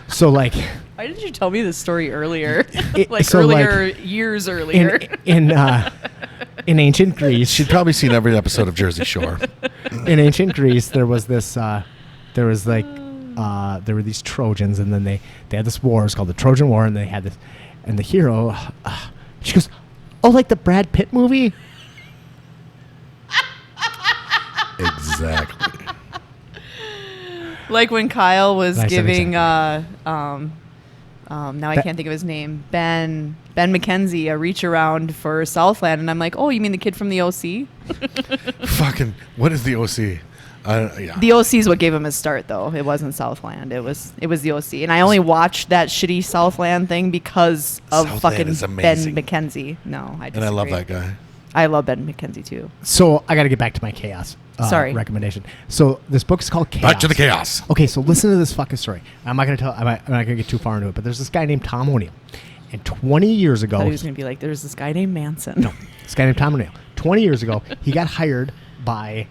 So like Why didn't you tell me this story earlier? Years earlier. In ancient Greece, She'd probably seen every episode of Jersey Shore. in ancient Greece, there was this. There were these Trojans, and then they had this war. It's called the Trojan War, and they had this. And the hero, she goes, "Oh, like the Brad Pitt movie." Exactly. Like when Kyle was Nice giving, example. now I can't think of his name, Ben McKenzie, a reach around for Southland, and I'm like, oh, you mean the kid from the OC? Fucking, what is the OC? Yeah. The OC is what gave him his start, though. It wasn't Southland. It was the OC, and I only watched that shitty Southland thing because of Southland fucking is Ben amazing. McKenzie. No, I disagree. And I love that guy. I love Ben McKenzie too. So I got to get back to my chaos. Sorry. Recommendation. So this book is called Chaos. Back to the chaos. Okay, so listen to this fucking story. I'm not gonna get too far into it, but there's this guy named Tom O'Neill, and 20 years ago, I thought he was gonna be like, there's this guy named Manson. no, this guy named Tom O'Neill. 20 years ago, he got hired by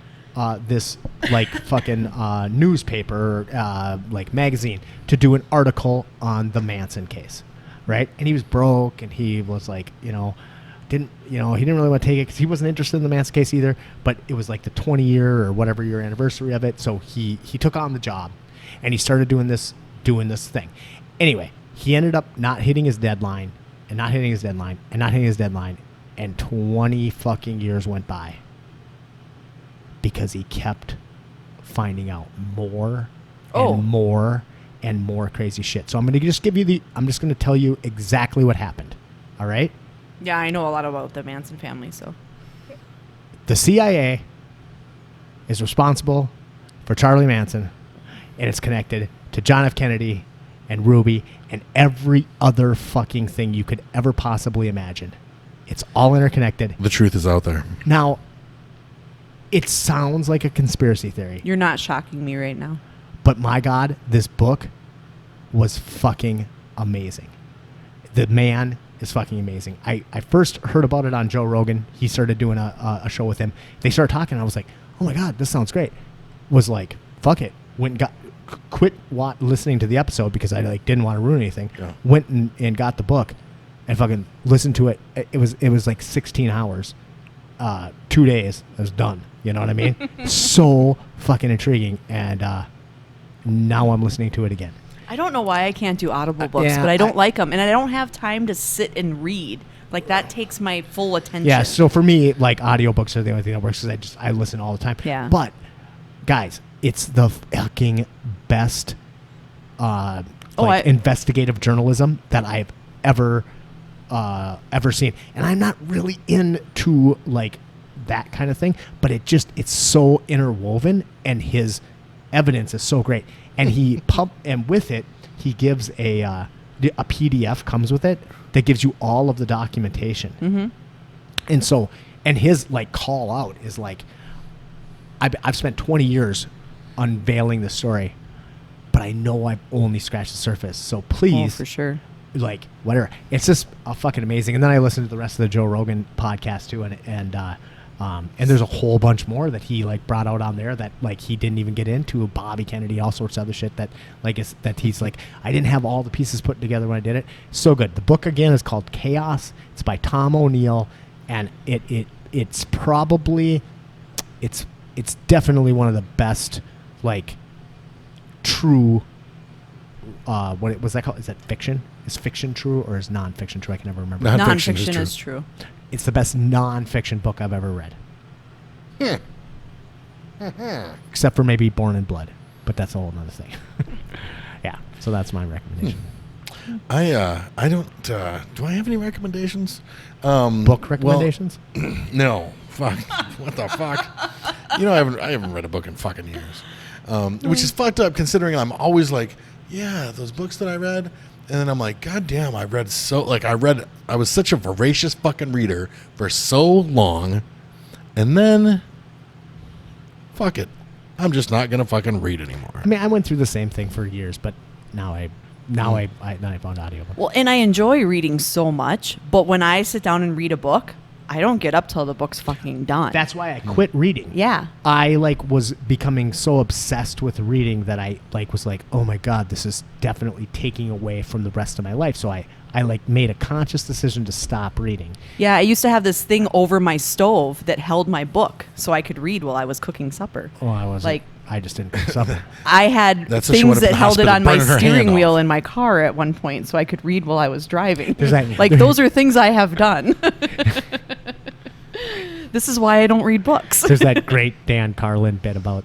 this like fucking newspaper, like magazine, to do an article on the Manson case, right? And he was broke, and he was like, he didn't really want to take it because he wasn't interested in the Manson case either. But it was like the 20-year or whatever year anniversary of it, so he took on the job, and he started doing this thing. Anyway, he ended up not hitting his deadline, and not hitting his deadline, and not hitting his deadline, and 20 fucking years went by because he kept finding out more and more and more crazy shit. So I'm going to just I'm just going to tell you exactly what happened. All right? Yeah, I know a lot about the Manson family, so. The CIA is responsible for Charlie Manson, and it's connected to John F. Kennedy and Ruby and every other fucking thing you could ever possibly imagine. It's all interconnected. The truth is out there. Now, it sounds like a conspiracy theory, You're not shocking me right now. but my God, this book was fucking amazing. The man is fucking amazing. I first heard about it on Joe Rogan. He started doing a show with him. They started talking, and I was like, oh my God, this sounds great. Was like, fuck it. Went and quit listening to the episode because I didn't want to ruin anything. Yeah. Went and got the book and fucking listened to it. It was like 16 hours, 2 days. It was done. You know what I mean? So fucking intriguing. And now I'm listening to it again. I don't know why I can't do Audible books, yeah, but I don't like them, and I don't have time to sit and read. Like, that takes my full attention. Yeah, so for me, like, audiobooks are the only thing that works because I listen all the time. Yeah. But, guys, it's the fucking best investigative journalism that I've ever seen. And I'm not really into, like, that kind of thing, but it's so interwoven, and his evidence is so great. And and with it, he gives a PDF comes with it that gives you all of the documentation. Mm-hmm. And his like call out is like, I've spent 20 years unveiling the story, but I know I've only scratched the surface. So please, for sure, like whatever. It's just fucking amazing. And then I listened to the rest of the Joe Rogan podcast too, and there's a whole bunch more that he like brought out on there that like he didn't even get into. Bobby Kennedy, all sorts of other shit that like that he's like, I didn't have all the pieces put together when I did it. So good. The book again is called Chaos. It's by Tom O'Neill, and it's probably it's definitely one of the best like true. What was that called? Is that fiction? Is fiction true or is nonfiction true? I can never remember. Nonfiction is true. It's the best nonfiction book I've ever read. Except for maybe Born in Blood, but that's a whole other thing. Yeah, so that's my recommendation. I don't. Do I have any recommendations? Book recommendations? Well, no. Fuck. What the fuck? I haven't read a book in fucking years, which is fucked up considering I'm always like, yeah, those books that I read. And then I'm like, God damn, I was such a voracious fucking reader for so long. And then, fuck it. I'm just not going to fucking read anymore. I mean, I went through the same thing for years, but now I found audio. Well, and I enjoy reading so much, but when I sit down and read a book, I don't get up till the book's fucking done. That's why I quit reading. yeah. I like was becoming so obsessed with reading that I like was like, oh my God, this is definitely taking away from the rest of my life. So I like made a conscious decision to stop reading. Yeah, I used to have this thing over my stove that held my book so I could read while I was cooking supper. Oh, I wasn't. Like, I just didn't cook supper. I had That's what she things went up that to the held it hospital on my burning her steering hand wheel off. in my car at one point so I could read while I was driving. There's that- Like, those are things I have done. This is why I don't read books. There's that great Dan Carlin bit about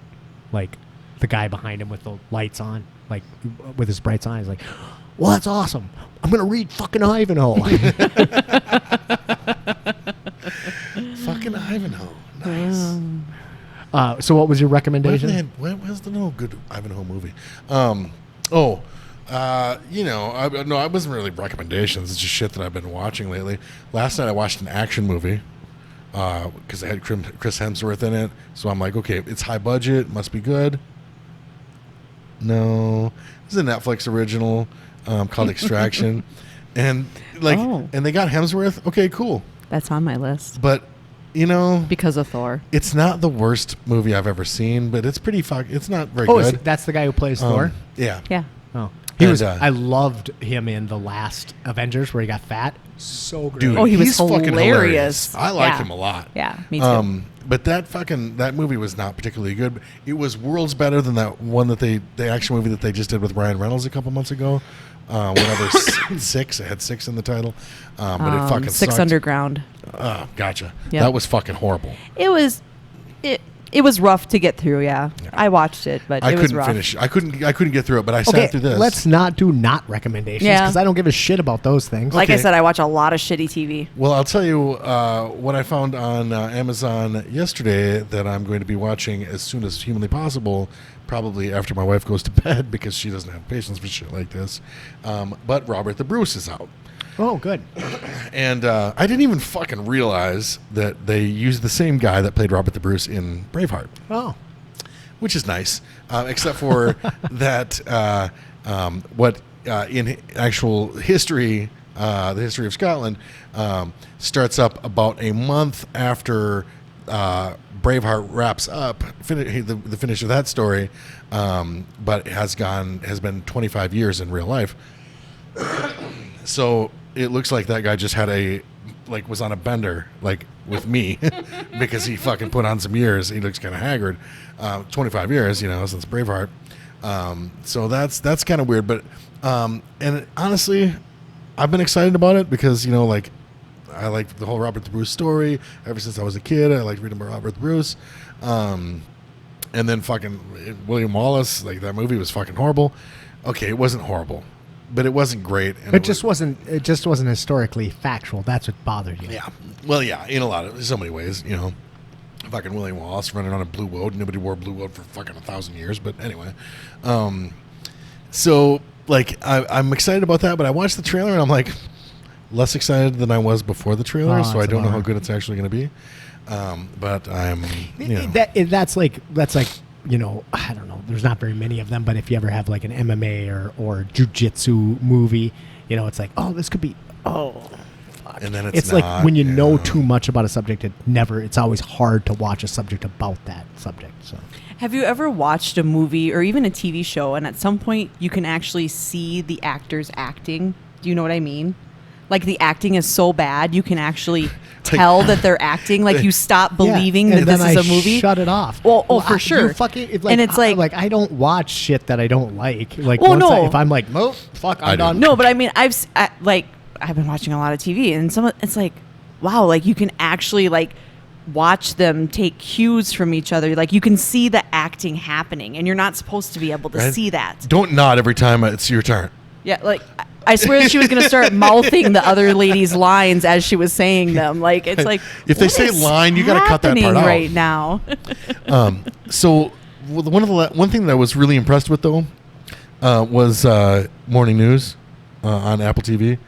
like the guy behind him with the lights on, like with his bright eyes, like, well, that's awesome. I'm gonna read fucking Ivanhoe. Fucking Ivanhoe. Nice. So what was your recommendation? When was the no good Ivanhoe movie? I wasn't really recommendations. It's just shit that I've been watching lately. Last night I watched an action movie because it had Chris Hemsworth in it. So I'm like, okay, it's high budget, must be good. No, it's a Netflix original called Extraction, and and they got Hemsworth. Okay, cool, That's on my list but because of Thor. it's not the worst movie I've ever seen, but it's pretty It's not very good. That's the guy who plays Thor. Yeah. Yeah. Oh, he And, was. I loved him in the last Avengers where he got fat. So great. Dude, Oh, he was he's fucking hilarious. I like Yeah. him a lot. Yeah, me too. But that movie was not particularly good. It was worlds better than that one the action movie that they just did with Ryan Reynolds a couple months ago. Whatever, Six. It had 6 in the title, but it fucking Six sucked. Underground. Oh, gotcha. Yep. That was fucking horrible. It was rough to get through. Yeah, I watched it, but I it was couldn't rough. finish. I couldn't get through it, but I Okay, sat through this. let's not do not recommendations Yeah. because I don't give a shit about those things. Like I Okay. said, I watch a lot of shitty TV. Well, I'll tell you what I found on Amazon yesterday that I'm going to be watching as soon as humanly possible, probably after my wife goes to bed because she doesn't have patience for shit like this. But Robert the Bruce is out. Oh, good. And I didn't even fucking realize that they used the same guy that played Robert the Bruce in Braveheart, Oh, which is nice, except for that in actual history, the history of Scotland, starts up about a month after Braveheart wraps up, the finish of that story, but has been 25 years in real life. So it looks like that guy just had was on a bender, like with me, because he fucking put on some years. He looks kind of haggard. 25 years, since Braveheart. So that's kind of weird. But and honestly, I've been excited about it because I liked the whole Robert the Bruce story ever since I was a kid. I liked reading about Robert the Bruce. And then fucking William Wallace, that movie was fucking horrible. Okay, it wasn't horrible, but it wasn't great. And it just wasn't historically factual. That's what bothered you. Yeah. Well, yeah, in so many ways, fucking William Wallace running on a blue road. Nobody wore a blue road for fucking 1,000 years. But anyway, so I'm excited about that. But I watched the trailer and I'm like less excited than I was before the trailer. Oh, so I it's a don't know how bummer. good it's actually going to be. But I'm, That's like I don't know. There's not very many of them, but if you ever have like an MMA or jiu-jitsu movie, it's like, oh, this could be, fuck. And then It's not, like when you know too much about a subject, it's always hard to watch a subject about that subject. So Have you ever watched a movie or even a TV show and at some point you can actually see the actors acting? Do you know what I mean? Like the acting is so bad you can actually tell that they're acting. Like you stop believing Yeah, that and this then is a movie. Shut it off. Well, for sure. And it's like I don't watch shit that I don't like. Like Well, no. if I'm like, nope, fuck, I'm done. No, but I mean, I've been watching a lot of TV, and it's like, wow, like you can actually watch them take cues from each other. Like you can see the acting happening, and you're not supposed to be able to Right? see that. Don't nod every time it's your turn. Yeah, I swear she was going to start mouthing the other lady's lines as she was saying them. Like it's like If they what say is line, you gotta cut that part happening out. right now. So one thing that I was really impressed with though was morning news on Apple TV.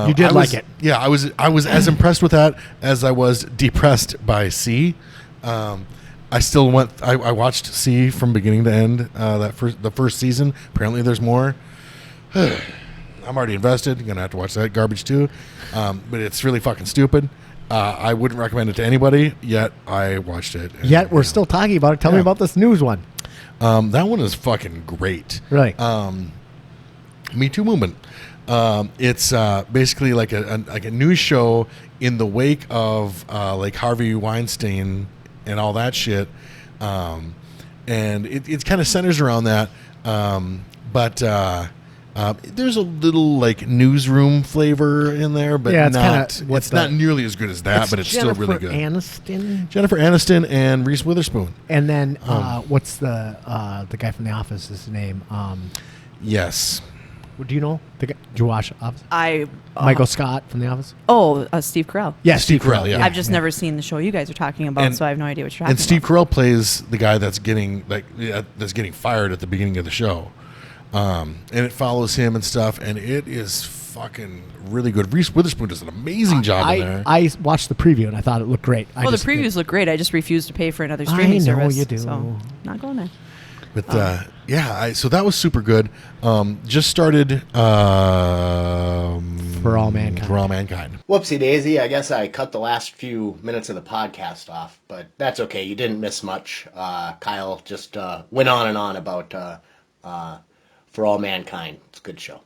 You did like it. Yeah, I was as impressed with that as I was depressed by C. I still went. I watched C from beginning to end. The first season. Apparently, there's more. I'm already invested. Gonna have to watch that garbage too. But it's really fucking stupid. I wouldn't recommend it to anybody, yet I watched it. And, Yet we're still talking about it. Tell me Yeah. about this news one. That one is fucking great. Right. Me Too movement. It's basically like a news show in the wake of like Harvey Weinstein and all that shit, and it kind of centers around that. But there's a little like newsroom flavor in there, but Yeah, it's not. kinda It's not nearly as good as that, but it's still really good. Aniston. Jennifer Aniston and Reese Witherspoon. And then what's the guy from The Office? His name? Yes. Do you know the guy? Did you watch Office? Michael Scott from The Office. Steve Carell. Yeah, Steve Carell, yeah. I've just never seen the show you guys are talking about, And- so I have no idea what you're talking And Steve about. Carell plays the guy that's getting fired at the beginning of the show, and it follows him and stuff, and it is fucking really good. Reese Witherspoon does an amazing job in there. I watched the preview and I thought it looked great. Well, the previews look great. I just refuse to pay for another streaming know service. you do. So not going there. But so that was super good. Just started For All Mankind. For All Mankind. Whoopsie daisy, I guess I cut the last few minutes of the podcast off, but that's okay. You didn't miss much. Kyle just went on and on about For All Mankind. It's a good show.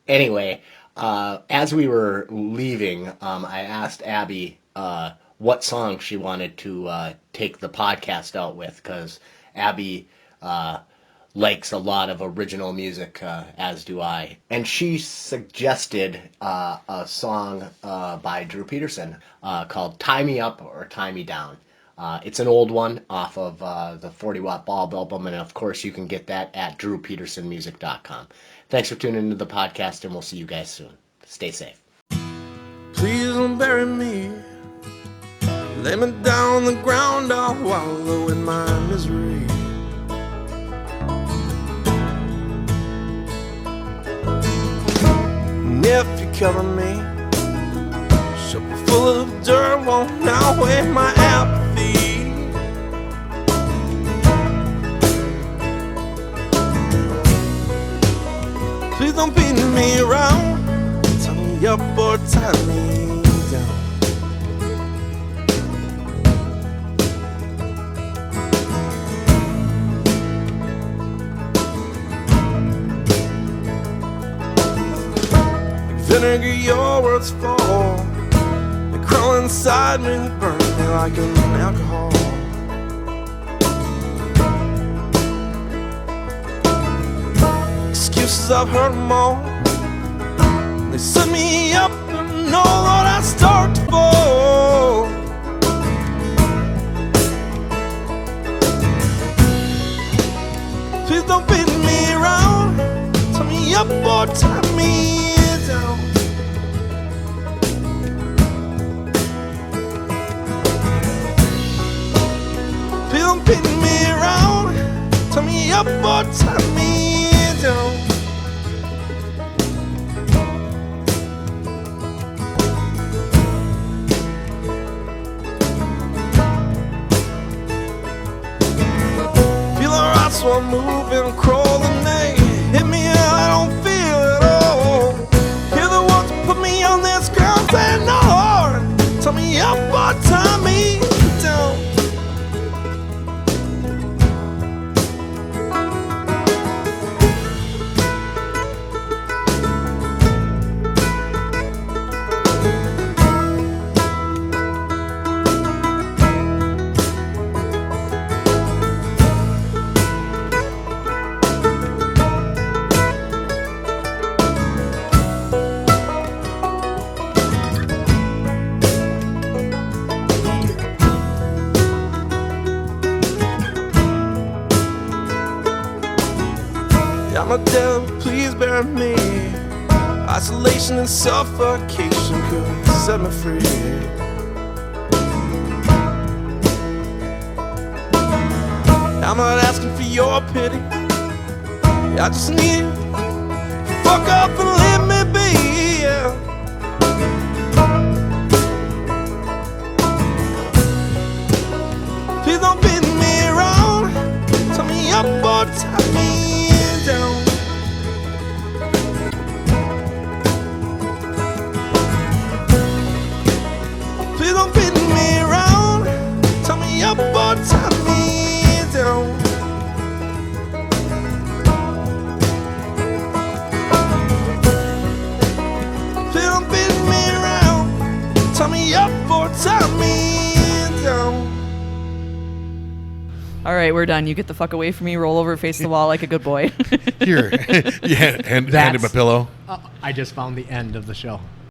Anyway, as we were leaving, I asked Abby what song she wanted to take the podcast out with, because Abby likes a lot of original music, as do I. And she suggested a song by Drew Peterson called Tie Me Up or Tie Me Down. It's an old one off of the 40 Watt Bulb album, and of course you can get that at drewpetersonmusic.com. Thanks for tuning into the podcast, and we'll see you guys soon. Stay safe. Please don't bury me. Lay me down on the ground, I'll wallow in my misery. And if you cover me, she'll be full of dirt, won't outweigh my apathy. Please don't beat me around, tie me up or tie me down. Vinegar, your words fall. They crawl inside me, they burn me like an alcohol. Excuses, I've heard them all. They set me up and know that I start to fall. Please don't beat me around, tie me up or tie me down. Please don't beat me around, tie me up or tie me down. Feel alright, so I'm moving, crawling, they hit me and I don't feel it all. Hear the ones that put me on this ground saying no hard. Tie me up or tie me down. I'm a devil, please bear me. Isolation and suffocation could set me free. I'm not asking for your pity, I just need you to fuck up and let me be. Yeah. Please don't beat me around, tie me up or tie me down. Please don't All right, we're done. You get the fuck away from me. Roll over, face the wall like a good boy. Here, yeah, hand him a pillow. I just found the end of the show.